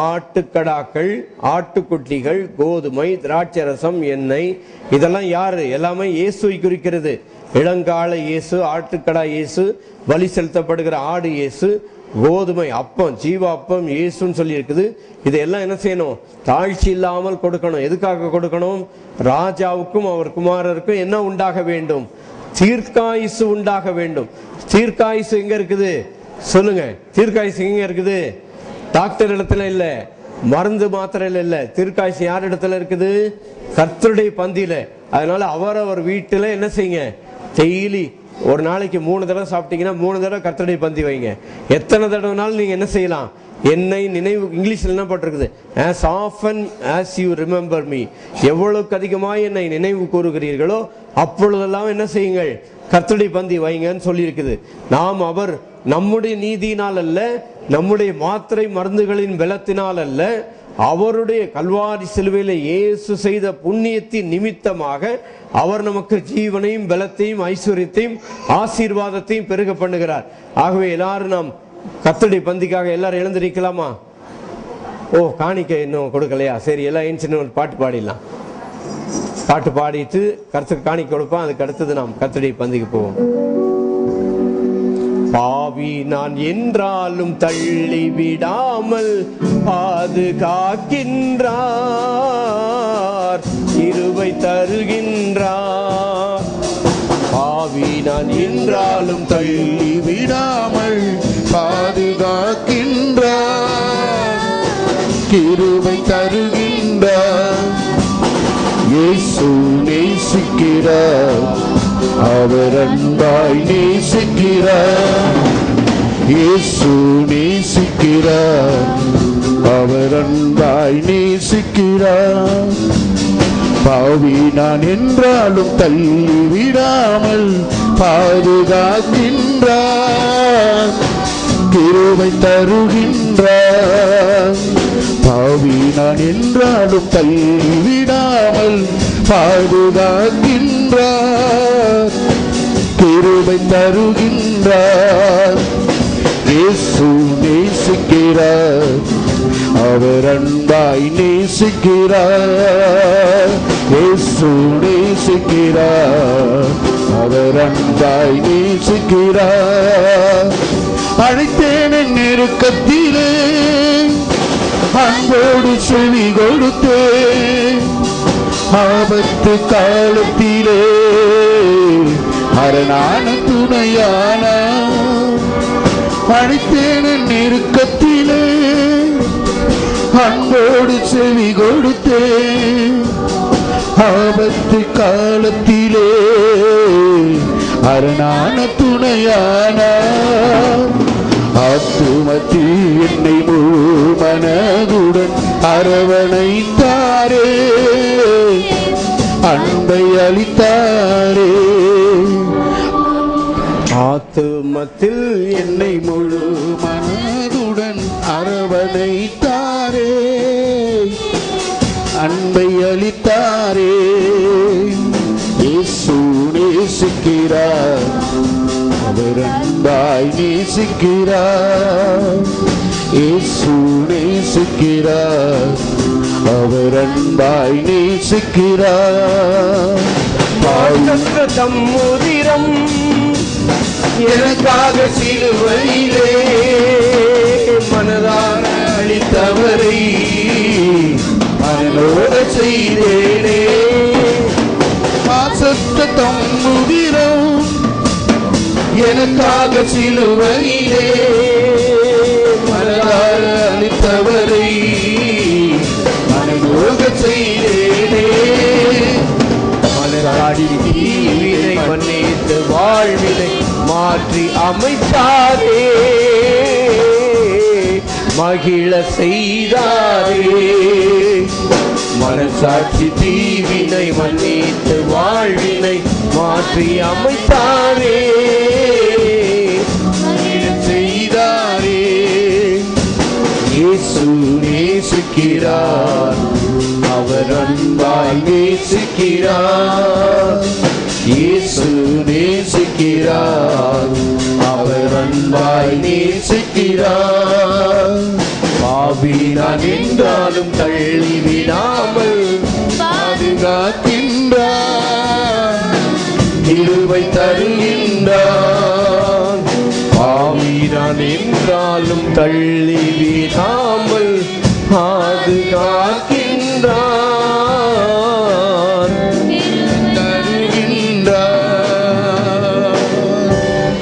ஆட்டுக்கடாக்கள், ஆட்டுக்குட்டிகள், கோதுமை, திராட்சரசம், எண்ணெய், இதெல்லாம் யாரு? எல்லாமே இயேசுவை குறிக்கிறது. இளங்கால இயேசு, ஆட்டுக்கடா இயேசு, பலி செலுத்தப்படுகிற ஆடு இயேசு, கோதுமை அப்பம், ஜீவ அப்பம் இயேசுன்னு சொல்லி இருக்குது. இதெல்லாம் என்ன செய்யணும்? தாழ்ச்சி இல்லாமல் கொடுக்கணும். எதுக்காக கொடுக்கணும்? ராஜாவுக்கும் அவர் குமாரருக்கும் என்ன உண்டாக வேண்டும்? தீர்க்காயுசு உண்டாக வேண்டும். தீர்க்காயுசு எங்க இருக்குது? சொல்லுங்க. தீர்க்காயுசு எங்க இருக்குது? டாக்டர் இடத்துல இல்ல, மருந்து மாத்திரையில இல்ல. தீர்க்காயுசு யார் இடத்துல இருக்குது? கர்த்தருடைய பந்தியில. அதனால அவர் வீட்டுல என்ன செய்யுங்க? டெய்லி ஒரு நாளைக்கு 3 தடவை சாப்பிட்டீங்கன்னா 3 தடவை கர்த்தருடைய பந்தி வைங்க. எத்தனை தடவைனாலும் நீங்க என்ன செய்யலாம்? என்னை நினைவு, இங்கிலீஷ்ல என்ன போட்டிருக்குது? as often as you remember me. எவ்வளவுக்கு அதிகமாக என்னை நினைவு கூறுகிறீர்களோ அப்பொழுதெல்லாம் என்ன செய்யுங்கள்? கர்த்தருடைய பந்தி வைங்கன்னு சொல்லி இருக்குது. நாம் அவர் நம்முடைய நீதியினால் அல்ல, நம்முடைய மாத்திரை மருந்துகளின் பலத்தினால் அல்ல, அவருடைய கல்வாரி சிலுவையில இயேசு செய்த புண்ணியத்தின் நிமித்தமாக அவர் நமக்கு ஜீவனையும் பலத்தையும் ஐஸ்வர்யத்தையும் ஆசீர்வாதத்தையும் பெருக பண்ணுகிறார். ஆகவே எல்லாரும் நாம் கர்த்தருடைய பந்திக்காக எல்லாரும் எழுந்து நிற்கலாமா? காணிக்கை இன்னும் கொடுக்கலையா? சரி, எல்லாம் ஏன் பாட்டு பாடிடலாம். பாட்டு பாடிட்டு கர்த்தருக்கு காணிக்கை கொடுப்போம். அதுக்கு அடுத்தது நாம் கர்த்தருடைய பந்திக்கு போவோம். பாவி நான் என்றாலும் தள்ளி விடாமல் பாதுகாக்கின்றார், கிருபை தருகின்றார். பாவி நான் என்றாலும் தள்ளி விடாமல் பாதுகாக்கின்றார், கிருபை தருகின்றார். இயேசு நேசிக்கிறார், அவர் அன்பாய் நேசிக்கிறார். இயேசு நேசிக்கிறார், அவர் அன்பாய் நேசிக்கிறார். பாவி நான் என்றாலும் தள்ளி விடாமல் பாதுகாக்கின்றார், கிருபை தருகின்றார். பாவி நான் என்றாலும் தள்ளி விடாமல் பாதுகாக்கின்றார், கிருபை தருகின்றார். இயேசு நேசிக்கிறார், அவர் அன்பாய் நேசிக்கிறார். இயேசு நேசிக்கிறார், அவர் அன்பாய் நேசிக்கிறார். அழைத்தேன் என் நெருக்கத்திலே, அன்போடு செவி கொடுத்தேன். ஆபத்து காலத்திலே அரணான துணையான. அழைத்தேன் என் நெருக்கத்திலே, அன்போடு செவி கொடுத்தேன். ஆபத்து காலத்திலே அரணான துணையானார். ஆத்துமத்தில் என்னை முழு மனதுடன் அரவணைத்தாரே, அன்பை அளித்தாரே. ஆத்துமத்தில் என்னை முழு மனதுடன் அரவணைத்தாரே, அன்பை அளித்தாரே. இயேசு நேசிக்கிறார், அவர் அன்பாய் நேசிக்கிறார். இயேசு நேசிக்கிறார், அவர் அன்பாய் நேசிக்கிறார். தம்முதிரம் எனக்காக சிலுவையிலே மனதார அளித்தவரை மனோர செய்தேனே. மாசற்ற தம்முதிரம் எனக்காக சிலுவையிலே மனதார அளித்தவரை மனோர செய்தேனே. மனதாடி தீவினை மன்னித்து வாழ்வினை மாற்றி அமைத்தாரே, மகிழ செய்தாரே. மனசாட்சி தீவினை மன்னித்து வாழ்வினை மாற்றி அமைத்தாரே, மகிழ செய்தாரே. இயேசு நேசிக்கிறார், அவர் அன்பாய் நேசிக்கிறார். இயேசு நேசிக்கிறார், அவர் அன்பாய் நேசிக்கிறார். பாவி நான் என்றாலும் தள்ளிவிடாமல் பாதுகாக்கின்றார், கிருபை தருகின்றார். பாவி நான் என்றாலும் தள்ளிவிடாமல் பாதுகாக்கின்றார்.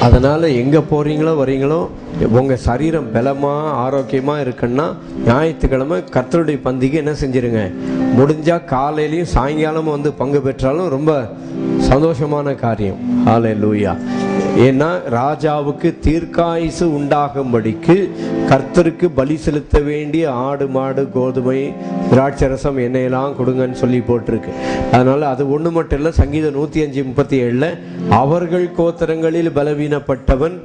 அதனால எங்க போறீங்களோ வரீங்களோ உங்க சரீரம் பலமா ஆரோக்கியமா இருக்குன்னா ஞாயிற்றுக்கிழமை கர்த்தருடைய பந்திக்கு என்ன செஞ்சிருங்க, முடிஞ்சா காலையிலயும் சாயங்காலமும் வந்து பங்கு பெற்றாலும் ரொம்ப சந்தோஷமான காரியம். ஹல்லேலூயா. ஏன்னா ராஜாவுக்கு தீர்க்காயுசு உண்டாகும்படிக்கு கர்த்தருக்கு பலி செலுத்த வேண்டிய ஆடு மாடு கோதுமை திராட்சரசம் எண்ணெயெல்லாம் கொடுங்கன்னு சொல்லி போட்டிருக்கு. அதனால அது ஒன்று மட்டும் இல்லை. சங்கீதம் 105:37 அவர்கள் கோத்திரங்களில் பலவீனப்பட்டவன்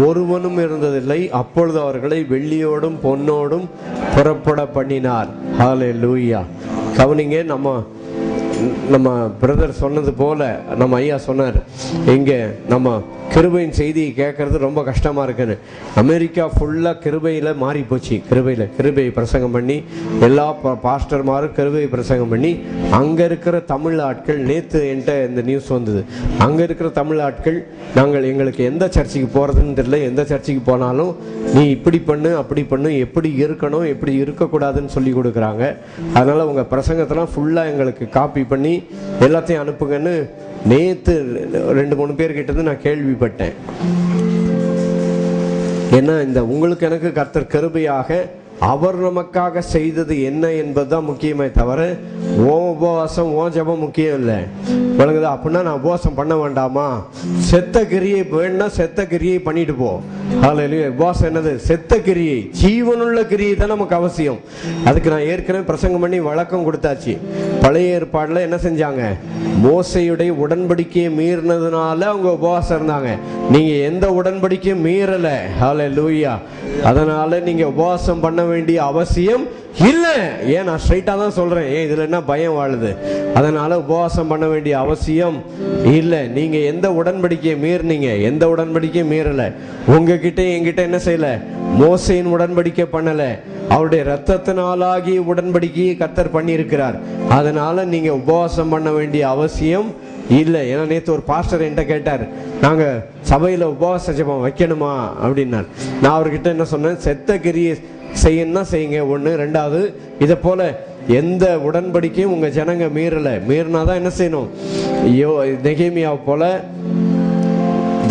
ஒருவனும் இருந்ததில்லை, அப்பொழுது அவர்களை வெள்ளியோடும் பொன்னோடும் புறப்பட பண்ணினார். ஹல்லேலூயா. கவனிங்க, நம்ம பிரதர் சொன்னது போல நம்ம ஐயா சொன்னார், இங்கே நம்ம கிருபையின் செய்தியை கேட்கறது ரொம்ப கஷ்டமா இருக்குன்னு. அமெரிக்கா ஃபுல்லா கிருபையில மாறி போச்சு. கிருபை பிரசங்கம் பண்ணி எல்லா பாஸ்டர்மாரும் கிருபை பிரசங்கம் பண்ணி அங்க இருக்கிற தமிழ் ஆட்கள், நேத்து என்கிட்ட இந்த நியூஸ் வந்தது, அங்க இருக்கிற தமிழ் ஆட்கள் எங்களுக்கு எந்த சர்ச்சுக்கு போறதுன்னு தெரியல, எந்த சர்ச்சுக்கு போனாலும் நீ இப்படி பண்ணு அப்படி பண்ணு, எப்படி இருக்கணும் எப்படி இருக்கக்கூடாதுன்னு சொல்லி கொடுக்குறாங்க. அதனால உங்க பிரசங்கத்தெல்லாம் ஃபுல்லா எங்களுக்கு காப்பி பண்ணி எல்லாத்தையும் அனுப்புங்கன்னு நேத்து 2-3 பேர்கிட்ட நான் கேள்விப்பட்டேன். ஏன்னா இந்த உங்களுக்கு எனக்கு கர்த்தர் கிருபையாக அவர் நமக்காக செய்தது என்ன என்பதுதான் முக்கியமே தவிர ஓ உபவாசம் ஓ ஜபம் முக்கியம் இல்லை. விளங்குதா? அப்படின்னா நான் உபவாசம் பண்ண வேண்டாமா? செத்த கிரியை வேணும்னா செத்த கிரியை பண்ணிட்டு போ. ஹல்லேலூயா. உபவாசம் என்னது? செத்த கிரியை, ஜீவனுள்ள கிரியை தான் நமக்கு அவசியம். அதுக்கு நான் ஏற்கனவே பிரசங்கம் பண்ணி வழக்கம் கொடுத்தாச்சு. பழைய ஏற்பாடுல என்ன செஞ்சாங்க? மோசையுடைய உடன்படிக்கையை மீறினதுனால அவங்க உபவாசம் இருந்தாங்க. நீங்க எந்த உடன்படிக்கையும் மீறல. ஹல்லேலூயா. அதனால நீங்க உபவாசம் பண்ண வேண்டிய அவசியம் இல்ல. ஏன் நான் ஸ்ட்ரைட்டா தான் சொல்றேன், ஏன் இதுல என்ன பயம் வாழுது? அதனால உபவாசம் பண்ண வேண்டிய அவசியம் இல்ல. நீங்க எந்த உடன்படிக்கையை மீறினீங்க? எந்த உடன்படிக்கையும் மீறல. உங்ககிட்ட என்கிட்ட என்ன செய்யல? மோசையின் உடன்படிக்கை பண்ணல, அவருடைய இரத்தத்தினாலாகிய உடன்படிக்கையை கர்த்தர் பண்ணி இருக்கிறார். அதனால நீங்க உபவாசம் பண்ண வேண்டிய அவசியம் இல்லை. ஏன்னா நேற்று ஒரு பாஸ்டர் என்கிட்ட கேட்டார், நாங்க சபையில உபவாச ஜெபம் வைக்கணுமா அப்படின்னார். நான் அவர்கிட்ட என்ன சொன்னேன், செத்த கிரியை செய்யணும்னா செய்யுங்க ஒண்ணு. ரெண்டாவது, இதை போல எந்த உடன்படிக்கையும் உங்க ஜனங்க மீறல. மீறினாதான் என்ன செய்யணும்? நெகேமியாவை போல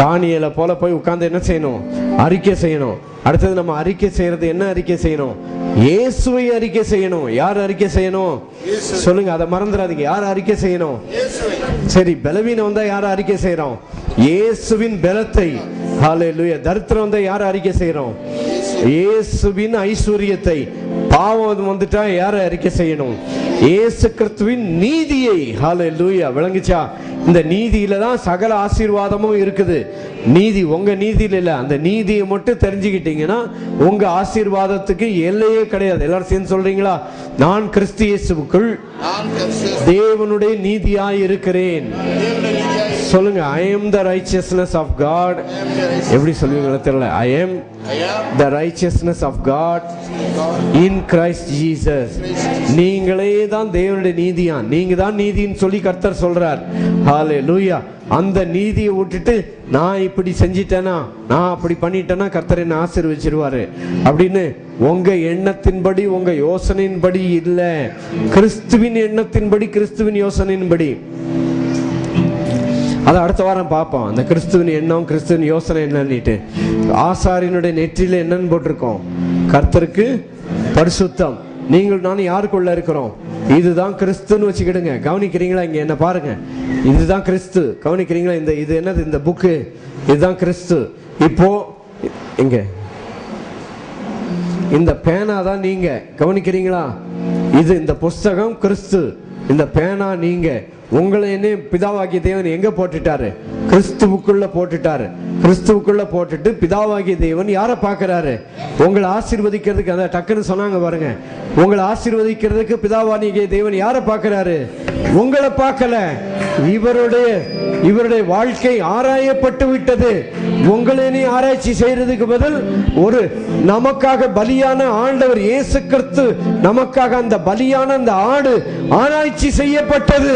தானியேலை போல போய் உட்கார்ந்து என்ன செய்யணும்? அறிக்கை செய்யணும். அடுத்தது நம்ம அறிக்கை செய்யறது என்ன? அறிக்கை செய்யணும், இயேசுவை அறிக்கை செய்யணும். யார் அறிக்கை செய்யணும் சொல்லுங்க, அதை மறந்துடாதீங்க. யார் அறிக்கை செய்யணும்? சரி, பலவீனம் வந்தா யார் அறிக்கை செய்யறோம்? இயேசுவின் பலத்தை. ஹல்லேலூயா. தரித்திரம் வந்தா யார் அறிக்கை செய்யறோம்? இயேசுவின் ஐஸ்வர்யத்தை. பாவம் வந்துட்டா யாரை அறிக்கை செய்யணும்? இயேசு கிறிஸ்துவின் நீதியை. ஹல்லேலூயா. விளங்குச்சா? இந்த நீதியில தான் சகல ஆசீர்வாதமும் இருக்குது. நீதி உங்க நீதியில இல்ல. அந்த நீதியை மட்டும் தெரிஞ்சுக்கிட்டீங்கன்னா உங்க ஆசீர்வாதத்துக்கு எல்லையே கிடையாது. எல்லாரும் சேர்ந்து சொல்றீங்களா? நான் கிறிஸ்து இயேசுவுக்குள் தேவனுடைய நீதியாய் இருக்கிறேன். சொல்லுங்க, I am the righteousness of God. எப்படி சொல்லுவீங்களா தெரியல. I am the righteousness of God in Christ Jesus. நீங்களே தான் தேவனுடைய நீதியா, நீங்க தான் நீதின்னு சொல்லி கர்த்தர் சொல்றார். ஹல்லேலூயா. அந்த நீதியை விட்டுட்டு நான் இப்படி செஞ்சிட்டேனா, நான் அப்படி பண்ணிட்டேன்னா கர்த்தர் என்ன ஆசீர்வதிச்சிருவாரு அப்படின்னு உங்க எண்ணத்தின்படி, உங்க யோசனையின்படி இல்ல, கிறிஸ்துவின் எண்ணத்தின்படி, கிறிஸ்துவின் யோசனையின்படி. அதை அடுத்த வாரம் பார்ப்போம். அந்த கிறிஸ்துவின் எண்ணம், கிறிஸ்துவின் யோசனை என்னன்னுட்டு. ஆசாரியனுடைய நெற்றியில என்னன்னு போட்டிருக்கோம்? கர்த்தருக்கு பரிசுத்தம். நீங்கள் நானும் யாருக்குள்ள இருக்கிறோம்? இதுதான் கிறிஸ்துன்னு வச்சுக்கிடுங்க. கவனிக்கிறீங்களா? இங்க என்ன பாருங்க, இதுதான் கிறிஸ்து. கவனிக்கிறீங்களா? இந்த இது என்னது? இந்த புக்கு இதுதான் கிறிஸ்து. இப்போ இங்க இந்த பேனா தான் நீங்க. கவனிக்கிறீங்களா? இது இந்த புஸ்தகம் கிறிஸ்து, இந்த பேனா நீங்க. உங்களை என்ன பிதாவாகிய தேவன் எங்க போட்டுட்டாரு? கிறிஸ்துவுக்குள்ள போட்டுட்டாரு. கிறிஸ்துவுக்குள்ள போட்டுட்டு பிதாவாகிய தேவன் யாரை பார்க்கிறாரு? உங்களை ஆசீர்வதிக்கிறதுக்கு. அந்த டக்குன்னு சொன்னாங்க பாருங்க, உங்களை ஆசீர்வதிக்கிறதுக்கு பிதாவாகிய தேவன் யாரை பார்க்கிறாரு? உங்களை பார்க்கல. இவருடைய வாழ்க்கை ஆராயப்பட்டு விட்டது. உங்களை ஆராய்ச்சி செய்யறதுக்கு பதில் ஒரு நமக்காக பலியான ஆண்டவர் இயேசு கிறிஸ்து, நமக்காக அந்த பலியான அந்த ஆடு ஆராய்ச்சி செய்யப்பட்டது.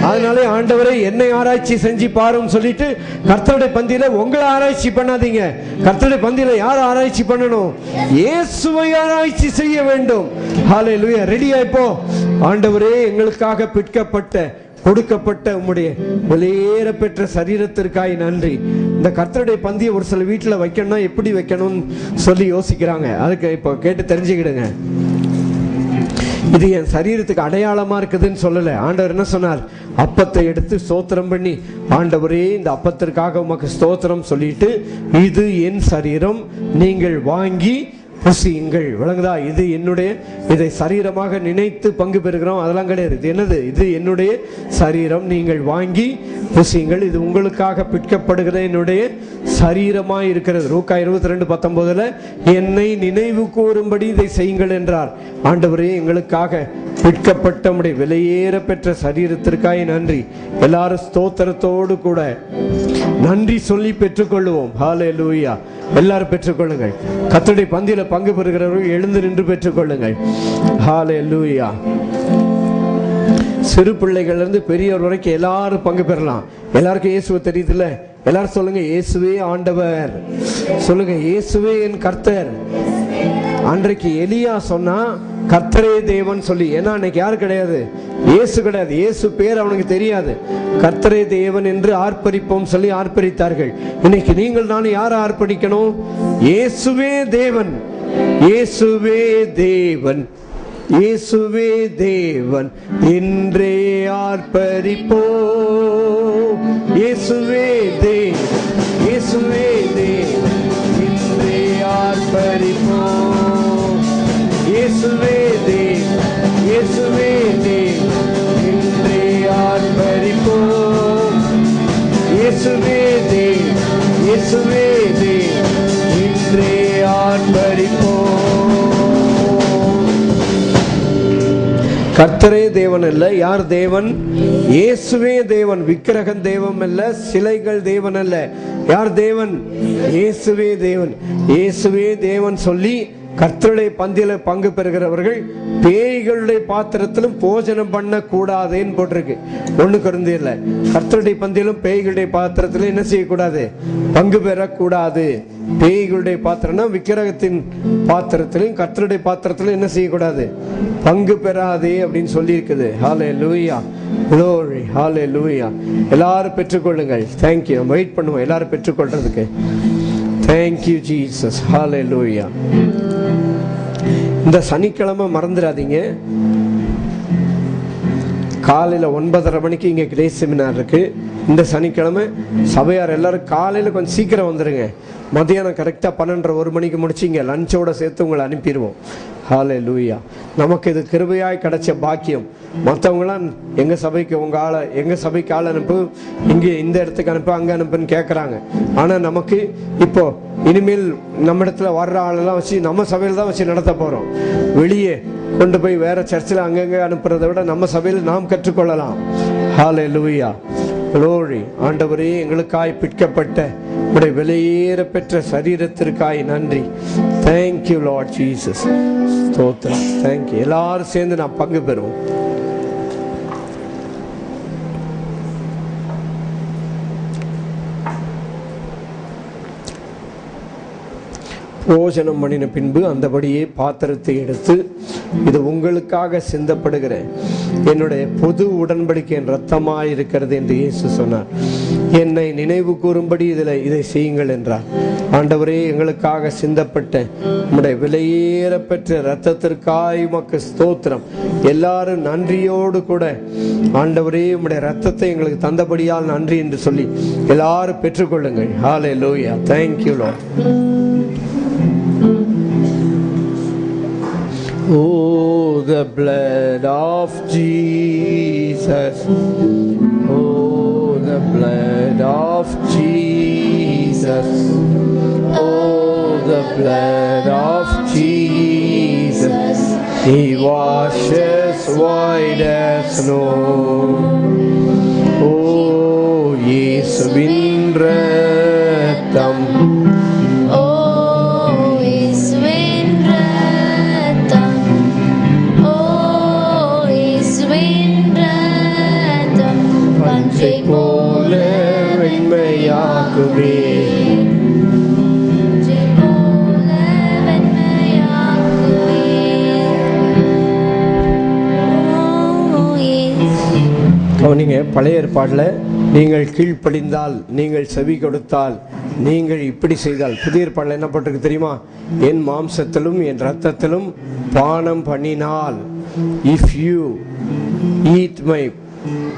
அதனாலே ஆண்டவரை என்னை ஆராய்ச்சி செஞ்சு பாருன்னு சொல்லிட்டு கர்த்தருடைய பந்தியில உங்களை ஆராய்ச்சி பண்ணாதீங்க. கர்த்தருடைய பந்தியில யார் ஆராய்ச்சி பண்ணணும்? இயேசுவை ஆராய்ச்சி செய்ய வேண்டும். ஹல்லேலூயா. ரெடியா? இப்போ ஆண்டவரே, எங்களுக்காக பிற்கப்பட்ட கொடுக்கப்பட்ட உம்முடைய வெளியேற பெற்ற சரீரத்திற்காய் நன்றி. இந்த கர்த்தருடைய பந்தியை ஒரு சில வீட்டில் வைக்கணும்னா எப்படி வைக்கணும்னு சொல்லி யோசிக்கிறாங்க. அதுக்கு இப்போ கேட்டு தெரிஞ்சுக்கிடுங்க. இது என் சரீரத்துக்கு அடையாளமா இருக்குதுன்னு சொல்லல. ஆண்டவர் என்ன சொன்னார்? அப்பத்தை எடுத்து ஸ்தோத்திரம் பண்ணி, ஆண்டவரே இந்த அப்பத்திற்காக உமக்கு ஸ்தோத்திரம் சொல்லிட்டு, இது என் சரீரம், நீங்கள் வாங்கி புசியுங்கள். விளங்குதா? இது என்னுடைய, இதை சரீரமாக நினைத்து பங்கு பெறுகிறோம் அதெல்லாம் கிடையாது. இது என்னது? இது என்னுடைய சரீரம், நீங்கள் வாங்கி புசியுங்கள், இது உங்களுக்காக பிற்கப்படுகிற என்னுடைய சரீரமாய் இருக்கிறது. லூக்கா 22:19 என்னை நினைவு கூறும்படி இதை செய்யுங்கள் என்றார். ஆண்டவரே, எங்களுக்காக பிற்கப்பட்ட உம்முடைய விலையேற பெற்ற சரீரத்திற்காக நன்றி. எல்லாரும் ஸ்தோத்திரத்தோடு கூட நன்றி சொல்லி பெற்றுக்கொள்வோம். ஹல்லேலூயா. எல்லாரும் பெற்றுக்கொள்ளுங்கள். கர்த்தருடைய பந்தியில பங்கு பெறுகிறவர்கள் எழுந்து நின்று பெற்றுக்கொள்ளுங்கள். ஹல்லேலூயா. சிறு பிள்ளைகள் இருந்து பெரியவர் வரைக்கும் எல்லாரும் பங்கு பெறலாம். எல்லாருக்கும் இயேசுவை தெரியுதுல்ல? எல்லாரும் சொல்லுங்க, இயேசுவே ஆண்டவர். சொல்லுங்க, இயேசுவே என் கர்த்தர். அன்றைக்கு எலியா சொன்னா கர்த்தரே தேவன் சொல்லி. ஏன்னா அன்னைக்கு யாரு கிடையாது? இயேசு கிடையாது. இயேசு பேர் அவனுக்கு தெரியாது. கர்த்தரே தேவன் என்று ஆர்ப்பரிப்போம் சொல்லி ஆர்ப்பரித்தார்கள். இன்னைக்கு நீங்கள் நானும் யாரை ஆர்ப்பரிக்கணும்? இயேசுவே தேவன், இயேசுவே தேவன், இயேசுவே தேவன் என்றே ஆர்ப்பரிப்போம். இயேசுவே தேவன், இயேசுவே தேவன் என்றே ஆர்ப்பரிப்போம். இயேசுவே தேவன், இயேசுவே தேவன் என்றே ஆர்ப்பரிப்போம். இயேசுவே தேவன், இயேசுவே தேவன் என்றே ஆர்ப்பரிப்போம். கர்த்தரே தேவன் அல்ல. யார் தேவன்? இயேசுவே தேவன். விக்கிரகம் தேவன் அல்ல, சிலைகள் தேவன் அல்ல. யார் தேவன்? இயேசுவே தேவன். இயேசுவே தேவன் சொல்லி கர்த்தருடைய பந்தியில பங்கு பெறுகிறவர்கள் பேய்களுடைய பாத்திரத்திலும் போஜனம் பண்ண கூடாதுன்னு போட்டிருக்கு. 1 கொரிந்தியர்ல கர்த்தருடைய பந்தியிலும் பேய்களுடைய பாத்திரத்திலும் என்ன செய்யக்கூடாது? பங்கு பெறக்கூடாது. பேய்களுடைய பாத்திரம்னா விக்கிரகத்தின் பாத்திரத்திலும் கர்த்தருடைய பாத்திரத்திலும் என்ன செய்யக்கூடாது? பங்கு பெறாதே அப்படின்னு சொல்லி இருக்குது. ஹல்லேலூயா. Glory. Hallelujah. எல்லாரும் பெற்றுக்கொள்ளுங்கள். Thank you. வெயிட் பண்ணுவோம் எல்லாரும் பெற்றுக்கொள்றதுக்கு. Thank you Jesus. Hallelujah. இந்த சனிக்கிழமை மறந்துடாதீங்க, காலையில் 9:30 மணிக்கு இங்கே கிரேஸ் செமினார் இருக்கு. இந்த சனிக்கிழமை சபையார் எல்லாரும் காலையில் கொஞ்சம் சீக்கிரம் வந்துடுங்க. மதியானம் கரெக்டாக 12:30 மணிக்கு முடிச்சு இங்கே லஞ்சோட சேர்த்து உங்களை அனுப்பிடுவோம். ஹல்லேலூயா. நமக்கு இது கிருபையாய் கிடைச்ச பாக்கியம். மற்றவங்களாம் எங்கள் சபைக்கு உங்கள் ஆளை, எங்கள் சபைக்கு ஆள் அனுப்பு, இங்கே இந்த இடத்துக்கு அனுப்பு, அங்கே அனுப்புன்னு கேட்குறாங்க. ஆனால் நமக்கு இப்போ இனிமேல் நம்ம இடத்துல வர்ற ஆளெல்லாம் வச்சு நம்ம சபையில் தான் வச்சு நடத்த போகிறோம். வெளியே கொண்டு போய் வேற சர்ச்சில் அங்கங்கே அனுப்புறதை விட நம்ம சபையில் நாம் கற்றுக்கொள்ளலாம். ஹல்லேலூயா. Glory. ஆண்டவரே, எங்களுக்காய் பிற்கப்பட்ட உடைய விலையேற பெற்ற சரீரத்திற்காய் நன்றி. Thank you Lord Jesus. ஸ்தோத்திரம். தேங்க்யூ. எல்லாரும் சேர்ந்து நான் பங்கு பெறுவோம். போஜனம் பண்ணின பின்பு அந்தபடியே பாத்திரத்தை எடுத்து, இது உங்களுக்காக சிந்தப்படுகிற என்னுடைய பொது உடன்படிக்கையின் இரத்தமாய் இருக்கிறது என்று இயேசு சொன்னார். என்னை நினைவு கூறும்படி இதை செய்யுங்கள் என்றார். ஆண்டவரே, எங்களுக்காக சிந்தப்பட்ட உம்முடைய விலையேற பெற்ற இரத்தத்திற்காய் உமக்கு ஸ்தோத்திரம். எல்லாரும் நன்றியோடு கூட ஆண்டவரே உம்முடைய இரத்தத்தை எங்களுக்கு தந்தபடியால் நன்றி என்று சொல்லி எல்லாரும் பெற்றுக்கொள்ளுங்கள். ஹல்லேலூயா. Thank you Lord. Oh, the blood of Jesus. Oh, the blood of Jesus. Oh, the blood of Jesus. He washes white as snow. Oh, இயேசுவின் இரத்தம். போல வெண்மையாக்குவே. கவனிங்க, பழைய ஏற்பாட்டில் நீங்கள் கீழ்ப்படிந்தால், நீங்கள் செவி கொடுத்தால், நீங்கள் இப்படி செய்தால். புதிய ஏற்பாட்டில் என்ன போட்டிருக்கு தெரியுமா? என் மாம்சத்திலும் என் இரத்தத்திலும் பானம் பண்ணினால், if you eat my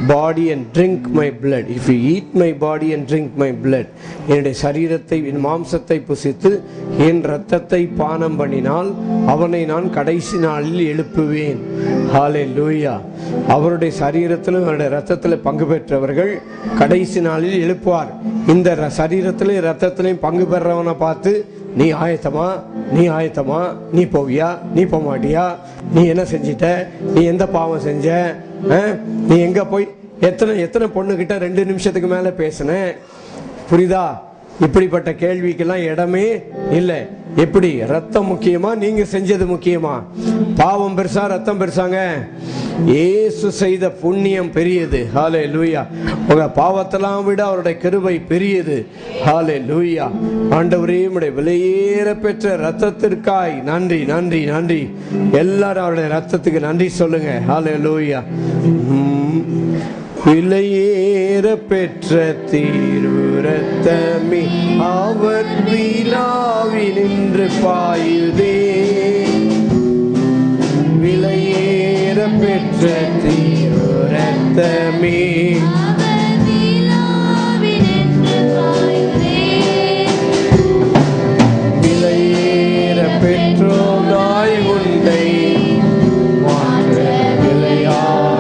body and drink my blood, if you eat my body and drink my blood, என்னுடைய சரீரத்தை, என் மாம்சத்தை புசித்து என் இரத்தத்தை பானம் பண்ணினால் அவனை நான் கடைசி நாளில் எழுப்புவேன். ஹல்லேலூயா. அவருடைய சரீரத்திலும் அவருடைய இரத்தத்தில் பங்கு பெற்றவர்கள் கடைசி நாளில் எழுப்புவார். இந்த சரீரத்திலும் இரத்தத்திலையும் பங்கு பெறவனை பார்த்து, நீ ஆயத்தமா, நீ ஆயத்தமா, நீ போவியா, நீ போக மாட்டியா, நீ என்ன செஞ்சிட்ட, நீ எந்த பாவம் செஞ்ச, நீ எங்க போய் எத்தனை பொண்ணுகிட்ட 2 நிமிஷத்துக்கு மேல பேசுன, புரியுதா? இப்படிப்பட்ட கேள்விக்கெல்லாம் இடமே இல்லை. எப்படி? ரத்தம் முக்கியமா, நீங்க செஞ்சது முக்கியமா? பாவம் பெருசா ரத்தம் பெருசாங்க? இயேசு செய்த புண்ணியம் பெரியது. ஹல்லேலூயா. உங்க பாவத்தெல்லாம் விட அவருடைய கிருபை பெரியது. ஹல்லேலூயா. ஆண்டவரே, உம்முடைய விலையேற பெற்ற ரத்தத்திற்காய் நன்றி, நன்றி, நன்றி. எல்லாரும் அவருடைய ரத்தத்துக்கு நன்றி சொல்லுங்க. ஹல்லேலூயா. விலையேற பெற்ற தீர்வு ரத்தமே அவர் விழாவி நின்று பாயுதே. விலையேற பெற்ற தீர்வு ரத்தமே விலையேற பெற்றோம் நாய் உண்டை மாற்ற விலையாக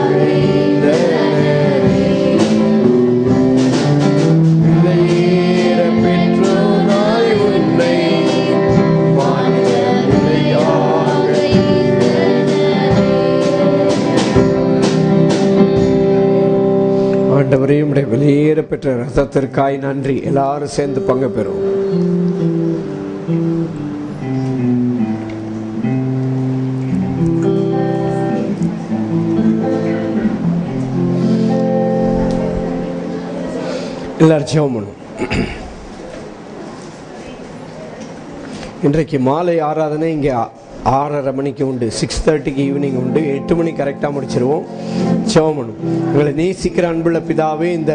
ஆண்டவரே, உம்முடைய வெளியேற பெற்ற ரத்தத்திற்காய் நன்றி. எல்லாரும் சேர்ந்து பங்கு பெறும். எல்லாரும் ஜெபம் பண்ணும். இன்றைக்கு மாலை ஆராதனை இங்கே 6:30 மணிக்கு உண்டு, 6:30க்கு ஈவினிங் உண்டு, 8 மணி கரெக்டாக முடிச்சிருவோம். ஜெபம் பண்ணும். எங்களை நேசிக்கிற அன்புள்ள பிதாவே, இந்த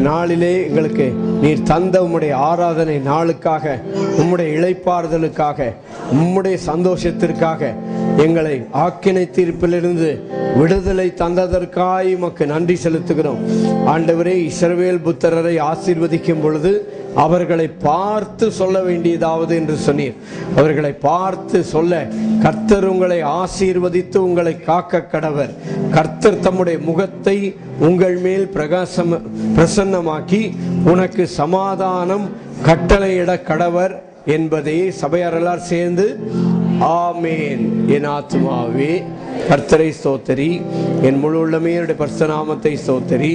நாளிலே எங்களுக்கு நீர் தந்த உம்முடைய ஆராதனை நாளுக்காக, உம்முடைய இளைப்பாறுதலுக்காக, உம்முடைய சந்தோஷத்திற்காக, எங்களை ஆக்கினை தீர்ப்பிலிருந்து விடுதலை தந்ததற்காய் உமக்கு நன்றி செலுத்துகிறோம். ஆண்டவரே, இஸ்ரவேல் புத்திரரை ஆசீர்வதிக்கும் பொழுது அவர்களை பார்த்து சொல்ல வேண்டியதாவது என்று சொன்னீர். அவர்களை பார்த்து சொல்ல, கர்த்தர் உங்களை ஆசீர்வதித்து உங்களை காக்க கடவர். கர்த்தர் தம்முடைய முகத்தை உங்கள் மேல் பிரசன்னமாக்கி உனக்கு சமாதானம் கட்டளையிட கடவர் என்பதை சபையாரெல்லாம் சேர்ந்து ஆமேன். என் ஆத்துமாவே கர்த்தரை ஸ்தோத்திரி, என் முழு உள்ளமே பரிசுத்த நாமத்தை ஸ்தோத்திரி.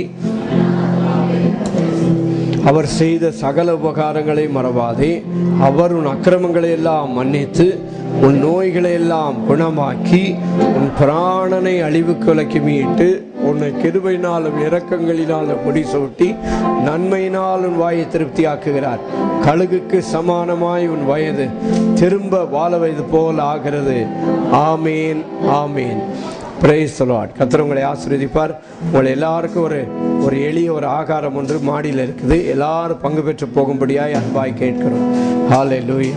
அவர் செய்த சகல உபகாரங்களை மறவாதே. அவர் உன் அக்கிரமங்களை எல்லாம் மன்னித்து உன் நோய்களை எல்லாம் குணமாக்கி உன் பிராணனை அழிவுக்கு விலக்கி மீட்டு உன்னை கிருபையினாலும் இரக்கங்களினாலும் முடிசூட்டி நன்மையினால் உன் வாயை திருப்தியாக்குகிறார். கழுகுக்கு சமானமாய் உன் வயது திரும்ப வாழ வயது போல் ஆகிறது. ஆமேன், ஆமேன். Praise the Lord. கர்த்தர் உங்களை ஆசீர்வதிப்பார். உங்களை எல்லாருக்கும் ஒரு எளிய ஒரு ஆகாரம் ஒன்று மாடியில் இருக்குது. எல்லாரும் பங்கு பெற்று போகும்படியாய் அன்பாய் கேட்கிறோம். ஹல்லேலூயா.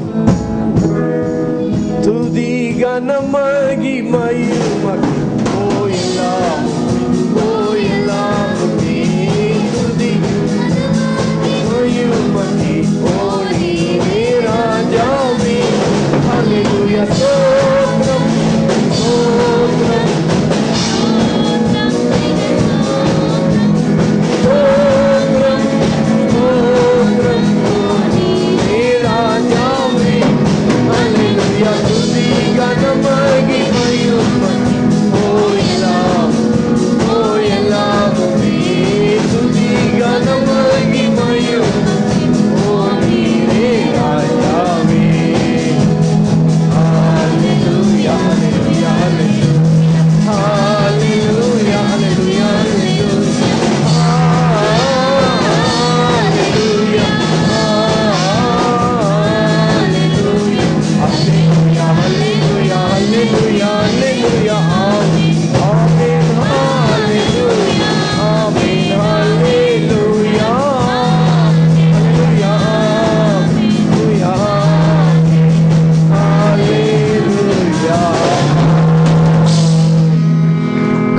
துதி கன மகிமை ராஜாவே. ஹல்லேலூயா. ஸ்தோத்திரம், ஸ்தோத்திரம்,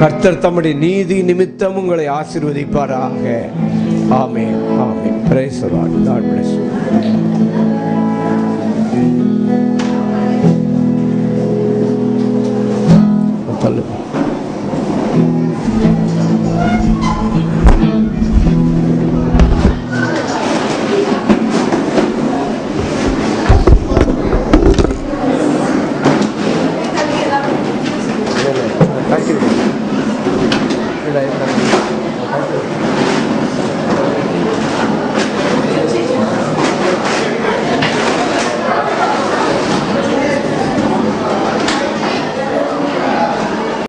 கர்த்தர் தம்முடைய நீதி நிமித்தம் உங்களை ஆசீர்வதிப்பாராக. ஆமென், ஆமென். Praise the Lord. God bless you. Thank you.